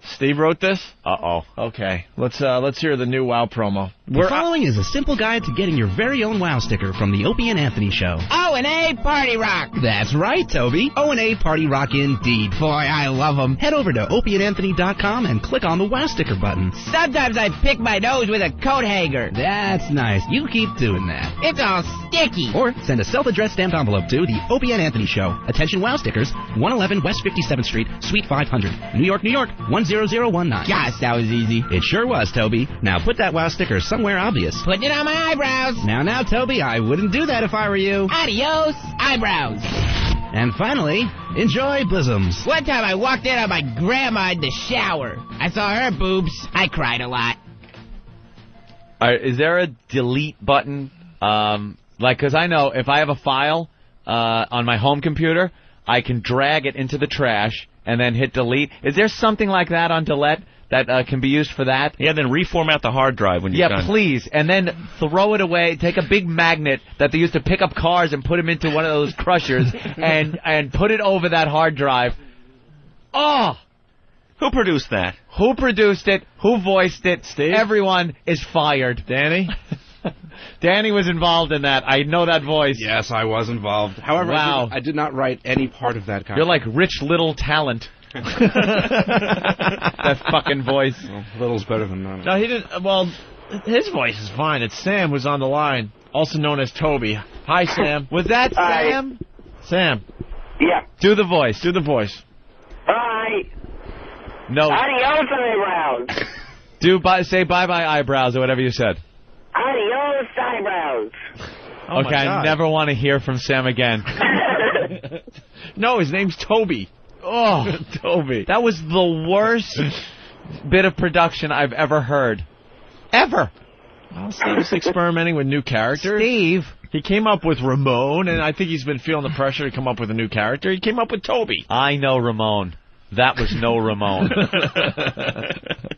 Steve wrote this? Uh-oh. Okay. Let's hear the new WoW promo. The following is a simple guide to getting your very own WoW sticker from the Opie and Anthony Show. O&A Party Rock. That's right, Toby. O&A Party Rock indeed. Boy, I love them. Head over to opieandanthony.com and click on the WoW sticker button. Sometimes I pick my nose with a coat hanger. That's nice. You keep doing that. It's all sticky. Or send a self-addressed stamped envelope to the Opie and Anthony Show. Attention WoW stickers, 111 West 57th Street, Suite 500. New York, New York, 10019. Gosh, that was easy. It sure was, Toby. Now put that WoW sticker somewhere obvious. Putting it on my eyebrows. Now, Toby, I wouldn't do that if I were you. Adios, eyebrows. And finally, enjoy bosoms. One time I walked in on my grandma in the shower. I saw her boobs. I cried a lot. Is there a delete button? Because I know if I have a file on my home computer, I can drag it into the trash and then hit delete. Is there something like that on delete that can be used for that? Yeah, then reformat the hard drive when you're done. Yeah, please. And then throw it away. Take a big magnet that they used to pick up cars and put them into one of those crushers and put it over that hard drive. Oh! Who produced that? Who produced it? Who voiced it? Steve? Everyone is fired. Danny? Danny was involved in that. I know that voice. Yes, I was involved. However, wow. I did not write any part of that content. You're like Rich Little Talent. That fucking voice. Well, little's better than none. No, he didn't. Well, his voice is fine. It's Sam who's on the line, also known as Toby. Hi, Sam. Was that Sam? Sam. Yeah. Do the voice. Do the voice. Hi. No. Adios, eyebrows. Say bye-bye eyebrows or whatever you said. Adios, eyebrows. Oh okay, I never want to hear from Sam again. No, his name's Toby. Oh, Toby. That was the worst bit of production I've ever heard. Ever. Well, Steve's experimenting with new characters. Steve. He came up with Ramon, and I think he's been feeling the pressure to come up with a new character. He came up with Toby. I know Ramon. That was no Ramon.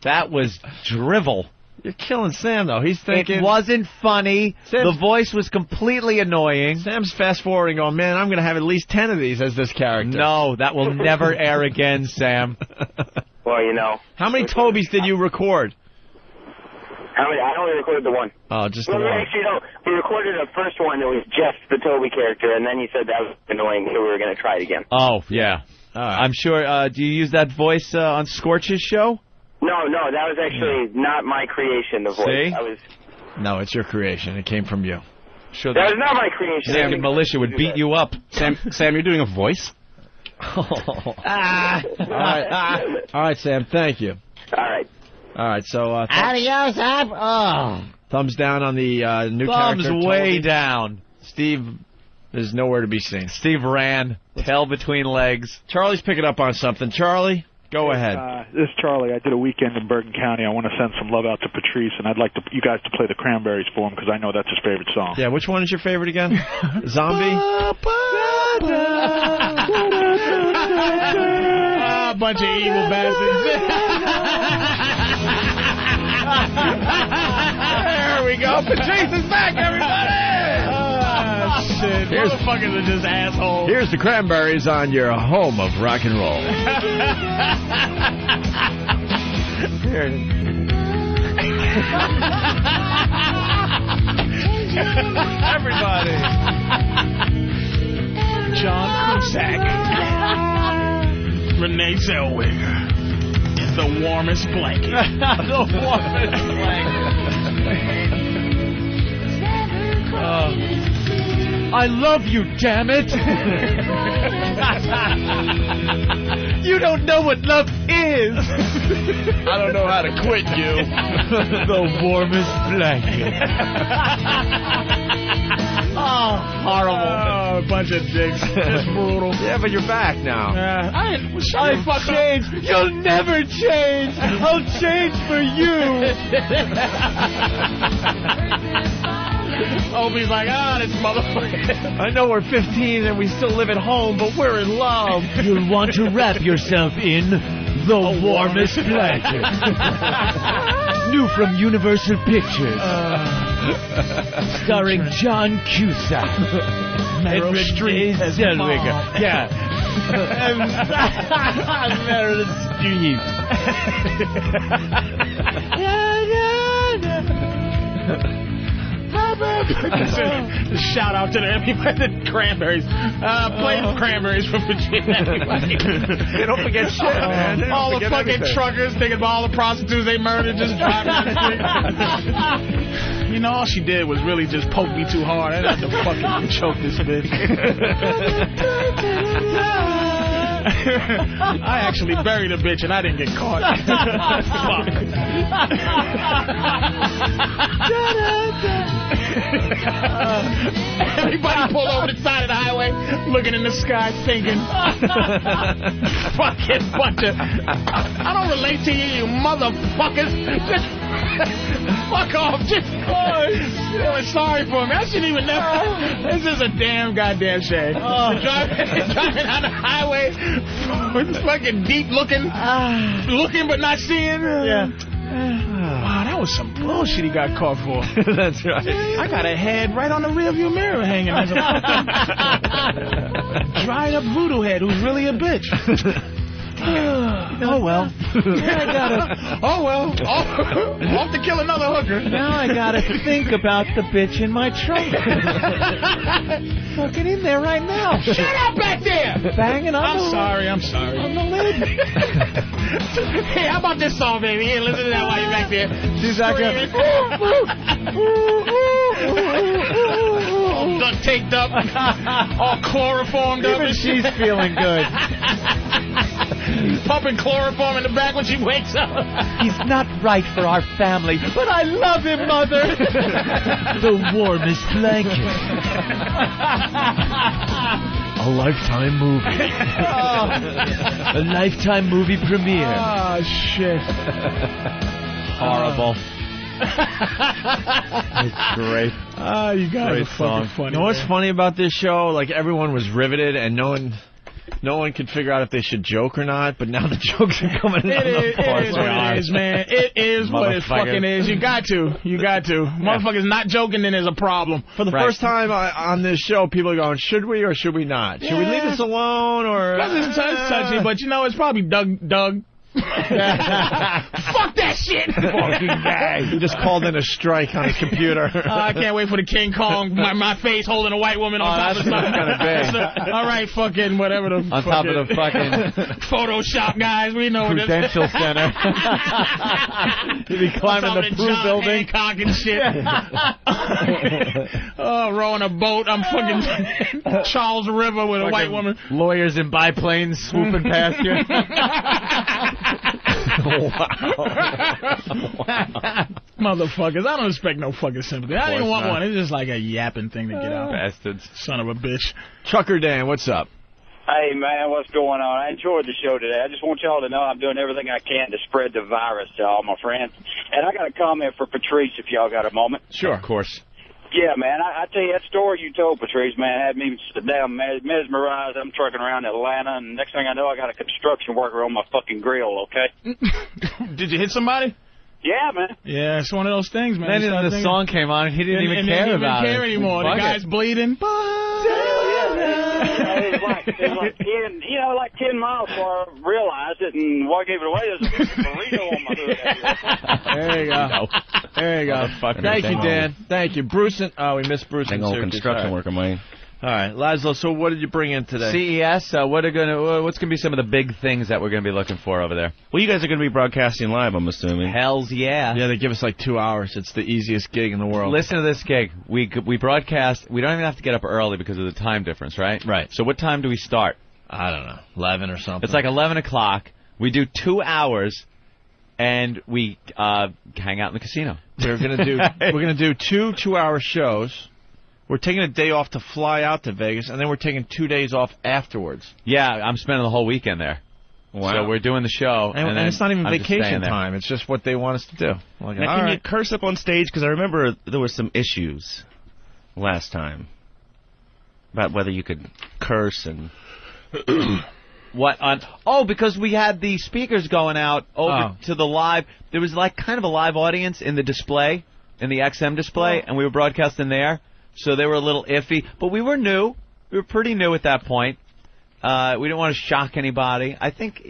That was drivel. You're killing Sam, though. He's thinking... It wasn't funny. The voice was completely annoying. Sam's fast-forwarding going, man, I'm going to have at least 10 of these as this character. No, that will never air again, Sam. Well, you know. How many Tobys did you record? How many? I only recorded the one. Oh, just the one. Actually, no. We recorded the first one that was just the Toby character, and then he said that was annoying, so we were going to try it again. Oh, yeah. I'm sure. Do you use that voice on Scorch's show? No, that was actually not my creation, the voice. See? No, it's your creation. It came from you. Sure. That was not my creation. Sam and militia would beat you up. Sam, you're doing a voice? All right, Sam, thank you. All right, so... Adios, thumbs down on the new character. Thumbs way down. Steve is nowhere to be seen. Steve ran, tail between legs. Charlie's picking up on something. Charlie, go ahead. This is Charlie. I did a weekend in Bergen County. I want to send some love out to Patrice, and I'd like you guys to play the Cranberries for him because I know that's his favorite song. Yeah, which one is your favorite again? Zombie? Bunch of evil bastards. There we go. Patrice is back, everybody! Shit. Motherfuckers are just assholes. Here's the Cranberries on your home of rock and roll. Here it is. Everybody. John Cusack. Renee Zellweger. It's the warmest blanket. The warmest blanket. I love you, damn it! You don't know what love is! I don't know how to quit you. The warmest blanket. Oh, horrible. Oh, a bunch of dicks. Just brutal. Yeah, but you're back now. I changed. You'll never change. I'll change for you. Opie's like, this motherfucker. I know we're 15 and we still live at home, but we're in love. You'll want to wrap yourself in the warmest blanket. New from Universal Pictures. Starring John Cusack. Meryl Streep as Zellweger. Mom. Yeah. Meryl Streep. Shout out to everybody. The Cranberries. Play the Cranberries for Virginia. Everybody. They don't forget shit, man. They don't All the forget fucking anything. truckers thinking about all the prostitutes they murdered just driving down the street. You know, all she did was really just poke me too hard. I had to fucking choke this bitch. I actually buried a bitch and I didn't get caught. Fuck. Everybody pulled over the side of the highway, looking in the sky, thinking, fucking bunch of... I don't relate to you, you motherfuckers. Just fuck off. Just feeling sorry for me. I shouldn't even know. This is a damn goddamn shame. Driving on the highway, fucking deep looking but not seeing. Yeah. Wow, that was some bullshit he got caught for. That's right. I got a head right on the rearview mirror hanging as a fucking dried up voodoo head who's really a bitch. Oh well. Yeah, I gotta. Oh well. Off to kill another hooker. Now I gotta think about the bitch in my trunk. Fucking in there right now. Shut up back there. Banging on I'm the sorry. on the lid. Hey, how about this song, baby? Here, listen to that while you're back there. She's like all done taped up, all chloroformed up. Even she's feeling good. Pumping chloroform in the back when she wakes up. He's not right for our family, but I love him, Mother. The warmest blanket. A Lifetime movie. A Lifetime movie premiere. Oh, shit. Horrible. It's great. Oh, you guys Great are fucking song. funny. You know what's man. funny about this show? Like, everyone was riveted, and no one could figure out if they should joke or not, but now the jokes are coming in. It is what it is, man. It is what it fucking is. You got to. Motherfuckers not joking, then there's a problem. For the first time on this show, people are going, should we or should we not? Should we leave this alone or... It's touchy, but you know, it's probably Doug. Fuck that shit! Fucking guy. He just called in a strike on his computer. I can't wait for the King Kong, my face holding a white woman on top of something. All right, fucking whatever the on top of the fucking Photoshop guys, we know what Prudential Center. He'd be climbing the Prue building. Hancock and shit. Rowing a boat. I'm fucking Charles River with a white woman. Lawyers in biplanes swooping past you. Motherfuckers, I don't expect no fucking sympathy. I didn't want one. It's just like a yapping thing to get out. Bastards. Son of a bitch. Trucker Dan, what's up? Hey, man, what's going on? I enjoyed the show today. I just want y'all to know I'm doing everything I can to spread the virus to all my friends. And I got a comment for Patrice if y'all got a moment. Sure. Of course. Yeah, man, I tell you, that story you told, Patrice, man, had me damn mesmerized. I'm trucking around Atlanta, and next thing I know, I got a construction worker on my fucking grill, okay? Did you hit somebody? Yeah, man. Yeah, it's one of those things, man. Then the song came on, and he didn't even care about it. He didn't care anymore. The guy's bleeding. It was like 10 miles before I realized it, and what gave it away is a burrito on my hood. There you go. There you go. Thank you, Dan. Thank you. Bruce and... Oh, we missed Bruce and old construction worker, man. All right, Laszlo, so what did you bring in today? CES, what's going to be some of the big things that we're going to be looking for over there? Well, you guys are going to be broadcasting live, I'm assuming. Hells yeah. Yeah, they give us like 2 hours. It's the easiest gig in the world. Listen to this gig. We broadcast. We don't even have to get up early because of the time difference, right? Right. So what time do we start? I don't know, 11 or something. It's like 11 o'clock. We do 2 hours, and we hang out in the casino. We're gonna do 2 2-hour shows. We're taking a day off to fly out to Vegas, and then we're taking 2 days off afterwards. Yeah, I'm spending the whole weekend there. Wow. So we're doing the show. And it's not even vacation time. It's just what they want us to do. Like, now, can you curse up on stage? Because I remember there were some issues last time about whether you could curse and... What on? Oh, because we had the speakers going out over to the live. There was like kind of a live audience in the display. in the XM display, and we were broadcasting there, so they were a little iffy. But we were new. We were pretty new at that point. We didn't want to shock anybody. I think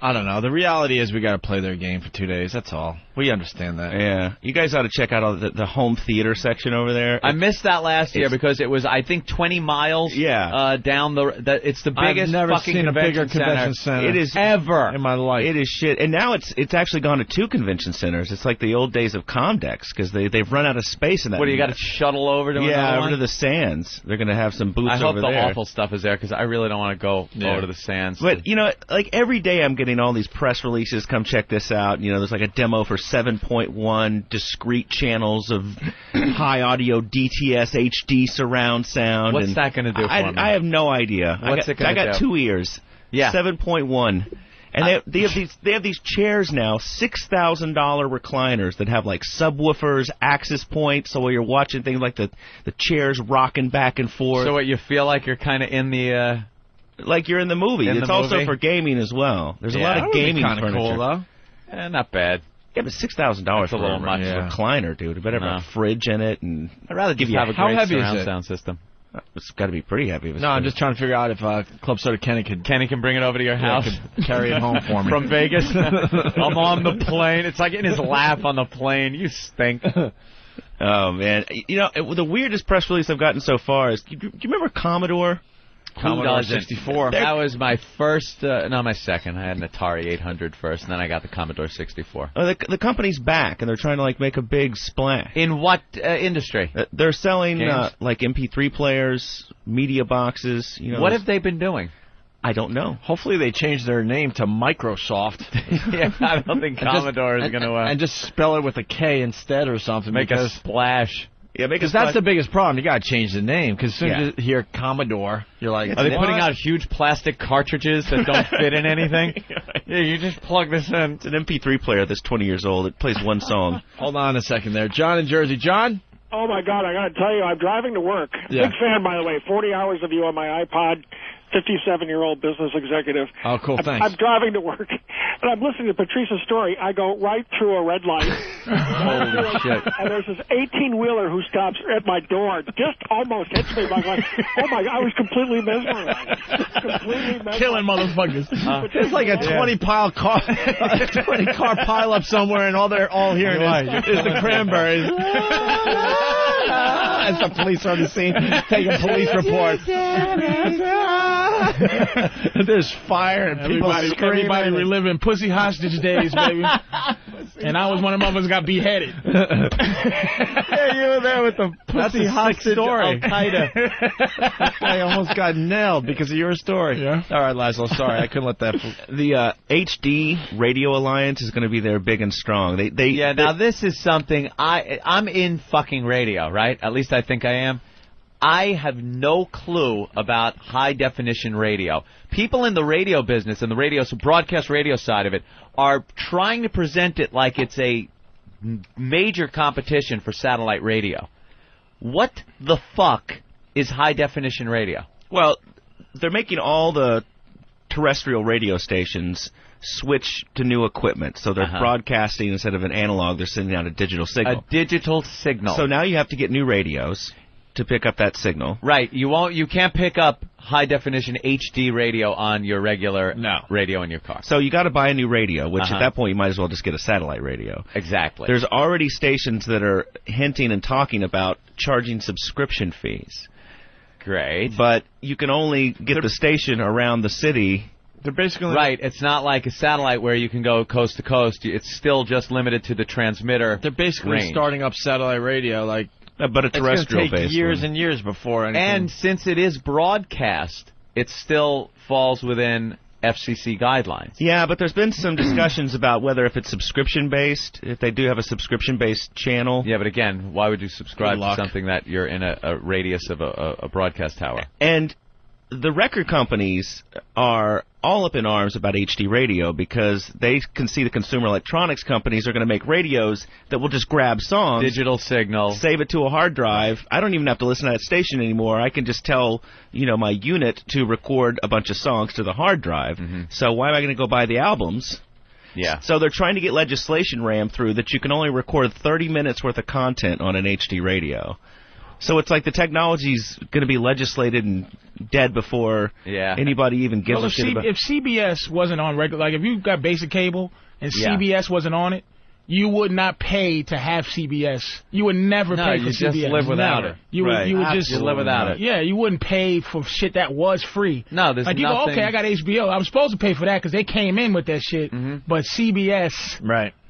I don't know. The reality is we got to play their game for 2 days. That's all. We understand that. Yeah. You guys ought to check out all the home theater section over there. I missed that last year because it was, I think, 20 miles down the... It's the biggest I've never fucking seen a bigger convention convention center. It is ever in my life. It is shit. And now it's actually gone to 2 convention centers. It's like the old days of Comdex because they've run out of space in that. What, do you got to shuttle over to another over one? to the Sands. They're going to have some booths over there. I hope the awful stuff is there because I really don't want to go over to the Sands. But, you know, like every day I'm getting all these press releases, come check this out. You know, there's like a demo for 7.1 discrete channels of high audio DTS HD surround sound. What's that going to do for me? I have no idea. What's it going to do? I got 2 ears. Yeah. 7.1. And they have these chairs now, $6,000 recliners that have like subwoofers, access points, so while you're watching things like the chairs rocking back and forth. So what, you feel like you're kind of in the... like you're in the movie. It's also for gaming as well. There's a lot of gaming furniture. Cool, though. Not bad. Yeah, but $6,000 for a little much recliner, dude. It better have a fridge in it, and I'd rather give you a great surround sound system. It's got to be pretty heavy. No, I'm just trying to figure out if Club Soda Kenny can bring it over to your house, carry it home for me from Vegas. I'm on the plane. It's like in his lap on the plane. You stink. Oh man, you know the weirdest press release I've gotten so far is. Do you remember Commodore? Commodore 64. That was my first, my second. I had an Atari 800 first, and then I got the Commodore 64. The company's back, and they're trying to like make a big splash. In what industry? They're selling like MP3 players, media boxes. You know, what have they been doing? I don't know. Hopefully they change their name to Microsoft. Yeah, I don't think Commodore is going to... and just spell it with a K instead or something. Make a splash. Yeah, because that's the biggest problem. You got to change the name. Because as soon as you hear Commodore, you're like, are they putting out huge plastic cartridges that don't fit in anything? Yeah, you just plug this in. It's an MP3 player that's 20 years old. It plays one song. Hold on a second there. John in Jersey. John? Oh, my God, I got to tell you, I'm driving to work. Big fan, by the way. 40 hours of you on my iPod. 57-year-old business executive. Oh, cool, thanks. I'm driving to work, and I'm listening to Patrice's story. I go right through a red light. Holy shit. And there's this 18-wheeler who stops at my door, just almost hits me. I'm like, oh, my God, I was completely mesmerized. Killing motherfuckers. It's like a 20-car pile up somewhere, and all they're all hearing is the Cranberries. As the police are on the scene, taking police reports. There's fire and people screaming. Everybody reliving pussy hostage days, baby. And I was one of them that got beheaded. Yeah, you were there with the pussy hostage story. Al-Qaeda. I almost got nailed because of your story. Yeah. All right, Laszlo, sorry. I couldn't let that... The HD Radio Alliance is going to be there big and strong. Now this is something... I'm in fucking radio, right? At least I think I am. I have no clue about high-definition radio. People in the radio business and the broadcast radio side of it are trying to present it like it's a major competition for satellite radio. What the fuck is high-definition radio? Well, they're making all the terrestrial radio stations switch to new equipment. So they're broadcasting instead of an analog, they're sending out a digital signal. A digital signal. So now you have to get new radios to pick up that signal. Right. You can't pick up high definition HD radio on your regular radio in your car. So you got to buy a new radio, which at that point you might as well just get a satellite radio. Exactly. There's already stations that are hinting and talking about charging subscription fees. Great. But you can only get the station around the city. They're basically... Right. It's not like a satellite where you can go coast to coast. It's still just limited to the transmitter. They're basically range. Starting up satellite radio like... but a terrestrial-based It's going to take years and years before anything. And since it is broadcast, it still falls within FCC guidelines. Yeah, but there's been some discussions about whether if it's subscription-based, if they do have a subscription-based channel. Yeah, but again, why would you subscribe to something that you're in a radius of a broadcast tower? And the record companies are all up in arms about HD radio because they can see the consumer electronics companies are going to make radios that will just grab songs, digital signal, save it to a hard drive. I don't even have to listen to that station anymore. I can just tell, my unit to record a bunch of songs to the hard drive. So why am I going to go buy the albums? Yeah. So they're trying to get legislation rammed through that you can only record 30 minutes worth of content on an HD radio. So it's like the technology's going to be legislated and dead before anybody even gives a shit about it. If CBS wasn't on regular, like if you got basic cable and CBS wasn't on it, you would not pay to have CBS. You would never pay for CBS. No, you just live without it. You would just live without it. Yeah, you wouldn't pay for shit that was free. No, there's like you nothing. go, okay, I got HBO. I'm supposed to pay for that because they came in with that shit. But CBS,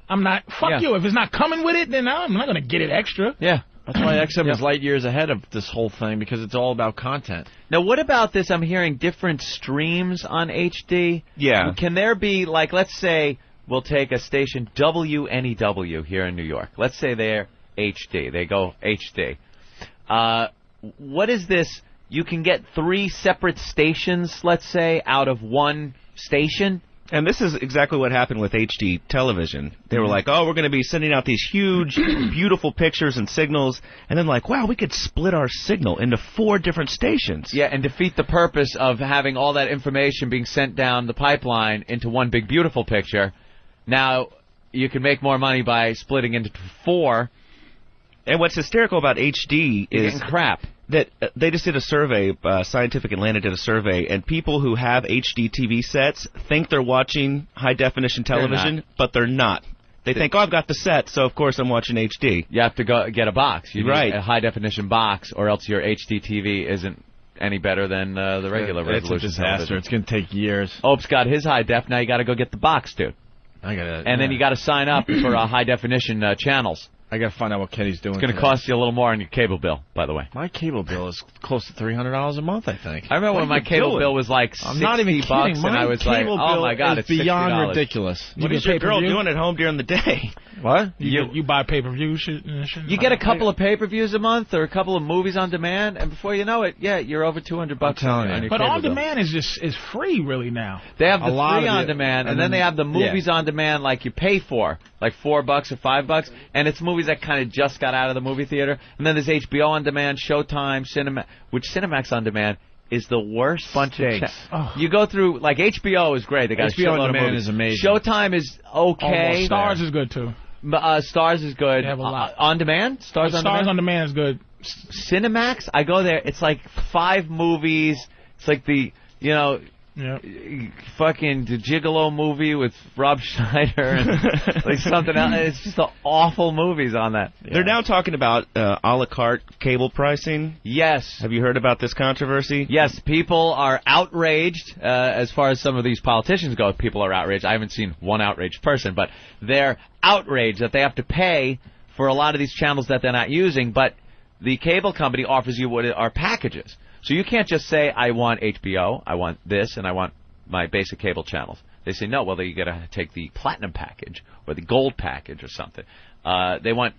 I'm not. Fuck you. If it's not coming with it, then I'm not gonna get it extra. Yeah. That's why XM is light years ahead of this whole thing, because it's all about content. Now, what about this? I'm hearing different streams on HD. Yeah. Can there be, like, let's say we'll take a station WNEW here in New York. Let's say they're HD. They go HD. What is this? You can get 3 separate stations, let's say, out of one station? And this is exactly what happened with HD television. They were like, oh, we're going to be sending out these huge, beautiful pictures and signals. And then like, wow, we could split our signal into 4 different stations. Yeah, and defeat the purpose of having all that information being sent down the pipeline into one big, beautiful picture. Now, you can make more money by splitting into 4. And what's hysterical about HD You're is getting crap. That they just did a survey, Scientific Atlanta did a survey, and people who have HD TV sets think they're watching high-definition television, but they're not. They think, oh, I've got the set, so of course I'm watching HD. You have to go get a box. You right. need a high-definition box, or else your HD TV isn't any better than the regular resolution. It's a disaster. Television. It's going to take years. Ope's got his high-def. Now you got to go get the box, dude. And then you got to sign up for high-definition channels. I got to find out what Kenny's doing. It's going to cost you a little more on your cable bill, by the way. My cable bill is close to $300 a month, I think. I remember when my cable bill was like $60, I'm not even kidding. and I was like, oh my God, it's beyond $60. ridiculous. What is your girl doing at home during the day? What? You buy pay-per-view shit? You get a couple of pay-per-views a month or a couple of movies on demand, and before you know it, you're over $200 on your But cable on bill. demand is free really now. They have the lot free of on it, demand, and then they have the movies on demand like you pay for, like $4 or $5, and it's movies that kind of just got out of the movie theater. And then there's HBO on demand, Showtime, which Cinemax on demand is the worst bunch of You go through, like, HBO is great. They got HBO a on of demand movies. is amazing. Showtime is okay. Stars is good too. Stars is good. They have a lot. On demand? Stars on demand is good. Cinemax, I go there. It's like 5 movies. It's like the, fucking the Gigolo movie with Rob Schneider and like something else. It's just the awful movies on that. They're now talking about a la carte cable pricing. Yes. Have you heard about this controversy? Yes, people are outraged. As far as some of these politicians go, people are outraged. I haven't seen one outraged person, but they're outraged that they have to pay for a lot of these channels that they're not using, but the cable company offers you what are packages. So you can't just say, I want HBO, I want this, and I want my basic cable channels. They say, no, well, you got to take the platinum package or the gold package or something. They want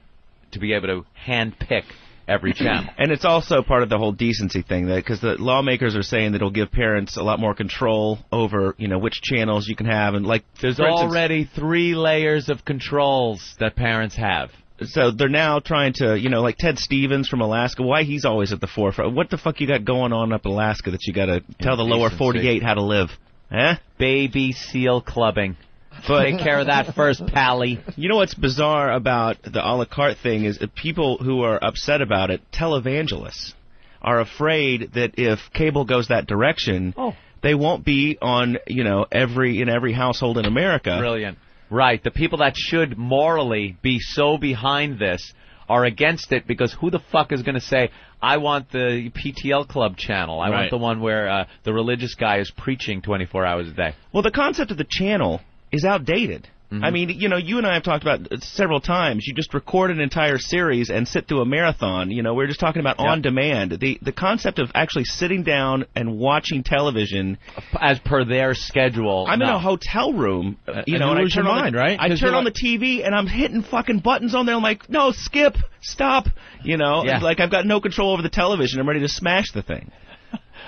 to be able to hand-pick every channel. And it's also part of the whole decency thing, because the lawmakers are saying that it'll give parents a lot more control over, which channels you can have. And like, there's already 3 layers of controls that parents have. So they're now trying to, like Ted Stevens from Alaska, why he's always at the forefront. What the fuck you got going on up in Alaska that you got to tell the lower 48 how to live? Eh? Baby seal clubbing. Take care of that first, Pally. You know what's bizarre about the a la carte thing is that people who are upset about it, televangelists, are afraid that if cable goes that direction, they won't be on, every household in America. Brilliant. Right. The people that should morally be so behind this are against it because who the fuck is going to say, I want the PTL Club channel. I want the one where the religious guy is preaching 24 hours a day. Well, the concept of the channel is outdated. Mm-hmm. I mean, you and I have talked about it several times. You just record an entire series and sit through a marathon. We're just talking about on demand. The concept of actually sitting down and watching television as per their schedule. I'm in a hotel room, and I turn on the TV and I'm hitting fucking buttons on there. I'm like, no, skip, stop. Like I've got no control over the television. I'm ready to smash the thing.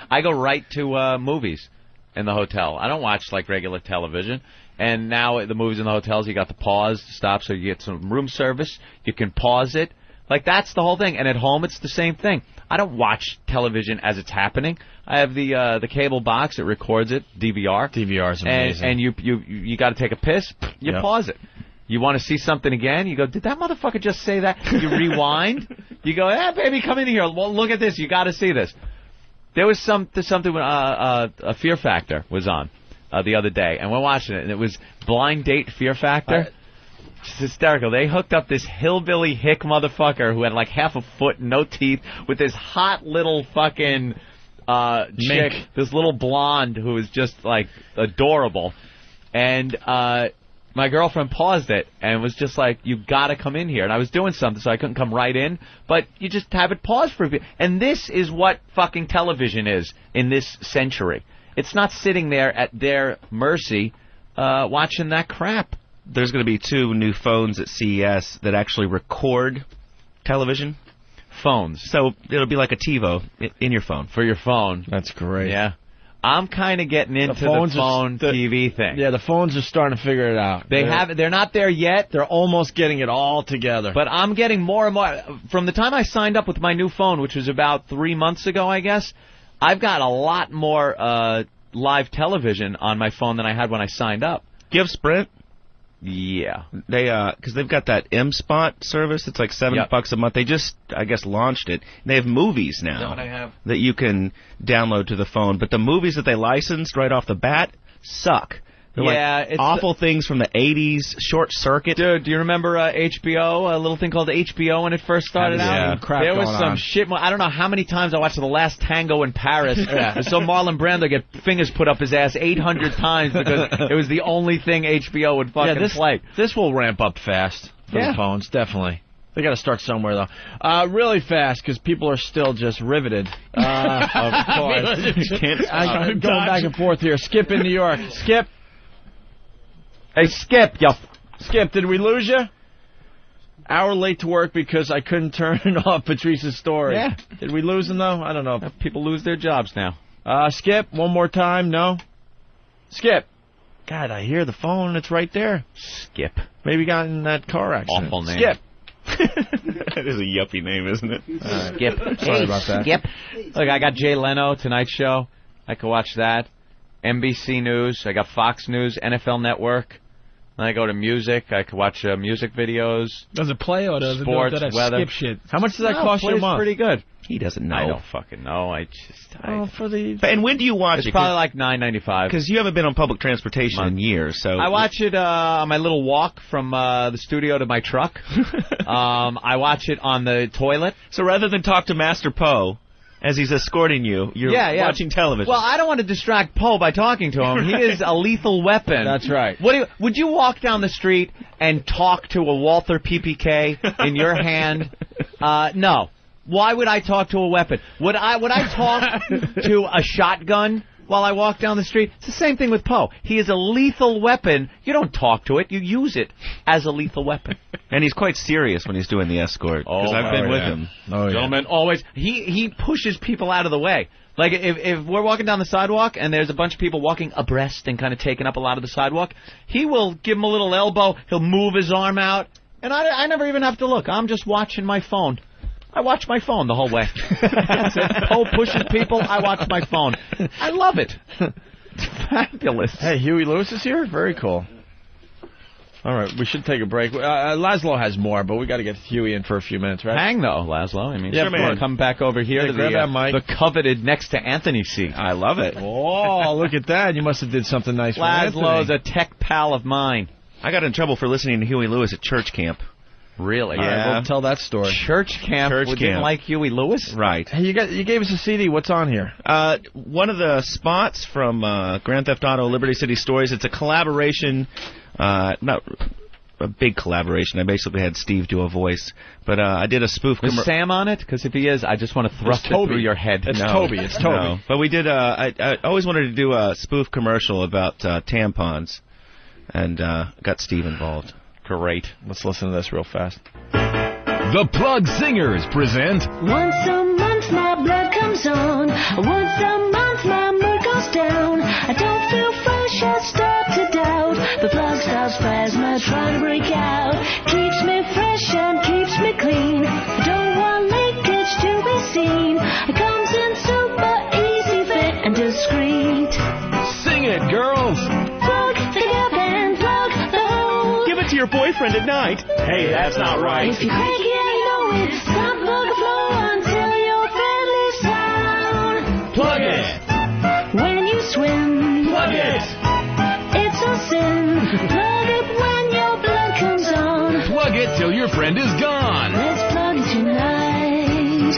I go right to movies in the hotel. I don't watch like regular television. And now the movies in the hotels, you got the pause, stop, so you get some room service. You can pause it. Like, that's the whole thing. And at home, it's the same thing. I don't watch television as it's happening. I have the cable box. It records it, DVR. DVR's amazing. And you got to take a piss, you pause it. You want to see something again, you go, did that motherfucker just say that? You rewind. You go, baby, come in here. Well, look at this. You got to see this. There was something when a Fear Factor was on the other day, and we're watching it, and it was Blind Date Fear Factor. It's hysterical. They hooked up this hillbilly hick motherfucker who had like half a foot, no teeth, with this hot little fucking chick, this little blonde who was just like adorable. And my girlfriend paused it and was just like, you gotta come in here. And I was doing something, so I couldn't come right in. But you just have it paused for a bit. And this is what fucking television is in this century. It's not sitting there at their mercy watching that crap. There's going to be 2 new phones at CES that actually record television. Phones. So it'll be like a TiVo in your phone. For your phone. That's great. Yeah. I'm kind of getting into the phone TV thing. Yeah, the phones are starting to figure it out. They're not there yet. They're almost getting it all together. But I'm getting more and more. From the time I signed up with my new phone, which was about 3 months ago, I guess, I've got a lot more live television on my phone than I had when I signed up. Do you have Sprint? Yeah. Because they've got that M-Spot service. It's like $7 a month. They just, I guess, launched it. They have movies now. Is that what I have? That you can download to the phone. But the movies that they licensed right off the bat suck. They're like it's awful things from the 80s, Short Circuit. Dude, do you remember HBO, a little thing called HBO when it first started out? There was some shit. I don't know how many times I watched The Last Tango in Paris. I saw Marlon Brando get fingers put up his ass 800 times because it was the only thing HBO would fucking play. This will ramp up fast for the phones, definitely. They got to start somewhere, though. Really fast, because people are still just riveted. Of course. I'm going back and forth here. Skip in New York. Skip. Hey, Skip, Skip, did we lose you? Hour late to work because I couldn't turn off Patrice's story. Yeah. Did we lose him, though? I don't know. People lose their jobs now. Skip, one more time. No? Skip. God, I hear the phone. It's right there. Skip. Maybe got in that car accident. Awful name. Skip. That is a yuppie name, isn't it? Skip. Sorry about that. Skip. Look, I got Jay Leno, Tonight Show. I can watch that. NBC News. I got Fox News, NFL Network. Then I go to music. I can watch music videos. Does it play or does sports, it do that weather? Skip shit? How much does that cost you a month? Pretty good. He doesn't know. I don't fucking know. And when do you watch it? It's probably like $9.95. Because you haven't been on public transportation in years. So I watch it on my little walk from the studio to my truck. I watch it on the toilet. So rather than talk to Master Poe as he's escorting you, you're watching television. Well, I don't want to distract Poe by talking to him. He is a lethal weapon. That's right. Would you walk down the street and talk to a Walther PPK in your hand? No. Why would I talk to a weapon? Would I talk to a shotgun while I walk down the street? It's the same thing with Poe. He is a lethal weapon. You don't talk to it. You use it as a lethal weapon. And he's quite serious when he's doing the escort. Because I've been with him. Gentlemen, always. He pushes people out of the way. Like, if we're walking down the sidewalk and there's a bunch of people walking abreast and kind of taking up a lot of the sidewalk, he will give them a little elbow. He'll move his arm out. And I never even have to look. I'm just watching my phone. I watch my phone the whole way. That's it. Poe pushes people. I watch my phone. I love it. It's fabulous. Hey, Huey Lewis is here? Very cool. All right, we should take a break. Laszlo has more, but we got to get Huey in for a few minutes, right? Hang, though, Laszlo. I mean, yeah, sure, come back over here to the coveted next to Anthony seat. I love it. Oh, look at that. You must have did something nice for Anthony. Laszlo's a tech pal of mine. I got in trouble for listening to Huey Lewis at church camp. Really? Yeah. We'll tell that story. Church camp. Didn't like Huey Lewis? Right. Hey, you gave us a CD. What's on here? One of the spots from Grand Theft Auto Liberty City Stories. It's a collaboration, not a big collaboration. I basically had Steve do a voice. But I did a spoof. Was Sam on it? Because if he is, I just want to thrust it through your head. It's Toby. It's Toby. No. But we did. I always wanted to do a spoof commercial about tampons, and got Steve involved. Great. Let's listen to this real fast. The Plug Singers present Once a month my blood comes on. Once a month my mood goes down. I don't feel fresh, I start to doubt. The Plug style cause plasma trying to break out. Keeps me fresh and keeps me clean. I don't want leakage to be seen. It comes in super easy fit and discreet. Sing it, girls. Plug the gap and plug the hole. Give it to your boyfriend at night. Hey, that's not right. If you're cranky and you know it, stop plug the flow until your friendly sound. Plug it. When you swim, Plug it. it's a sin. Plug it when your blood comes on. Plug it till your friend is gone. Let's plug it tonight.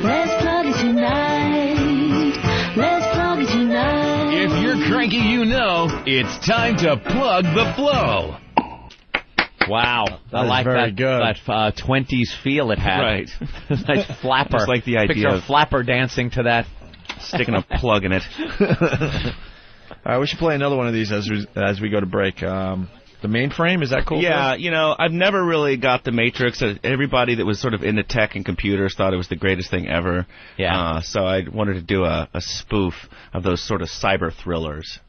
Let's plug it tonight. Let's plug it tonight. If you're cranky, you know it's time to plug the flow. Wow. I like very good. that 20s feel it had. Right. Nice flapper. Just like the idea Picture of flapper dancing to that. sticking a plug in it. All right, we should play another one of these as we go to break. The mainframe, is that cool? Yeah, you know, I've never really got the Matrix. Everybody that was sort of into tech and computers thought it was the greatest thing ever. Yeah. So I wanted to do a spoof of those sort of cyber thrillers.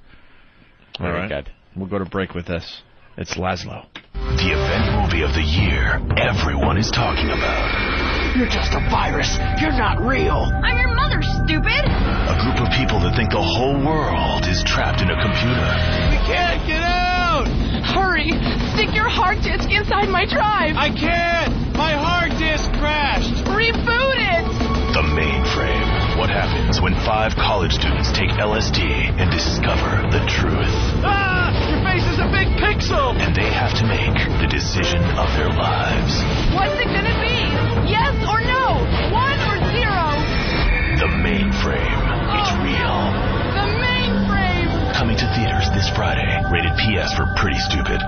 All right. Good. We'll go to break with this. It's Laszlo. The event movie of the year everyone is talking about. You're just a virus. You're not real. I'm your mother, stupid. A group of people that think the whole world is trapped in a computer. We can't get out. Hurry. Stick your hard disk inside my drive. I can't. My hard disk crashed. Reboot it. The Mainframe. What happens when 5 college students take LSD and discover the truth? Ah! Your face is a big pixel. And they have to make the decision of their lives. What's it gonna be? Yes or no? 1 or 0? The Mainframe. It's real. The mainframe. Coming to theaters this Friday. Rated PS for Pretty Stupid.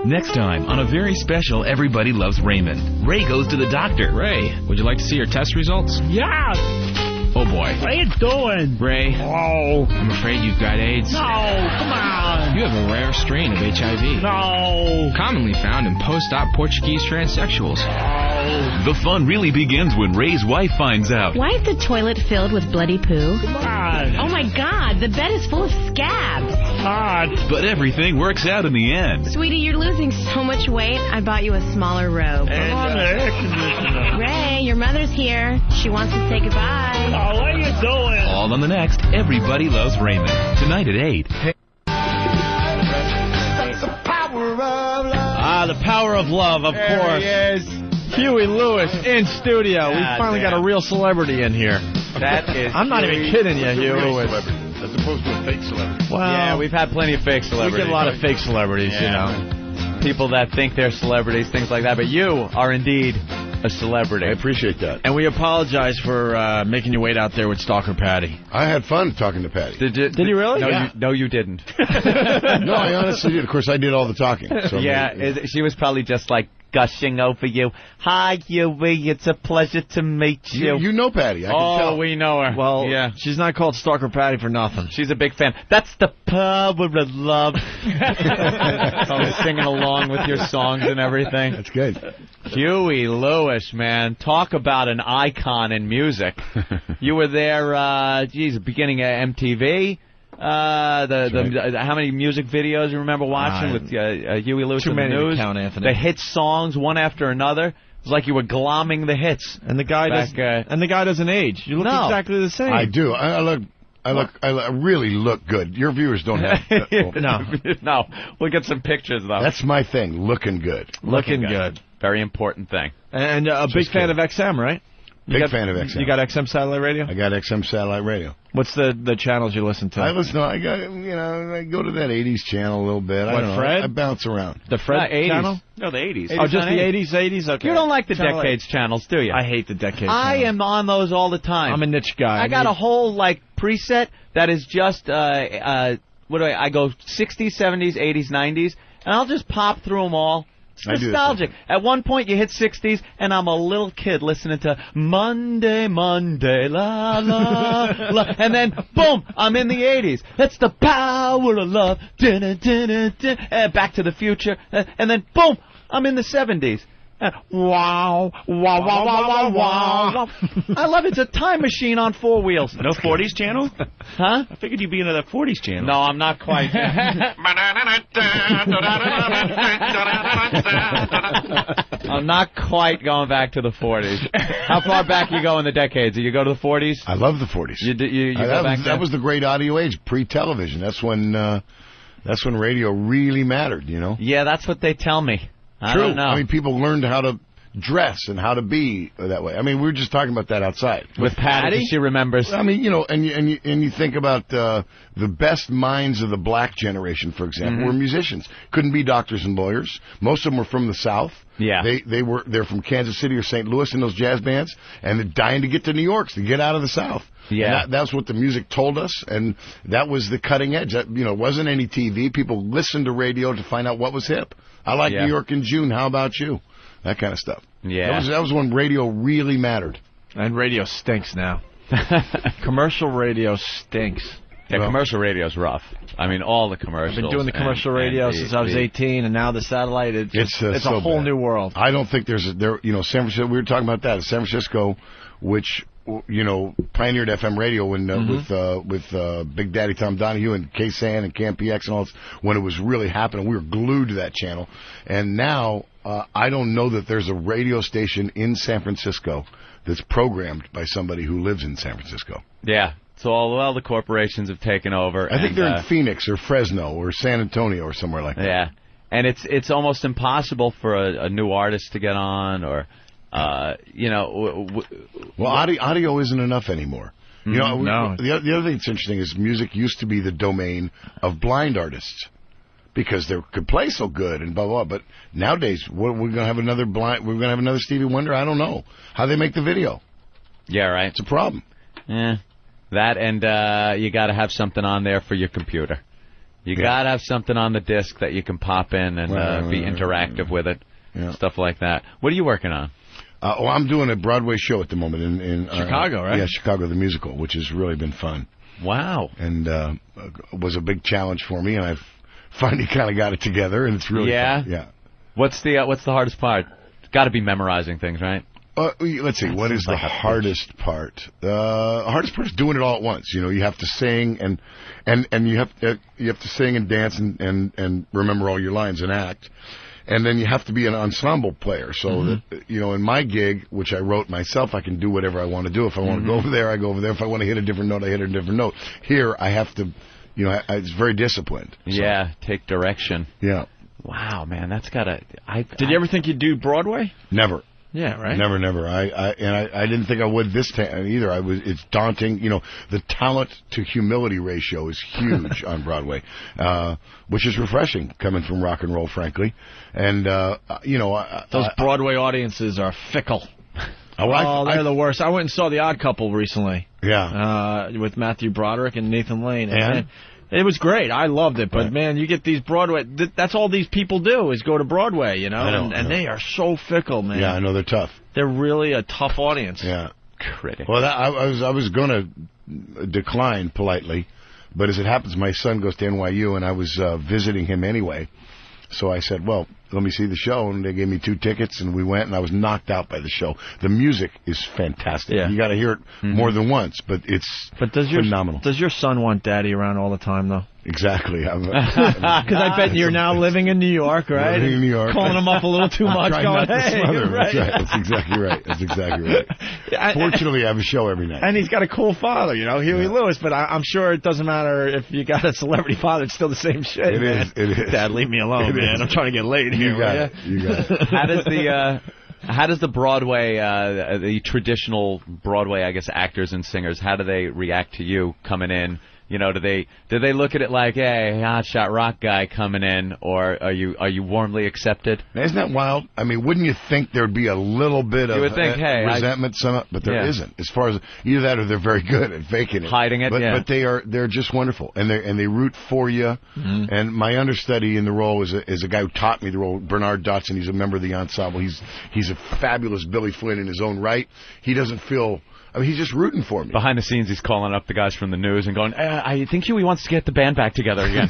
Next time on a very special Everybody Loves Raymond. Ray goes to the doctor. Ray, would you like to see your test results? Yeah. Oh, boy. What are you doing? Ray. Oh. I'm afraid you've got AIDS. No, come on. You have a rare strain of HIV. No. Commonly found in post-op Portuguese transsexuals. Oh. The fun really begins when Ray's wife finds out. Why is the toilet filled with bloody poo? Come on. Oh, my God. The bed is full of scabs. Hot. But everything works out in the end. Sweetie, you're losing so much weight. I bought you a smaller robe. And on the air conditioner. Ray, your mother's here. She wants to say goodbye. Oh, what are you doing? All on the next Everybody Loves Raymond. Tonight at 8. The power of love, of course. There he is. Huey Lewis in studio. We God finally damn. got a real celebrity in here. That is. I'm not even kidding you, Huey Lewis. As opposed to a fake celebrity. Well, Yeah, we've had plenty of fake celebrities. we get a lot of fake celebrities, you know. People that think they're celebrities, things like that. But you are indeed a celebrity. I appreciate that. And we apologize for making you wait out there with Stalker Patty. I had fun talking to Patty. Did you really? No, Yeah. you didn't. No, I honestly did. Of course, I did all the talking. So She was probably just like gushing over you. Hi, Huey. It's a pleasure to meet you. You know Patty. I can tell. We know her. Well, yeah. she's not called Stalker Patty for nothing. She's a big fan. That's the power of love. I'm singing along with your songs and everything. That's good. Huey Lewis, man. Talk about an icon in music. You were there, beginning of MTV. How many music videos you remember watching with Huey Lewis Too in the many to news? count, Anthony. The hit songs, one after another. It was like you were glomming the hits. And the guy doesn't age. You look exactly the same. I do. I really look good. Your viewers don't have. No. We'll get some pictures though. That's my thing. Looking good. Looking good. Very important thing. And a big fan of XM, right? Big fan of XM. You got XM satellite radio? I got XM satellite radio. What's the channels you listen to? I go to that 80s channel a little bit. I don't know. Fred? I bounce around. The Fred 80s. channel? No, the 80s. Oh, just the 80s? Okay. You don't like the Channel Decades channels, do you? I hate the Decades I channels. am on those all the time. I'm a niche guy. I got a whole preset that is just I go 60s, 70s, 80s, 90s, and I'll just pop through them all. It's nostalgic. At one point, you hit 60s, and I'm a little kid listening to Monday, Monday, la, la, la. And then, boom, I'm in the 80s. That's the power of love. Back to the Future. And then, boom, I'm in the 70s. Wow, wow, wow, wow, wow, wow. I love it. It's a time machine on 4 wheels. No 40s channel? Huh? I figured you'd be into that 40s channel. No, I'm not quite. I'm not quite going back to the 40s. How far back you go in the decades? Do you go to the 40s? I love the 40s. You go back that was the great audio age, pre-television. That's when radio really mattered, you know? Yeah, that's what they tell me. I True. don't know. I mean, people learned how to dress and how to be that way. I mean, we were just talking about that outside with Patty. She remembers. I mean, you know, and you think about the best minds of the black generation, for example, were musicians. Couldn't be doctors and lawyers. Most of them were from the South. Yeah, they're from Kansas City or St. Louis in those jazz bands, and they're dying to get to New York, to get out of the South. Yeah, that's what the music told us, and that was the cutting edge. That, you know, wasn't any TV. People listened to radio to find out what was hip. I like New York in June. How about you? That kind of stuff. Yeah. That was when radio really mattered. And radio stinks now. Commercial radio stinks. Yeah, commercial radio's rough. I mean, all the commercials. I've been doing the commercial radio since I was 18, and now the satellite, it's a whole new world. I don't think San Francisco, we were talking about that. San Francisco, which, you know, pioneered FM radio when with Big Daddy Tom Donahue and K-San and Camp PX and all this, when it was really happening. We were glued to that channel. And now, I don't know that there's a radio station in San Francisco that's programmed by somebody who lives in San Francisco. Yeah. So all the corporations have taken over. I think they're in Phoenix or Fresno or San Antonio or somewhere like that. Yeah. And it's almost impossible for a new artist to get on or... you know, well, audio isn't enough anymore. You know, no. The other thing that's interesting is music used to be the domain of blind artists because they could play so good and blah blah. But nowadays, we're going to have another Stevie Wonder. I don't know how they make the video. Yeah, right. It's a problem. Yeah, that and you got to have something on there for your computer. You got to have something on the disc that you can pop in and be interactive with it. Stuff like that. What are you working on? I'm doing a Broadway show at the moment in Chicago, right? Yeah, Chicago the Musical, which has really been fun. Wow. And was a big challenge for me, and I've finally kind of got it together, and it's really fun. Yeah. What's the hardest part? It's got to be memorizing things, right? Let's see. What is the hardest part? The hardest part is doing it all at once. You know, you have to sing and you have to sing and dance and remember all your lines and act. And then you have to be an ensemble player, so that, you know, in my gig, which I wrote myself, I can do whatever I want to do. If I want to go over there, I go over there. If I want to hit a different note, I hit a different note. Here, I have to, you know, it's very disciplined. So. Yeah, take direction. Yeah. Wow, man, that's gotta. Did you ever think you'd do Broadway? Never. Yeah, right. Never. I didn't think I would this time either. It's daunting. You know, the talent to humility ratio is huge on Broadway, which is refreshing coming from rock and roll, frankly. And you know, those Broadway audiences are fickle. They're the worst. I went and saw The Odd Couple recently. Yeah. With Matthew Broderick and Nathan Lane. And it was great. I loved it. But, man, you get these Broadway... That's all these people do is go to Broadway, you know? And they are so fickle, man. Yeah, I know. They're tough. They're really a tough audience. Yeah. Critical. Well, I was going to decline politely, but as it happens, my son goes to NYU, and I was visiting him anyway. So I said, well, let me see the show, and they gave me 2 tickets, and we went, and I was knocked out by the show. The music is fantastic. Yeah. You got to hear it more than once, but it's phenomenal. Does your son want Daddy around all the time, though? Exactly. Because I bet you're now living in New York, right? Living in New York. Calling him up a little too much. Going, hey, right. That's exactly right. Fortunately, I have a show every night. And he's got a cool father, you know, Huey Lewis. But I'm sure it doesn't matter if you got a celebrity father. It's still the same shit. It is. Dad, leave me alone, man. I'm trying to get laid here. You got it. How does the Broadway, the traditional Broadway, I guess, actors and singers, how do they react to you coming in? You know, do they look at it like, hey, hotshot rock guy coming in, or are you warmly accepted? Isn't that wild? I mean, wouldn't you think there'd be a little bit of resentment, but there isn't. As far as either that or they're very good at faking it, hiding it. But they're just wonderful, and they root for you. Mm-hmm. And my understudy in the role is a guy who taught me the role, Bernard Dotson. He's a member of the ensemble. He's a fabulous Billy Flynn in his own right. He doesn't feel I mean, he's just rooting for me. Behind the scenes, he's calling up the guys from the news and going, I think Huey wants to get the band back together again.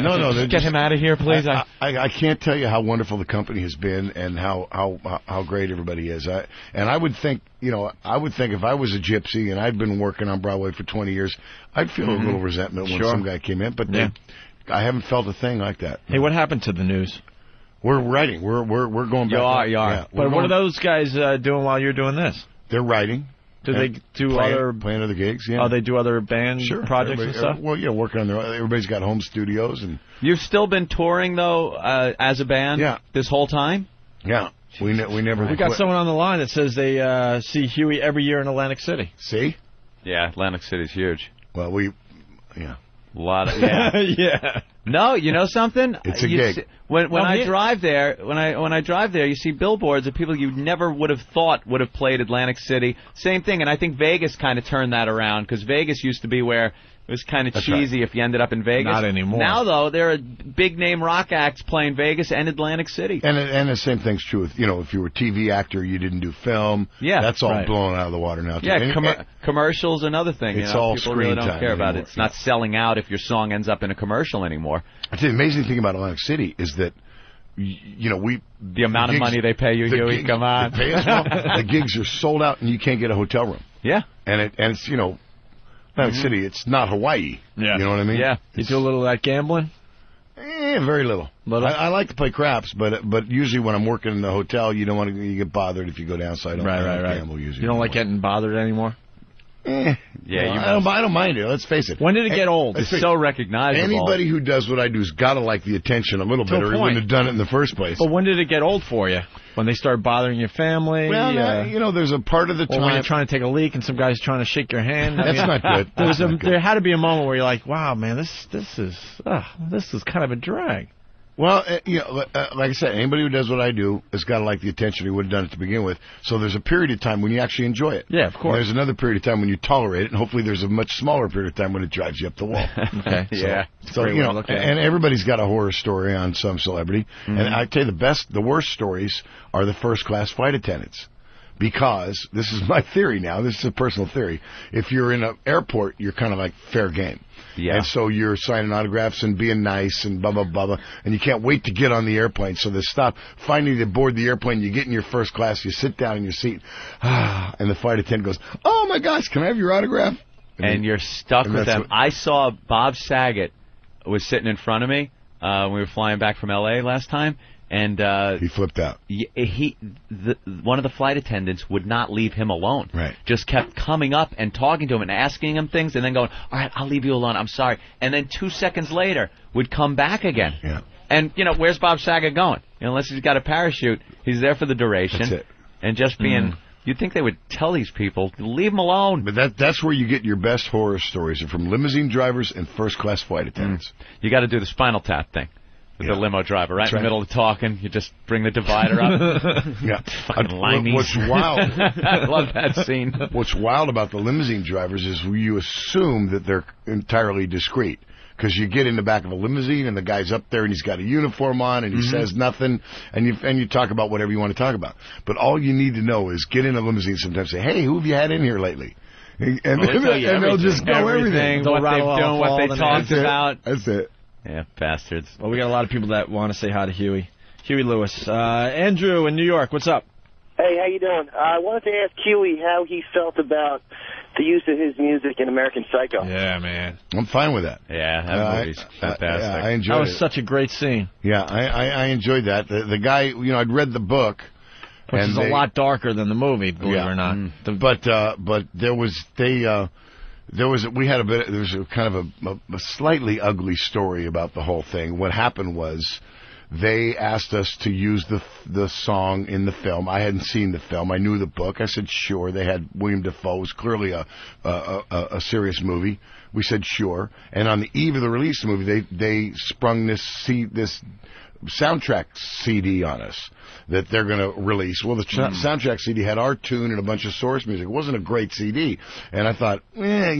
No, get him out of here, please. I can't tell you how wonderful the company has been and how great everybody is. I would think, if I was a gypsy and I'd been working on Broadway for 20 years, I'd feel a little resentment when some guy came in. But I haven't felt a thing like that. Hey, what happened to the news? We're writing. We're going back. You are. Yeah, but what are those guys doing while you're doing this? They're writing. Do they do playing other gigs? Yeah. Oh, they do other band projects and stuff? Well, yeah, working on their own. Everybody's got home studios. And you've still been touring, though, as a band this whole time? Yeah. We never. We got someone on the line that says they see Huey every year in Atlantic City. See? Yeah, Atlantic City's huge. Well, a lot of yeah. No, you know something? It's a gig. When I drive there, when I drive there, you see billboards of people you never would have thought would have played Atlantic City. Same thing, and I think Vegas kind of turned that around because Vegas used to be where it was kind of cheesy if you ended up in Vegas. Not anymore. Now, though, there are big-name rock acts playing Vegas and Atlantic City. And the same thing's true with, if you were a TV actor, you didn't do film. Yeah. That's all blown out of the water now, too. Yeah, commercials, another thing. It's all people screen really don't time care about anymore. it. It's not selling out if your song ends up in a commercial anymore. I tell you, the amazing thing about Atlantic City is that, the amount of money they pay you, Huey, come on. The gigs are sold out, and you can't get a hotel room. Yeah. And it's, Atlantic City, it's not Hawaii. Yeah. You know what I mean? Yeah. You do a little of that gambling? Very little. I like to play craps, but usually when I'm working in the hotel, you don't want to get bothered if you go down, so I don't gamble usually. You don't like getting bothered anymore? Yeah, I don't mind it. Let's face it. When did it get old? It's so recognizable. Anybody who does what I do has got to like the attention a little bit, or he wouldn't have done it in the first place. But when did it get old for you? When they start bothering your family? Well, there's a part of the time when you're trying to take a leak and some guy's trying to shake your hand. That's not good. There had to be a moment where you're like, "Wow, man, this is kind of a drag." Well, like I said, anybody who does what I do has got to like the attention he would have done it to begin with. So there's a period of time when you actually enjoy it. Yeah, of course. And there's another period of time when you tolerate it, and hopefully there's a much smaller period of time when it drives you up the wall. Okay. So and everybody's got a horror story on some celebrity. Mm-hmm. And I tell you, the worst stories are the first-class flight attendants. Because, this is my theory now, this is a personal theory, if you're in an airport, you're kind of like fair game. Yeah. And so you're signing autographs and being nice and blah, blah, blah, blah, and you can't wait to get on the airplane. So they stop. Finally, they board the airplane, you get in your first class, you sit down in your seat, and the flight attendant goes, "Oh, my gosh, can I have your autograph?" And you're stuck with them. I saw Bob Saget was sitting in front of me when we were flying back from L.A. last time. And he flipped out. One of the flight attendants would not leave him alone. Right. Just kept coming up and talking to him and asking him things, and then going, "All right, I'll leave you alone. I'm sorry." And then 2 seconds later, would come back again. Yeah. And where's Bob Saget going? Unless he's got a parachute, he's there for the duration. That's it. And just being. You'd think they would tell these people, leave them alone. But that's where you get your best horror stories, are from limousine drivers and first-class flight attendants. You got to do the Spinal Tap thing. With the limo driver, right in the middle of talking, you just bring the divider up. Yeah. Fucking limeys. What's wild... I love that scene. What's wild about the limousine drivers is you assume that they're entirely discreet. Because you get in the back of a limousine, and the guy's up there, and he's got a uniform on, and he says nothing, and you talk about whatever you want to talk about. But all you need to know is get in a limousine sometimes and say, "Hey, who have you had in here lately?" And they'll just go everything. What they've done, what they talked about. That's it. Yeah, bastards. Well, we got a lot of people that want to say hi to Huey. Huey Lewis. Andrew in New York, what's up? Hey, how you doing? I wanted to ask Huey how he felt about the use of his music in American Psycho. Yeah, man. I'm fine with that. Yeah, that movie's fantastic. I enjoyed it. That was such a great scene. Yeah, I enjoyed that. The guy, I'd read the book. Which is a lot darker than the movie, believe it or not. But there was a kind of a slightly ugly story about the whole thing. What happened was they asked us to use the song in the film. I hadn't seen the film. I knew the book. I said sure. They had William Dafoe. It was clearly a serious movie. We said sure. And on the eve of the release of the movie, they sprung this soundtrack CD on us that they're going to release. Well, the soundtrack CD had our tune and a bunch of source music. It wasn't a great CD, and I thought, I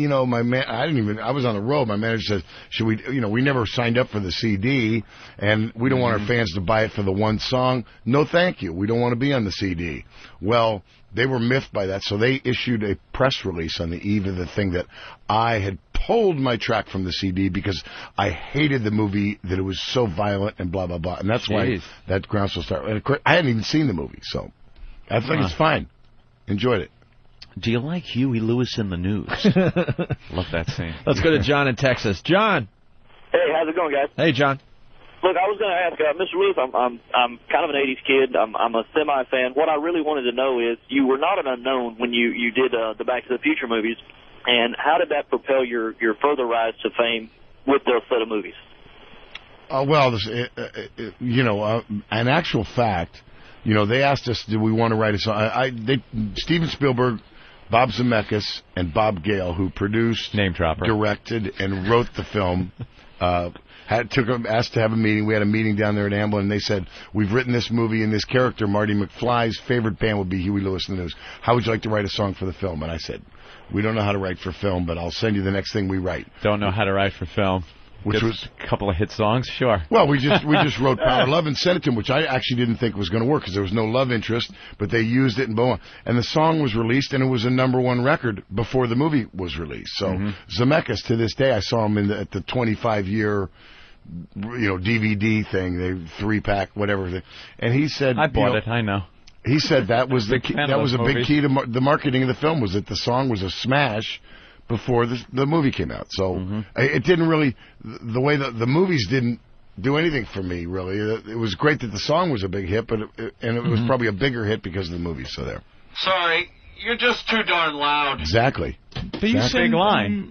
was on the road. My manager said, should we, we never signed up for the CD, and we don't want our fans to buy it for the one song. No, thank you. We don't want to be on the CD. Well, they were miffed by that, so they issued a press release on the eve of the thing that I had pulled my track from the CD because I hated the movie, that it was so violent and blah, blah, blah. And that's why that groundswell started. And of course, I hadn't even seen the movie, so I think it's fine. Enjoyed it. Do you like Huey Lewis in the News? Love that scene. Let's go to John in Texas. John. Hey, how's it going, guys? Hey, John. Look, I was going to ask, Mr. Lewis, I'm kind of an 80s kid. I'm a semi-fan. What I really wanted to know is, you were not an unknown when you did the Back to the Future movies, and how did that propel your further rise to fame with those set of movies? An actual fact, they asked us, did we want to write a song? Steven Spielberg, Bob Zemeckis, and Bob Gale, who produced, directed, and wrote the film, asked to have a meeting. We had a meeting down there at Amblin, and they said, we've written this movie, and this character, Marty McFly's favorite band would be Huey Lewis in the News. How would you like to write a song for the film? And I said, we don't know how to write for film, but I'll send you the next thing we write. Don't know how to write for film. Which was a couple of hit songs, sure. Well, we just wrote Power of Love and sent it to him, which I actually didn't think was going to work because there was no love interest, but they used it and the song was released, and it was a #1 record before the movie was released. So Zemeckis, to this day, I saw him at the 25-year DVD thing, the 3-pack, whatever. And he said, I bought it. I know. He said that was the key, that was a big key to the marketing of the film, was that the song was a smash before the movie came out. So it didn't really, the way the movies didn't do anything for me, really. It was great that the song was a big hit, but it was probably a bigger hit because of the movie. So there. Sorry, you're just too darn loud. Exactly. Do you send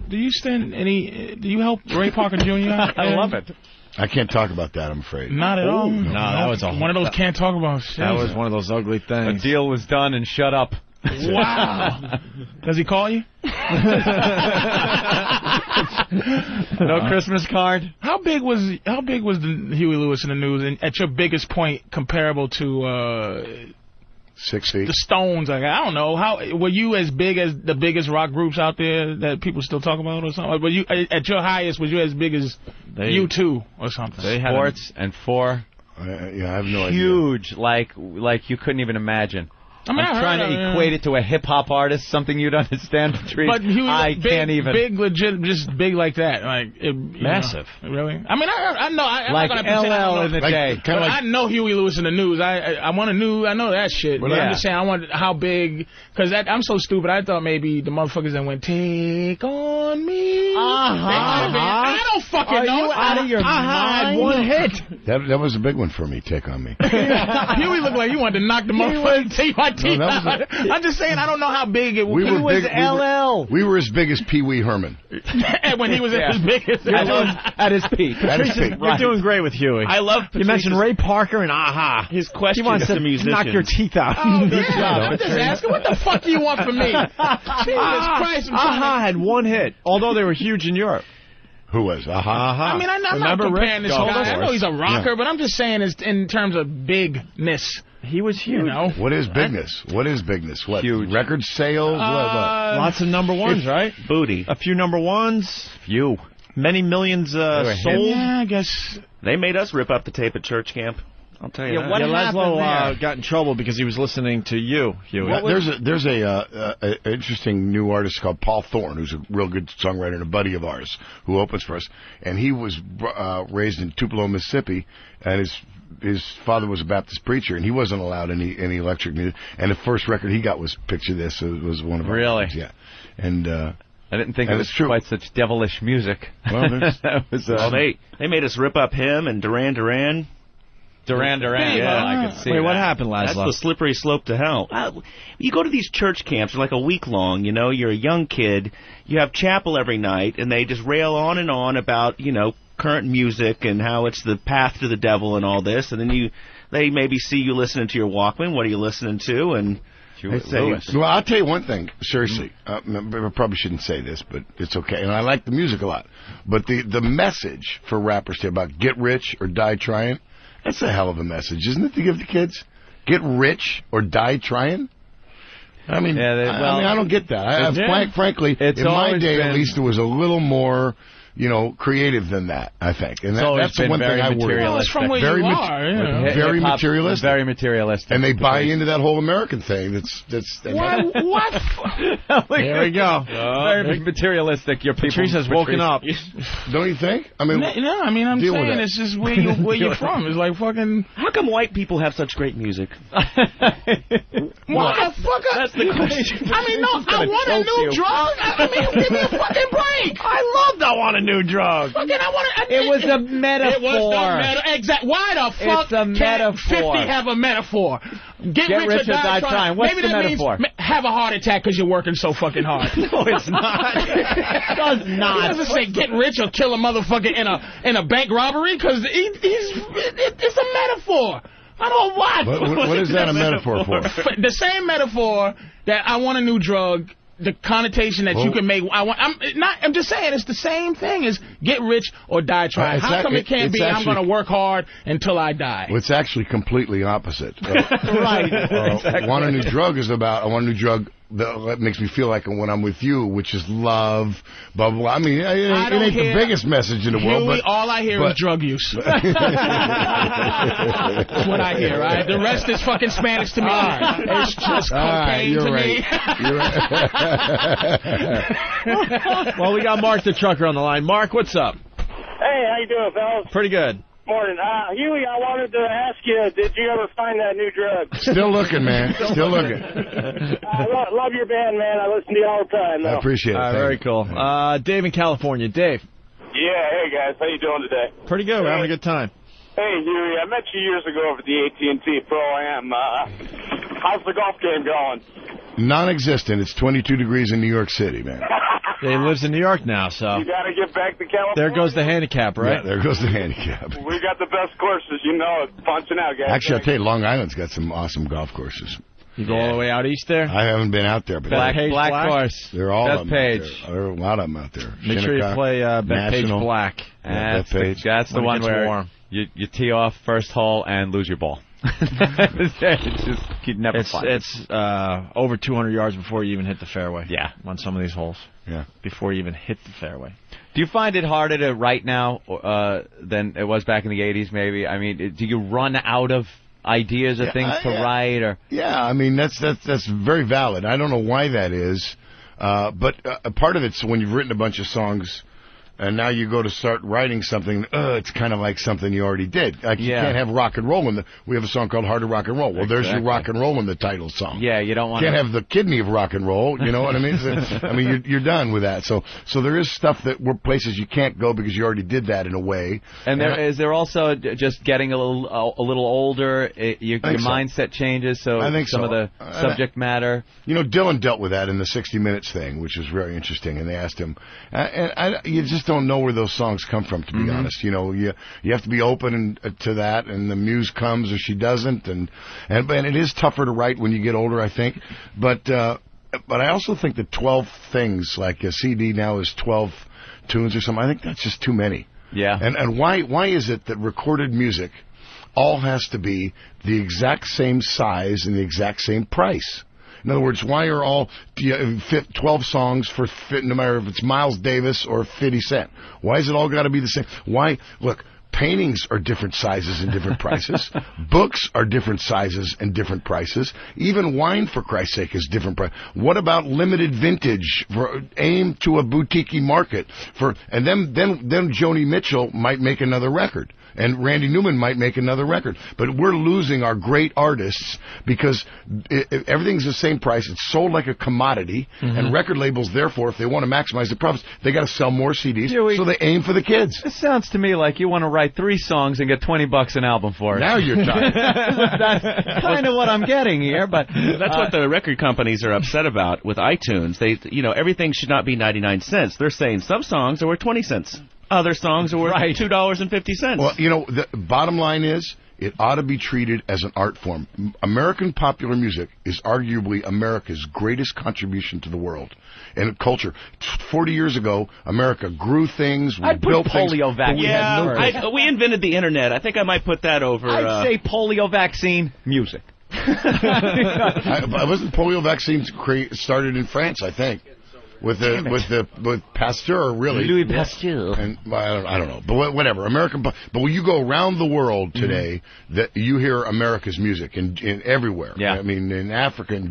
do you help Ray Parker Jr.? I love it. I can't talk about that, I'm afraid. Not at all. No, that was one of those can't talk about shit. That was one of those ugly things. A deal was done and shut up. Wow. Does he call you? No Christmas card? How big was the Huey Lewis in the News, and at your biggest point comparable to 6 feet? The Stones? Like, I don't know. How were you as big as the biggest rock groups out there that people still talk about, or something? Were you at your highest? Was you as big as U2 or something? They had Sports and Four. I have no idea. Huge, like you couldn't even imagine. I mean, I'm trying to equate it to a hip-hop artist, something you'd understand, Patrice. But I can't even. Big, legit, just big like that. Massive. Really? I mean, I know. I'm like not gonna LL in the day. I know Huey Lewis in the News. I want to I know that shit. But I'm just saying, I want how big, because I'm so stupid. I thought maybe the motherfuckers that went, take on me. I don't fucking know. Are you out of your mind? One hit. That was a big one for me, Take on Me. Huey looked like you wanted to knock the motherfucking teeth out. I'm just saying, I don't know how big it was. He was LL. We were as big as Pee Wee Herman. When he was at his biggest. At his peak. You're doing great with Huey. I love Patrice. You mentioned Ray Parker and Aha. His question he wants to knock your teeth out. Oh, yeah. I'm just asking, what the fuck do you want from me? Jesus Christ. Aha had one hit, although they were huge in Europe. Who was? I mean, I'm not comparing this guy. I know he's a rocker, but I'm just saying in terms of bigness. He was huge. What is bigness? What is bigness? What? Huge. Record sales? What? Lots of #1s, right? Booty. A few #1s. Few. Many millions sold. Yeah, I guess. They made us rip up the tape at church camp. I'll tell you that. What Laszlo got in trouble because he was listening to you, Huey. There's a interesting new artist called Paul Thorne, who's a real good songwriter and a buddy of ours, who opens for us. And he was raised in Tupelo, Mississippi, and his father was a Baptist preacher, and he wasn't allowed any electric music. And the first record he got was Picture This. It was one of our records, yeah. And I didn't think it was quite such devilish music. Well, that was, they made us rip up him and Duran Duran. Yeah, I could see. Wait, what happened, Laszlo? That's the slippery slope to hell. You go to these church camps, like a week long, you're a young kid, you have chapel every night, and they just rail on and on about, current music and how it's the path to the devil and all this, and then they maybe see you listening to your Walkman. What are you listening to? And well, I'll tell you one thing, seriously. I probably shouldn't say this, but it's okay. And I like the music a lot. But the message for rappers today about get rich or die trying, That's a hell of a message, isn't it, to give the kids? Get rich or die trying? I mean, I don't get that. Frankly, in my day, at least, it was a little more, creative than that, I think. And that's the one thing I worry about. It's from where you are. Very materialistic. Very materialistic. And they buy into that whole American thing. What? There we go. Very materialistic. Your people. Patrice has woken up. Don't you think? I mean, no. I mean, I'm saying it's just where you're from. It's like fucking. How come white people have such great music? Motherfucker. That's the question. I mean, no. I want a new drug. I mean, give me a fucking break. I love that. I want a new drug. Fucking, it was a metaphor. It was the metaphor. Exactly. Why the fuck can't 50 have a metaphor? Get rich or die trying. What's Maybe the metaphor? Means have a heart attack because you're working so fucking hard. No, it's not. It does not. It doesn't say get rich or kill a motherfucker in a bank robbery because it's a metaphor. I don't know what is that a metaphor for? The same metaphor that I want a new drug. The connotation that you can make. I'm just saying it's the same thing as get rich or die trying. How come it can't be I'm going to work hard until I die? Well, it's actually completely opposite. Right. Exactly. Want a new drug is about I want a new drug that makes me feel like when I'm with you, which is love, blah, blah, blah. I mean, it ain't the biggest message in the world. But all I hear is drug use. That's what I hear, right? The rest is fucking Spanish to me. It's just cocaine to me. You're right. Well, we got Mark the trucker on the line. Mark, what's up? Hey, how you doing, fellas? Pretty good. Morning. Huey, I wanted to ask you, did you ever find that new drug? Still looking, man. Still looking. I love your band, man. I listen to you all the time, though. I appreciate it. Very cool. Dave in California. Dave. Yeah, hey, guys. How you doing today? Pretty good. We're having a good time. Hey, Huey, I met you years ago over at the AT&T Pro-Am. How's the golf game going? Non-existent. It's 22 degrees in New York City, man. He lives in New York now, so. You got to get back to California. There goes the handicap, right? Yeah, there goes the handicap. We got the best courses, you know it. Punching out, guys. Actually, I'll tell you, Long Island's got some awesome golf courses. You go all the way out east there? I haven't been out there. But Black course. They're all Beth of them Page. out there. There are a lot of them out there. Make sure you play Beth Page Black. Beth Page. That's the one where you tee off first hole and lose your ball. It's just you never find it. It's over 200 yards before you even hit the fairway. Yeah. On some of these holes. Yeah. Before you even hit the fairway. Do you find it harder to write now than it was back in the 80s, maybe? I mean, do you run out of ideas or things to write? Or Yeah, I mean, that's very valid. I don't know why that is. But a part of it's when you've written a bunch of songs and now you go to start writing something, it's kind of like something you already did. Like you can't have rock and roll we have a song called Hard to Rock and Roll. Well, there's your rock and roll in the title song. Yeah, you don't want can't have the kidney of rock and roll, you know what I mean? I mean, you're done with that. So there is stuff that were places you can't go because you already did that in a way. And is there also just getting a little older, your mindset changes, so I think some of the subject matter. You know, Dylan dealt with that in the 60 Minutes thing, which was very interesting, and they asked him, you just don't know where those songs come from, to be honest. You know, you have to be open to that, and the muse comes or she doesn't, and it is tougher to write when you get older, I think. But I also think that 12 things, like a CD now is 12 tunes or something, I think that's just too many. Yeah. And why is it that recorded music all has to be the exact same size and the exact same price? In other words, why are all 12 songs for no matter if it's Miles Davis or 50 Cent? Why is it all got to be the same? Why? Look, paintings are different sizes and different prices. Books are different sizes and different prices. Even wine, for Christ's sake, is different price. What about limited vintage aimed to a boutique market? And then Joni Mitchell might make another record. And Randy Newman might make another record. But we're losing our great artists because everything's the same price. It's sold like a commodity. And record labels, therefore, if they want to maximize the profits, they got to sell more CDs. So they aim for the kids. It sounds to me like you want to write 3 songs and get $20 an album for it. Now you're talking. That's kind of what I'm getting here. But that's what the record companies are upset about with iTunes. Everything should not be 99 cents. They're saying some songs are worth 20 cents. Other songs are worth $2.50. Well, you know, the bottom line is, It ought to be treated as an art form. American popular music is arguably America's greatest contribution to the world and culture. 40 years ago, America grew things, we built things. polio vaccine. We invented the internet. I think I might put that over. I'd say polio vaccine, music. Wasn't polio vaccine started in France, I think. With Pasteur, really. Louis Pasteur. And I don't know, but whatever. But when you go around the world today, that you hear America's music in everywhere. Yeah. I mean, in Africa, in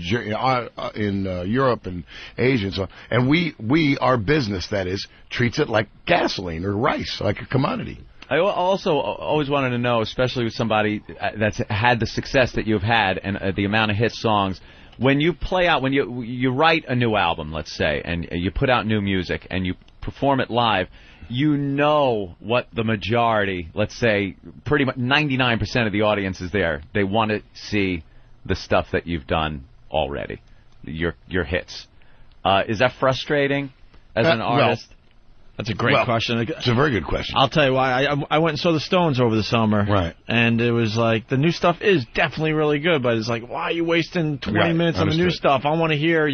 Europe, and Asia, and so on. And our business, that is, treats it like gasoline or rice, like a commodity. I also always wanted to know, especially with somebody that's had the success that you've had and the amount of hit songs. When you when you write a new album, let's say, and you put out new music and you perform it live, you know what the majority, let's say, pretty much 99% of the audience is there. They want to see the stuff that you've done already, your hits. Is that frustrating as an artist? That's a great question. It's a very good question. I'll tell you why. I went and saw the Stones over the summer. Right. And it was like, the new stuff is definitely really good, but it's like, why are you wasting 20 minutes on the new stuff? I want to hear,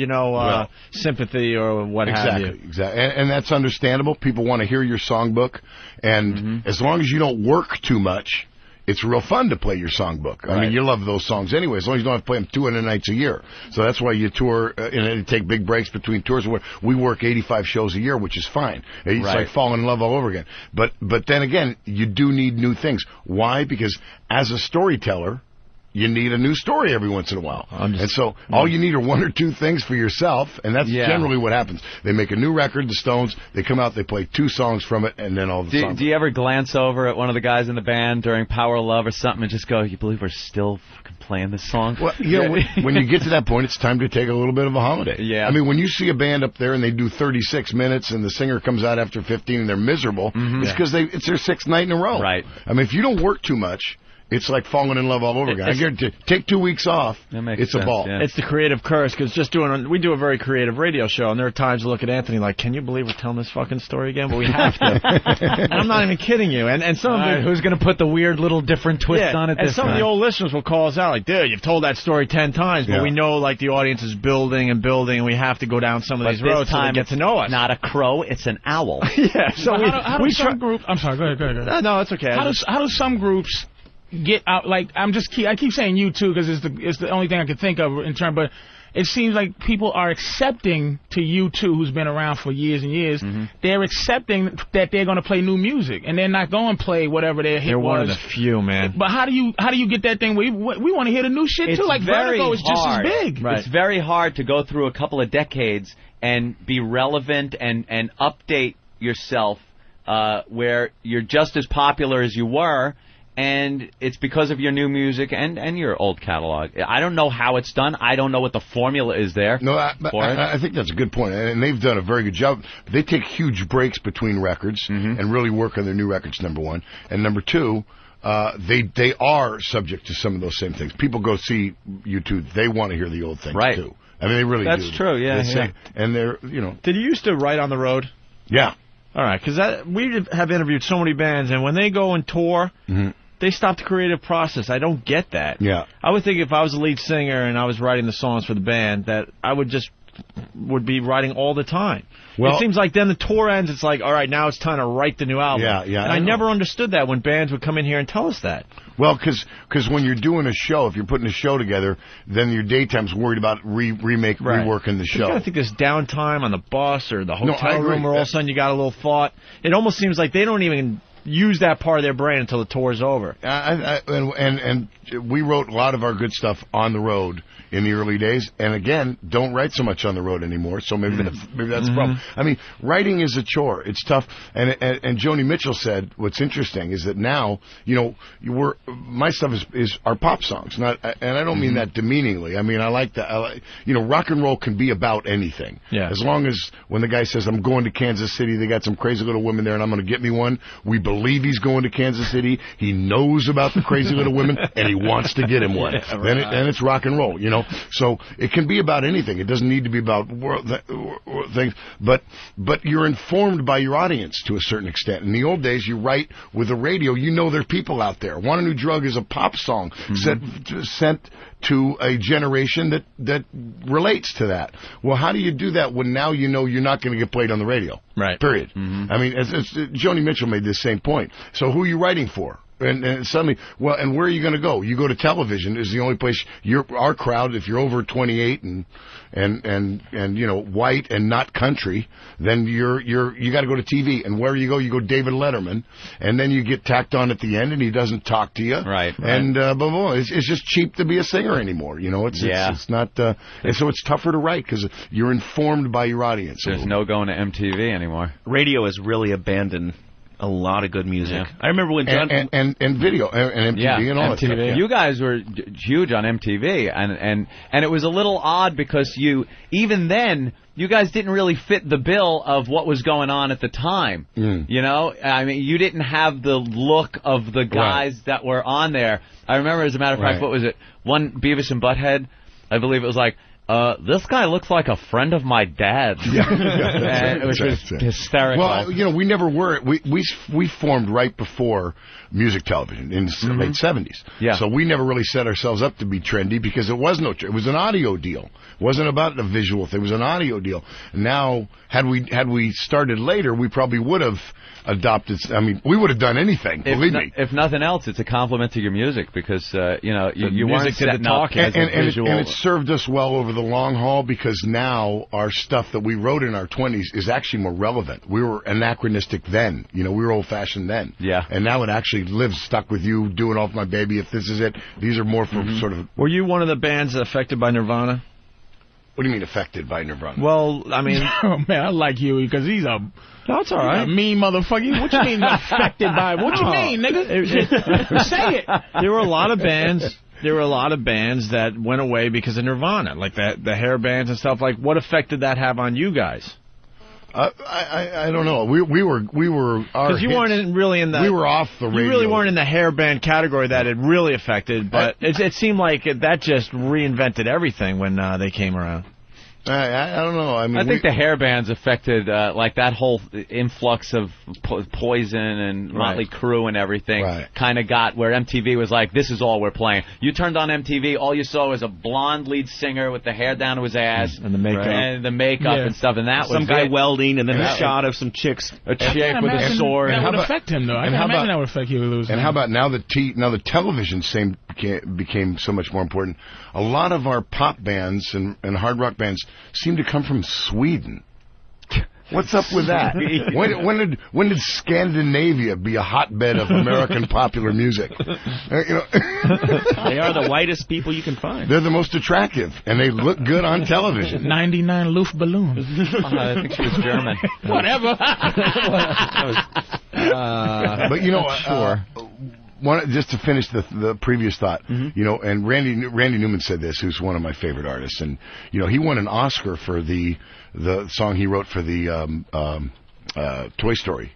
Sympathy or what have you. Exactly. And that's understandable. People want to hear your songbook. And as long as you don't work too much, it's real fun to play your songbook. I mean, you love those songs anyway, as long as you don't have to play them 200 nights a year. So that's why you tour and take big breaks between tours. We work 85 shows a year, which is fine. It's like falling in love all over again. But then again, you do need new things. Why? Because as a storyteller, you need a new story every once in a while. And so all you need are one or two things for yourself, and that's generally what happens. They make a new record, the Stones, they come out, they play 2 songs from it, and then all the songs. Do you ever glance over at one of the guys in the band during Power of Love or something and just go, you believe we're still fucking playing this song? Well, when you get to that point, it's time to take a little bit of a holiday. Yeah. I mean, when you see a band up there and they do 36 minutes and the singer comes out after 15 and they're miserable, it's because it's their 6th night in a row. Right. I mean, if you don't work too much, it's like falling in love all over again. I guarantee, take 2 weeks off. It's a ball. Yeah. It's the creative curse, because we do a very creative radio show, and there are times I look at Anthony like, can you believe we're telling this fucking story again? But we have to. And I'm not even kidding you. And some of who's going to put the weird little different twist on it? And some of the old listeners will call us out like, dude, you've told that story 10 times, but we know like the audience is building and building, and we have to go down some of these roads so they get to know us. Not a crow, it's an owl. So how do some groups? I'm sorry. Go ahead. No, it's okay. How do some groups get out? Like I keep saying you too because it's the only thing I can think of in terms. But it seems like people are accepting to U2, who's been around for years and years. They're accepting that they're going to play new music, and they're not going to play whatever their hit was. They're one of the few, man. But how do you get that thing? We want to hear the new shit too. Like Vertigo is just as big. Right. It's very hard to go through a couple of decades and be relevant and update yourself where you're just as popular as you were. And it's because of your new music and your old catalog. I don't know how it's done. I don't know what the formula is there. No, I think that's a good point, and they've done a very good job. They take huge breaks between records and really work on their new records, number one. And number two, they are subject to some of those same things. People go see U2, they want to hear the old things, too. I mean, they really do. That's true, yeah. And they're, Did you used to write on the road? Yeah. All right, because we have interviewed so many bands, and when they go and tour... They stop the creative process. I don't get that. Yeah. I would think if I was a lead singer and I was writing the songs for the band that I would be writing all the time. Well, it seems like then the tour ends, it's like, all right, now it's time to write the new album. Yeah. And I never understood that when bands would come in here and tell us that. Well, because when you're doing a show, if you're putting a show together, then your daytime's worried about reworking the show. You think there's downtime on the bus or the hotel room where all of a sudden you got a little thought. It almost seems like they don't even use that part of their brain until the tour's over. And we wrote a lot of our good stuff on the road in the early days, and again, don't write so much on the road anymore. So maybe that's the problem. I mean, writing is a chore. It's tough. And Joni Mitchell said, what's interesting is that now, my stuff is our pop songs, and I don't mean that demeaningly. I mean, I like that. Rock and roll can be about anything. Yeah. As long as when the guy says, I'm going to Kansas City, they got some crazy little women there, and I'm going to get me one, we believe believe he's going to Kansas City. He knows about the crazy little women, and he wants to get him one. Yeah, right. And it's rock and roll, you know. So it can be about anything. It doesn't need to be about things, but you're informed by your audience to a certain extent. In the old days, you write with the radio. You know there are people out there. Want a New Drug is a pop song sent to a generation that relates to that. Well, how do you do that when now you know you're not going to get played on the radio? Right. Period. I mean, Joni Mitchell made this same point. So who are you writing for? And suddenly, well, and where are you going to go? You go to television is the only place. Our crowd, if you're over 28 and you know white and not country, then you got to go to TV. And where you go David Letterman, and then you get tacked on at the end, and he doesn't talk to you. Right. And it's just cheap to be a singer anymore. You know, it's not. And so it's tougher to write because you're informed by your audience. There's no going to MTV anymore. Radio has really abandoned a lot of good music. Yeah. I remember when John and video and MTV and all that stuff. Yeah. You guys were huge on MTV, and it was a little odd because even then you guys didn't really fit the bill of what was going on at the time. You know, I mean, you didn't have the look of the guys that were on there. I remember, as a matter of fact, what was it? One Beavis and Butthead, I believe it was like, this guy looks like a friend of my dad's. Which was hysterical. Well, you know, we never were. We formed right before music television in the late 70s. Yeah. So we never really set ourselves up to be trendy because it was it was an audio deal. It wasn't about a visual thing. It was an audio deal. Now, had we started later, we probably would have adopted. I mean, we would have done anything. Believe me. If nothing else, it's a compliment to your music because you know you weren't setting up as a visual. And it served us well over the long haul because now our stuff that we wrote in our 20s is actually more relevant. We were anachronistic then. You know, we were old-fashioned then. Yeah. And now it actually lives stuck with you, doing off my baby. If this is it, these are more for sort of. Were you one of the bands affected by Nirvana? What do you mean affected by Nirvana? Well, I mean, oh man, I like Huey because he's a. No, it's all right. A mean motherfucker. What you mean affected by? What you mean, nigga? Say it. There were a lot of bands. There were a lot of bands that went away because of Nirvana, like the hair bands and stuff. Like, what effect did that have on you guys? I don't know. We were because you weren't really in the. We were off the radio. You really weren't in the hair band category that it really affected, but it seemed like that just reinvented everything when they came around. I don't know. I mean, I think the hair bands affected like that whole influx of Poison and Motley Crue and everything kind of got where MTV was like, this is all we're playing. You turned on MTV, all you saw was a blonde lead singer with the hair down to his ass and the makeup and stuff, and that some was guy welding, and then a shot of some chicks, a chick with a sword. That would affect him though. I can imagine that would affect Huey Lewis. And how about now the television became so much more important. A lot of our pop bands and hard rock bands seem to come from Sweden. What's up with that? When did Scandinavia be a hotbed of American popular music? You know, they are the whitest people you can find. They're the most attractive, and they look good on television. 99 Luftballon. I think she was German. Whatever. But you know, sure. Just to finish the previous thought, you know, and Randy Newman said this, who's one of my favorite artists, and you know, he won an Oscar for the song he wrote for the Toy Story.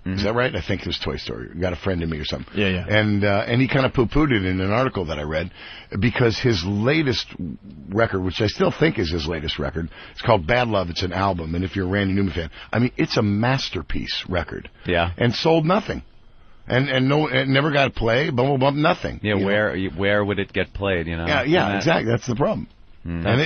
Is that right? I think it was Toy Story. Got a Friend in Me or something. Yeah. And he kind of poo-pooed it in an article that I read because his latest record, which I still think is his latest record, it's called Bad Love. It's an album, and if you're a Randy Newman fan, I mean, it's a masterpiece record. Yeah. And sold nothing. And no, it never got play, nothing. Yeah, where would it get played? You know. Yeah, exactly. That's the problem. And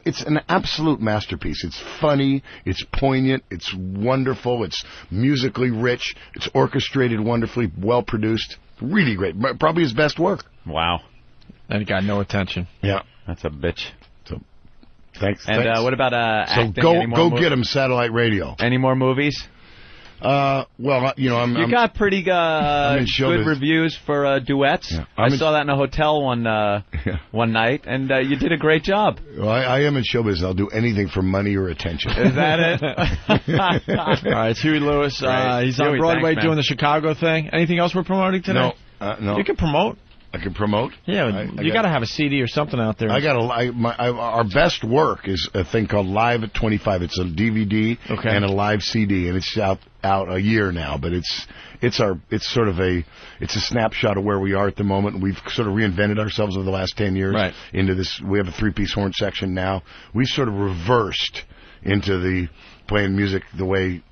it's an absolute masterpiece. It's funny, it's poignant, it's wonderful, it's musically rich, it's orchestrated wonderfully, well produced, really great. Probably his best work. Wow. And it got no attention. Yeah, that's a bitch. So, thanks. And what about acting? So go get him satellite radio. Any more movies? Well, you know, you got pretty good reviews for duets. Yeah. I saw that in a hotel one night, and you did a great job. Well, I am in show business. I'll do anything for money or attention. Is that it? All right, it's Huey Lewis. He's on Broadway doing the Chicago thing. Anything else we're promoting today? No. You can promote. I can promote. Yeah, you got to have a CD or something out there. Our best work is a thing called Live at 25. It's a DVD and a live CD, and it's out a year now. But it's sort of a snapshot of where we are at the moment. We've sort of reinvented ourselves over the last 10 years into this. We have a 3-piece horn section now. We sort of reversed into the playing music the way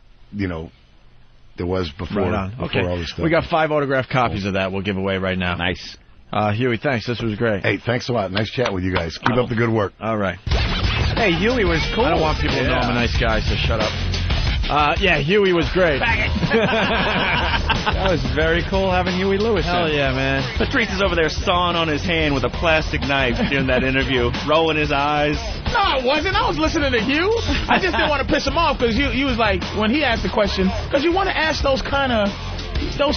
there was before. Right on. Before all this stuff. We got 5 autographed copies of that. We'll give away right now. Nice. Huey, thanks. This was great. Hey, thanks a lot. Nice chat with you guys. Keep up the good work. All right. Hey, Huey was cool. I don't want people to know I'm a nice guy, so shut up. Yeah, Huey was great. That was very cool having Huey Lewis. Hell yeah, man. Patrice is over there sawing on his hand with a plastic knife during that interview, rolling his eyes. No, I wasn't. I was listening to Hugh. I just didn't want to piss him off because he was like, when he asked the question, because you want to ask those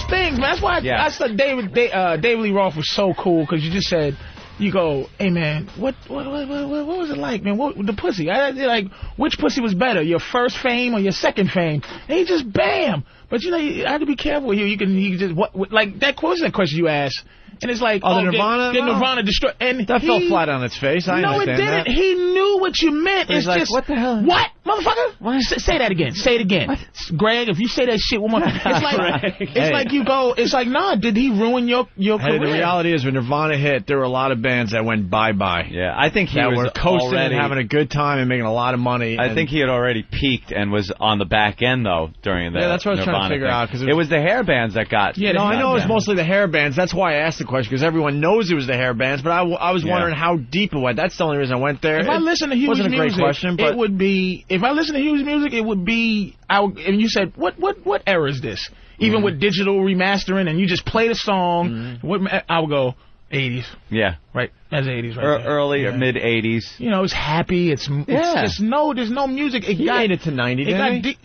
things, man. That's why I said David Lee Roth was so cool because you just said, you go, hey man, what was it like, man? The pussy? Like, which pussy was better, your first fame or your second fame? And he just bam. But you have to be careful here. You can just like that. What was that question you asked? And it's like, the Nirvana? Did Nirvana destroy? And that fell flat on its face. I understand it didn't. That. He knew what you meant. It's like, just, what the hell? What, motherfucker? What? Say that again. Say it again. What? Greg, if you say that shit one more time, it's like you go. It's like, nah. Did he ruin your career? The reality is, when Nirvana hit, there were a lot of bands that went bye-bye. Yeah, I think he were coasting and having a good time and making a lot of money. I think he had already peaked and was on the back end though during the. Yeah, that's what I was trying to figure out because it was the hair bands that got. Yeah, no, I know it was mostly the hair bands. That's why I asked the question because everyone knows it was the hair bands. But I was wondering how deep it went. That's the only reason I went there. If I listen to Hugh's music, great question, but it would be. If I listen to Hugh's music, it would be. And you said, what era is this? Even with digital remastering, and you just play the song. I would go 80s. Yeah, right. That's 80s, right? There. Early or mid 80s. It's happy. It's just there's no music. He made it to 90. Didn't he?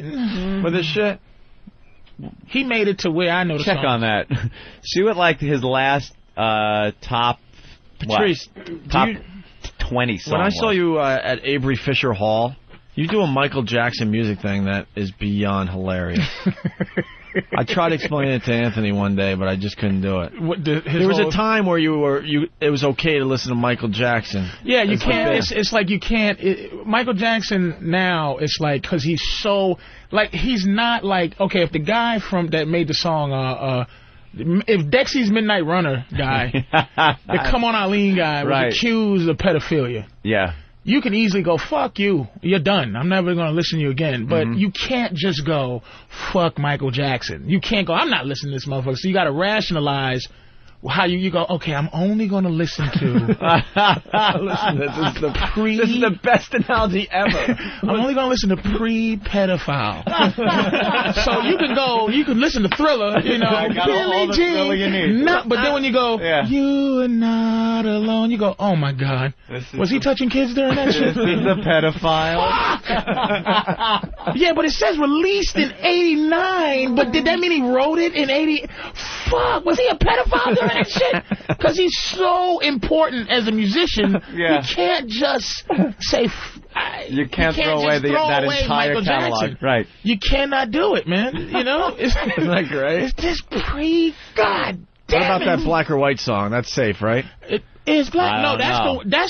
With his shit. He made it to where I know the Check song. on that. See what his last top. Patrice, top 20 song. When I saw you at Avery Fisher Hall, you do a Michael Jackson music thing that is beyond hilarious. I tried explaining it to Anthony one day, but I just couldn't do it. There was a time where it was okay to listen to Michael Jackson. Yeah, you can't. It's like you can't. Michael Jackson now, it's like, because he's so, like, he's not like, okay, if the guy that made the song, if Dexy's Midnight Runner guy, the Come On Eileen guy, was accused of pedophilia. Yeah. You can easily go, fuck you, you're done, I'm never going to listen to you again. But you can't just go, fuck Michael Jackson. You can't go, I'm not listening to this motherfucker. So you got to rationalize how you go, okay, I'm only going to listen to... Listen, this is the best analogy ever. I'm only going to listen to pre-pedophile. So you can listen to Thriller, Billie Jean. But then when you go, you are not alone, you go, oh my God. Was he touching kids during that shit? This is the pedophile. Yeah, but it says released in 89, but did that mean he wrote it in 80? Fuck, was he a pedophile during that shit? Because he's so important as a musician, you can't just say... You can't throw away that entire catalog. Jackson. Right. You cannot do it, man. Isn't that great? It's just God damn. What about that black or white song? That's safe, right? It's black. No, that's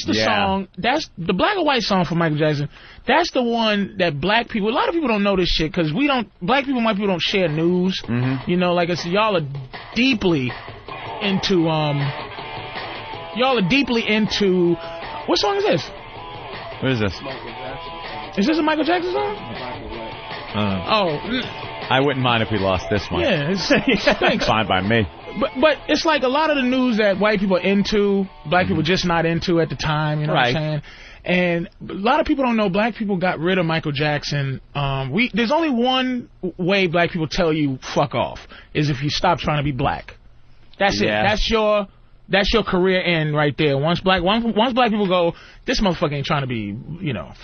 the song. That's the black or white song for Michael Jackson. That's the one that black people. A lot of people don't know this shit because black people, white people don't share news. Like I said, y'all are deeply into. What song is this? What is this? Is this a Michael Jackson song? I wouldn't mind if we lost this one. Yeah, it's fine by me. But it's like a lot of the news that white people are into, black people just not into at the time, you know what I'm saying? And a lot of people don't know black people got rid of Michael Jackson. There's only one way black people tell you fuck off, is if you stop trying to be black. That's it. That's your career end right there. Once black people go, this motherfucker ain't trying to be,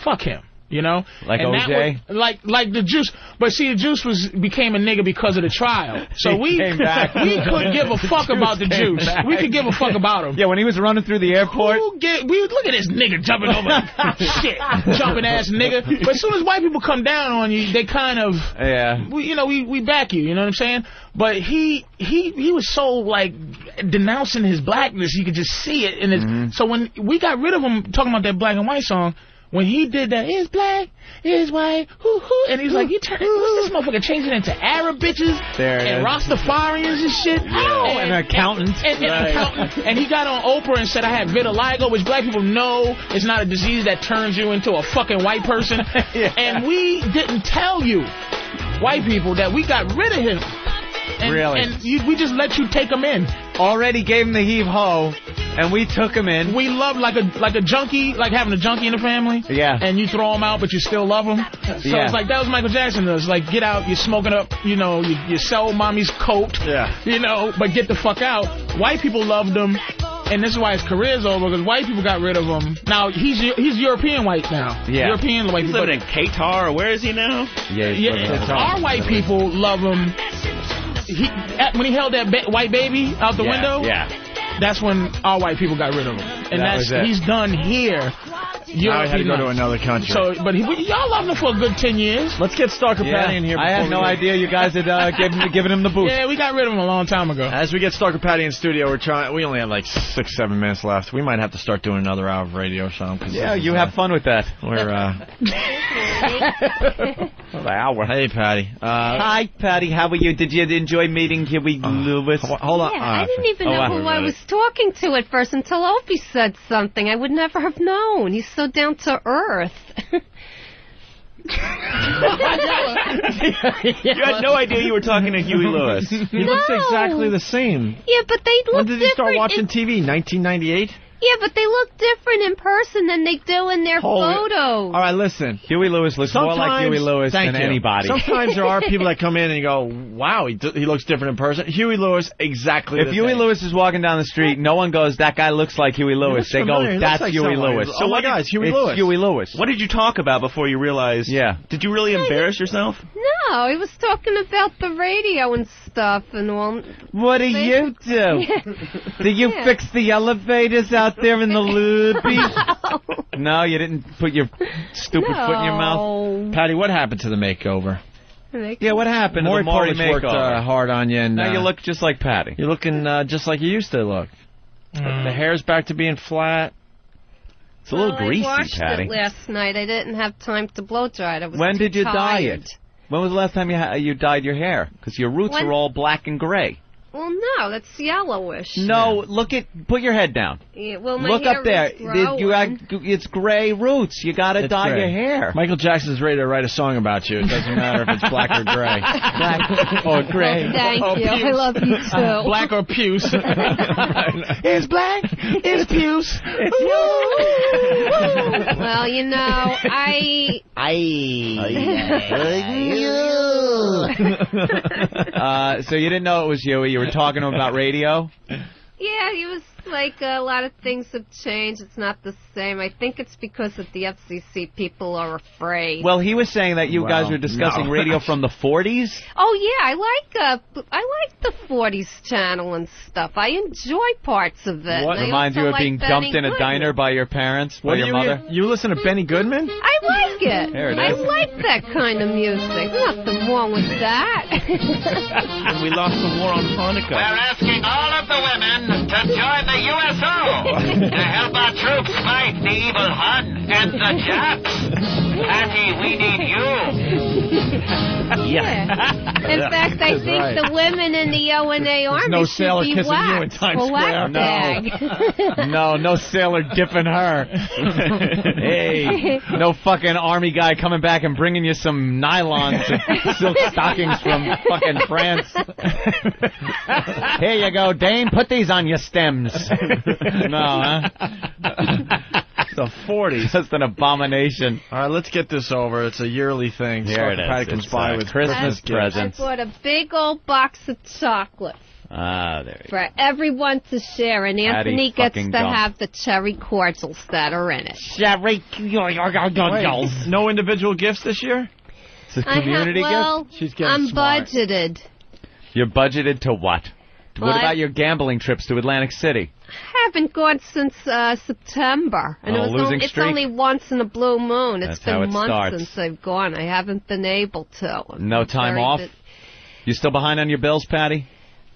fuck him. You know, like and OJ, like the Juice. But see, the Juice became a nigga because of the trial. So we couldn't give a fuck about the Juice. We could give a fuck about him. Yeah, when he was running through the airport. Look at this nigga jumping over shit, jumping ass nigga. But as soon as white people come down on you, they kind of we back you. You know what I'm saying? But he was so like denouncing his blackness, you could just see it in his. So when we got rid of him talking about that black and white song. When he did that, is black, is white, hoo-hoo, and he's like, what's this motherfucker changing into Arab bitches and Rastafarians and shit? Yeah. And accountants. And he got on Oprah and said, I had vitiligo, which black people know is not a disease that turns you into a fucking white person. And we didn't tell you, white people, that we got rid of him. And we just let you take him in. Already gave him the heave-ho, and we took him in. We love like a junkie, like having a junkie in the family. Yeah. And you throw him out, but you still love him. So it's like, that was Michael Jackson does. Like, get out, you're smoking up, you sell mommy's coat. Yeah. But get the fuck out. White people loved him. And this is why his career's over, because white people got rid of him. Now, he's European white now. Yeah. European white people. He's living in Qatar, or where is he now? Our white people love him. When he held that white baby out the window, that's when our white people got rid of him. And he's done here. Now he had to go to another country. So, but y'all loved him for a good 10 years. Let's get Stalker Patty in here. I had no idea you guys had given him the boost. Yeah, we got rid of him a long time ago. As we get Stalker Patty in studio, we only have like 6-7 minutes left. We might have to start doing another hour of radio or something. Yeah, you have fun with that. We're hour. Hey, Patty. Hi, Patty. How are you? Did you enjoy meeting Huey Lewis? Hold on. Yeah, I didn't even know who I was talking to at first until Opie said something. I would never have known. He's so down to earth. You had no idea you were talking to Huey Lewis. He looks exactly the same. Yeah, but they look different. When did he start watching TV? 1998? Yeah, but they look different in person than they do in their photos. All right, listen. Huey Lewis looks more like Huey Lewis than anybody. Sometimes there are people that come in and you go, wow, he looks different in person. Huey Lewis, exactly the same. If Huey Lewis is walking down the street, no one goes, that guy looks like Huey Lewis. They go, that's Huey Lewis. So my guys, Huey Lewis. Huey Lewis. What did you talk about before you realized? Yeah. Did you really embarrass yourself? No, he was talking about the radio and stuff and all. What do you do? Do you fix the elevators out there in the lobby? No, you didn't put your stupid foot in your mouth. Patty, what happened to the makeover? Yeah, what happened to the Maury makeover? Worked hard on you, and now you look just like Patty. You're looking just like you used to look. The hair's back to being flat. It's a little greasy, I washed Patty. it last night. I didn't have time to blow dry it. I was When did you dye tired. it? When was the last time you dyed your hair? Because your roots are all black and gray. Well, no, that's yellowish. No, put your head down. Yeah, well, my look hair up there. is It's gray roots. You got to dye your hair. Michael Jackson's ready to wite a song about you. It doesn't matter if it's black or gray. Black or gray. Oh, thank you. I love you too. Black or puce. It's black. It's puce. It's you. Well, you know, So you didn't know it was Huey. You were talking to him about radio? Yeah, he was like, a lot of things have changed. It's not the same. I think it's because of the FCC. People are afraid. Well, he was saying that you guys were discussing radio from the 40s. Oh, yeah, I like the 40s channel and stuff. I enjoy parts of it. What reminds you of being dumped in a diner by your parents, by your mother? You listen to Benny Goodman? I like it. There it I is. like that kind of music. Nothing wrong with that. We lost the war on Hanukkah. We're asking all of the women to join the USO to help our troops fight the evil Hun and the Japs. Patty, we need you. Yeah. In fact, I think the women in the ONA Army no should sailor be kissing you in waxed Times for Square. No sailor dipping her. Hey, no fucking army guy coming back and bringing you some nylons and silk stockings from fucking France. Here you go, Dame. Put these on your stems. No, huh? The 40s. Just an abomination. All right, let's get this over. It's a yearly thing. Here it is. Patty comes by with Christmas presents. I bought a big old box of chocolates. There you For everyone to share, and Anthony gets to have the cherry cordials that are in it. Cherry cordials. No individual gifts this year? It's a community gift? She's getting I'm smart. budgeted. You're budgeted to what? What What? about your gambling trips to Atlantic City? Haven't gone since September, and losing it's streak? only once in a blue moon. It's That's how been it months starts. since I've gone. I haven't been able to. No time Very off? bit- You still behind on your bills, Patty?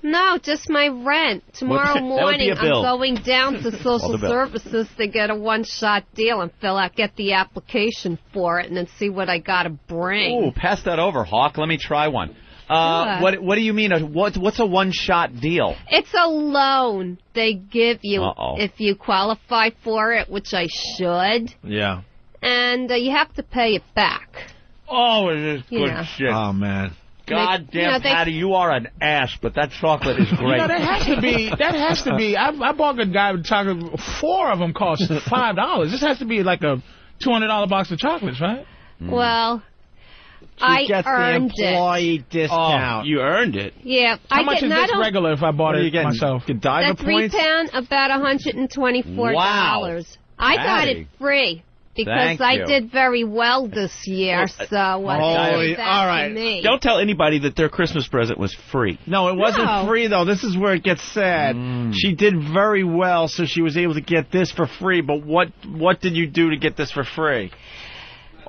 No, just my rent. Tomorrow That would be morning, a bill. I'm going down to social the bill. services to get a one-shot deal and get the application for it, and then see what I got to bring. Ooh, pass that over, Hawk. Let me try one. Sure. What do you mean? What's a one-shot deal? It's a loan they give you Uh-oh. if you qualify for it, which I should, Yeah. and you have to pay it back. Oh, it is You know. shit. Oh, man. God You know, damn, they- Patty, you are an ass, but that chocolate is great. That has to be. I bought a guy with chocolate. 4 of them cost $5. This has to be like a $200 box of chocolates, right? Well, I gets the earned employee discount. Oh, you earned it. Yeah, How I much get is not this a- regular if I bought What are you it getting? myself? Godiva The 3 points? pound about $124. Wow. I got Patty. it free because Thank I you. did very well this year. So Holy, all all right. Don't tell anybody that their Christmas present was free. No, it wasn't No. free, though. This is where it gets sad. She did very well, so she was able to get this for free. But what did you do to get this for free?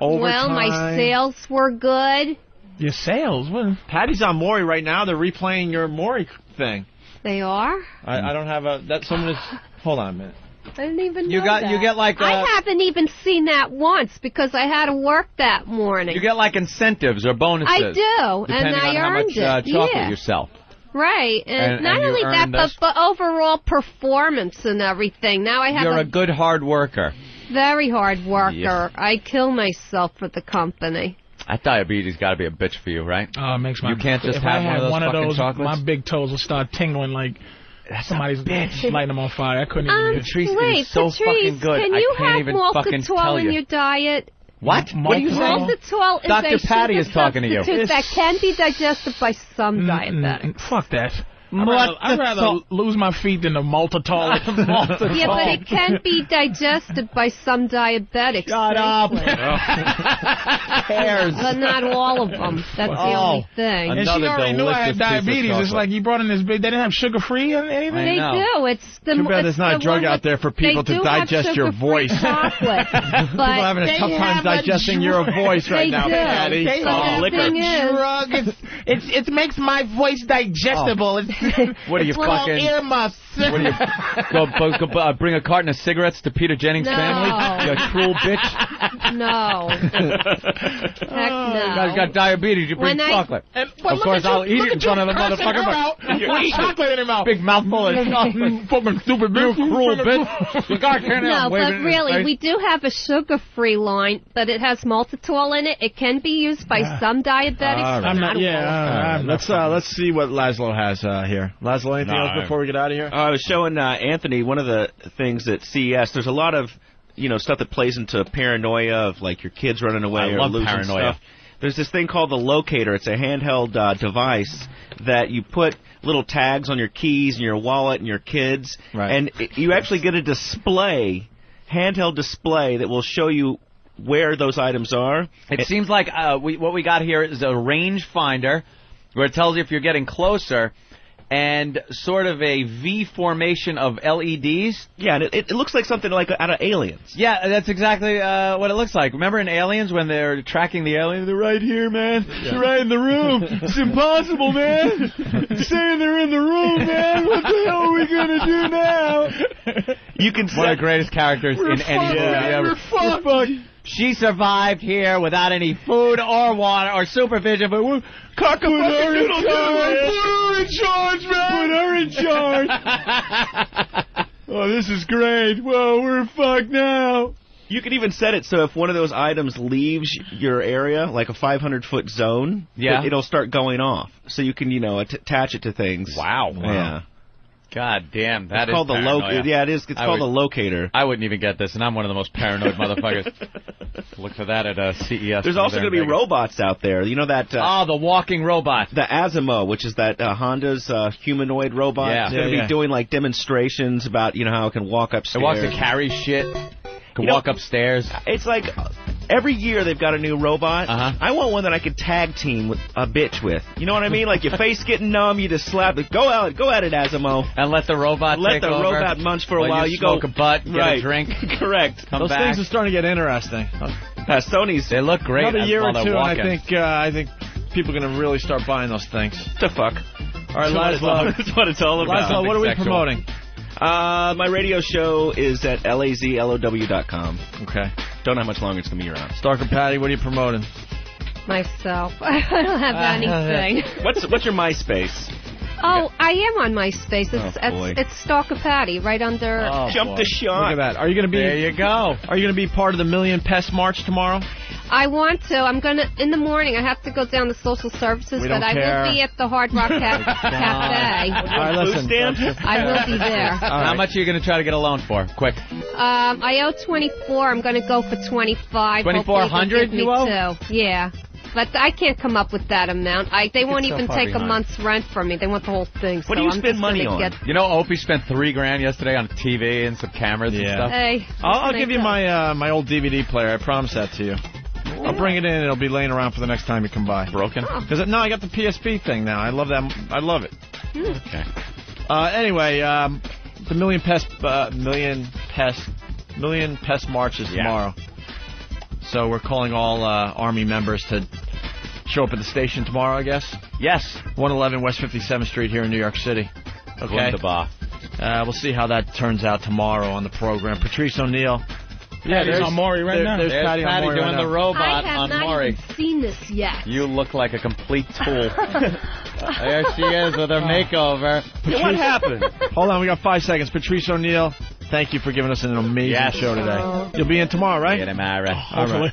Well, my sales were good. Your sales? What? Patty's on Maury right now. They're replaying your Maury thing. They are? I don't have a... That someone is... Hold on a minute. I didn't even You know got- that. you get like I haven't even seen that once because I had to work that morning. You get like incentives or bonuses. I do, depending and I on how earned much it. chocolate Yeah. you sell. Right, and not and you only that, earned this? but overall performance and everything. Now I have You're a good hard worker. very hard worker. Yeah. I kill myself for the company. That diabetes got to be a bitch for you, right? Oh, it makes my... You can't just if have I had one of those fucking chocolates? my big toes will start tingling like somebody's lighting them on fire. I couldn't even... Patrice, it Wait, is so Patrice, fucking good. can I you can't have even fucking tell maltitol you. in your diet? What? What are you saying? Maltitol is Dr. a Patty sugar is talking to you. substitute that can be digested by some diabetics. Fuck that. I'd rather lose my feet than a maltitol. Yeah, but it can be digested by some diabetics. Shut up. Hairs. But not all of them. That's the only thing. And she already knew I had diabetes. It's like you brought in this big... They didn't have sugar-free or anything? They do. It's the Too bad there's not a the drug one out there for people they to do have digest your sugar-free voice. chocolate, People are having a tough time digesting your voice right now, Patty. They have liquor. a drug. It makes my voice digestible. What are you it's called fucking... earmuffs. What do you go bring a carton of cigarettes to Peter Jennings' No. family? You cruel bitch. No. Heck no. Got diabetes. You bring When I- chocolate. And, Of course, I'll eat it in front of the cursing motherfucker. her out But you with eat chocolate in your mouth. big mouthful of chocolate. Fucking stupid bitch. You cruel bitch. You got No, but really, we do have a sugar-free line, but it has maltitol in it. It can be used by some diabetics, All but right. not all. Let's see what Laszlo has here. Laszlo, anything else before we get out of here? I was showing Anthony one of the things at CES. There's a lot of stuff that plays into paranoia of like your kids running away I or love losing paranoia. stuff. There's this thing called the locator. It's a handheld device that you put little tags on your keys and your wallet and your kids, and you actually get a display, handheld display that will show you where those items are. It seems like what we got here is a range finder where it tells you if you're getting closer, and sort of a V formation of LEDs. Yeah, and it looks like something like out of Aliens. Yeah, that's exactly what it looks like. Remember in Aliens when they're tracking the aliens? They're right here, man. They're right in the room. It's impossible, man. Saying they're in the room, man. What the hell are we going to do now? You can One of the greatest characters in any movie ever. We're fucked. She survived here without any food or water or supervision, but we're put her in charge, man. Put her in charge. Oh, this is great. Well, we're fucked now. You can even set it so if one of those items leaves your area, like a 500-foot zone, Yeah. it'll start going off. So you can, attach it to things. Wow. Yeah. God damn, that It's called the paranoia. Yeah, it is. It's called the locator. I wouldn't even get this, and I'm one of the most paranoid motherfuckers. Look for that at CES. There's also going to be robots out there. You know that? The walking robot. The Asimo, which is that Honda's humanoid robot. Yeah. It's going to be doing like demonstrations about how it can walk upstairs. It wants to carry shit. Can walk upstairs. It's like every year they've got a new robot. Uh-huh. I want one that I could tag team with a bitch with. You know what I mean? Like your face getting numb, you just slap it. Go at it, Asimo. And let the robot let take the over. robot munch for a while. You smoke a butt, get a drink. Correct. Those things are starting to get interesting. Sony's. They look great. Another year or two, and walking. I think people are going to really start buying those things. The fuck? All right, Laszlo. That's what it's all about. Laszlo, what are we promoting? My radio show is at lazlow.com. Okay. Don't know how much longer it's going to be around. Stalker Patty, what are you promoting? Myself. I don't have anything. What's your MySpace? Oh, I am on MySpace. It's Stalker Patty, right under... Jump the shot. Look at that. Are you going to be... There you go. Are you going to be part of the Million Pest March tomorrow? I want to. I'm going to... In the morning, I have to go down to social services, but I will be at the Hard Rock Cafe. All right, listen. I will be there. How much are you going to try to get a loan for? Quick. I owe 24. I'm going to go for 25. 2,400 you owe? Yeah. But I can't come up with that amount. They won't even take a behind. month's rent from me. They want the whole thing. What do you spend money on? You know, Opie spent $3,000 yesterday on TV and some cameras and stuff. Hey, I'll give you my old DVD player. I promise that to you. I'll bring it in. It'll be laying around for the next time you come by. Broken? Because no, I got the PSP thing now. I love that. I love it. Okay. Anyway, the Million Pest March is tomorrow. So we're calling all Army members to show up at the station tomorrow, I guess? Yes. 111 West 57th Street here in New York City. Okay. Wunderbar. We'll see how that turns out tomorrow on the program. Patrice O'Neill. Yeah, there's on Maury right now. There's Patty on Maury doing right the robot I have on not Maury. even seen this yet. You look like a complete tool. There she is with her makeover. Yeah, what happened? Hold on, we got 5 seconds. Patrice O'Neill, thank you for giving us an amazing show today. You'll be in tomorrow, right? Get him, Ira. Hopefully.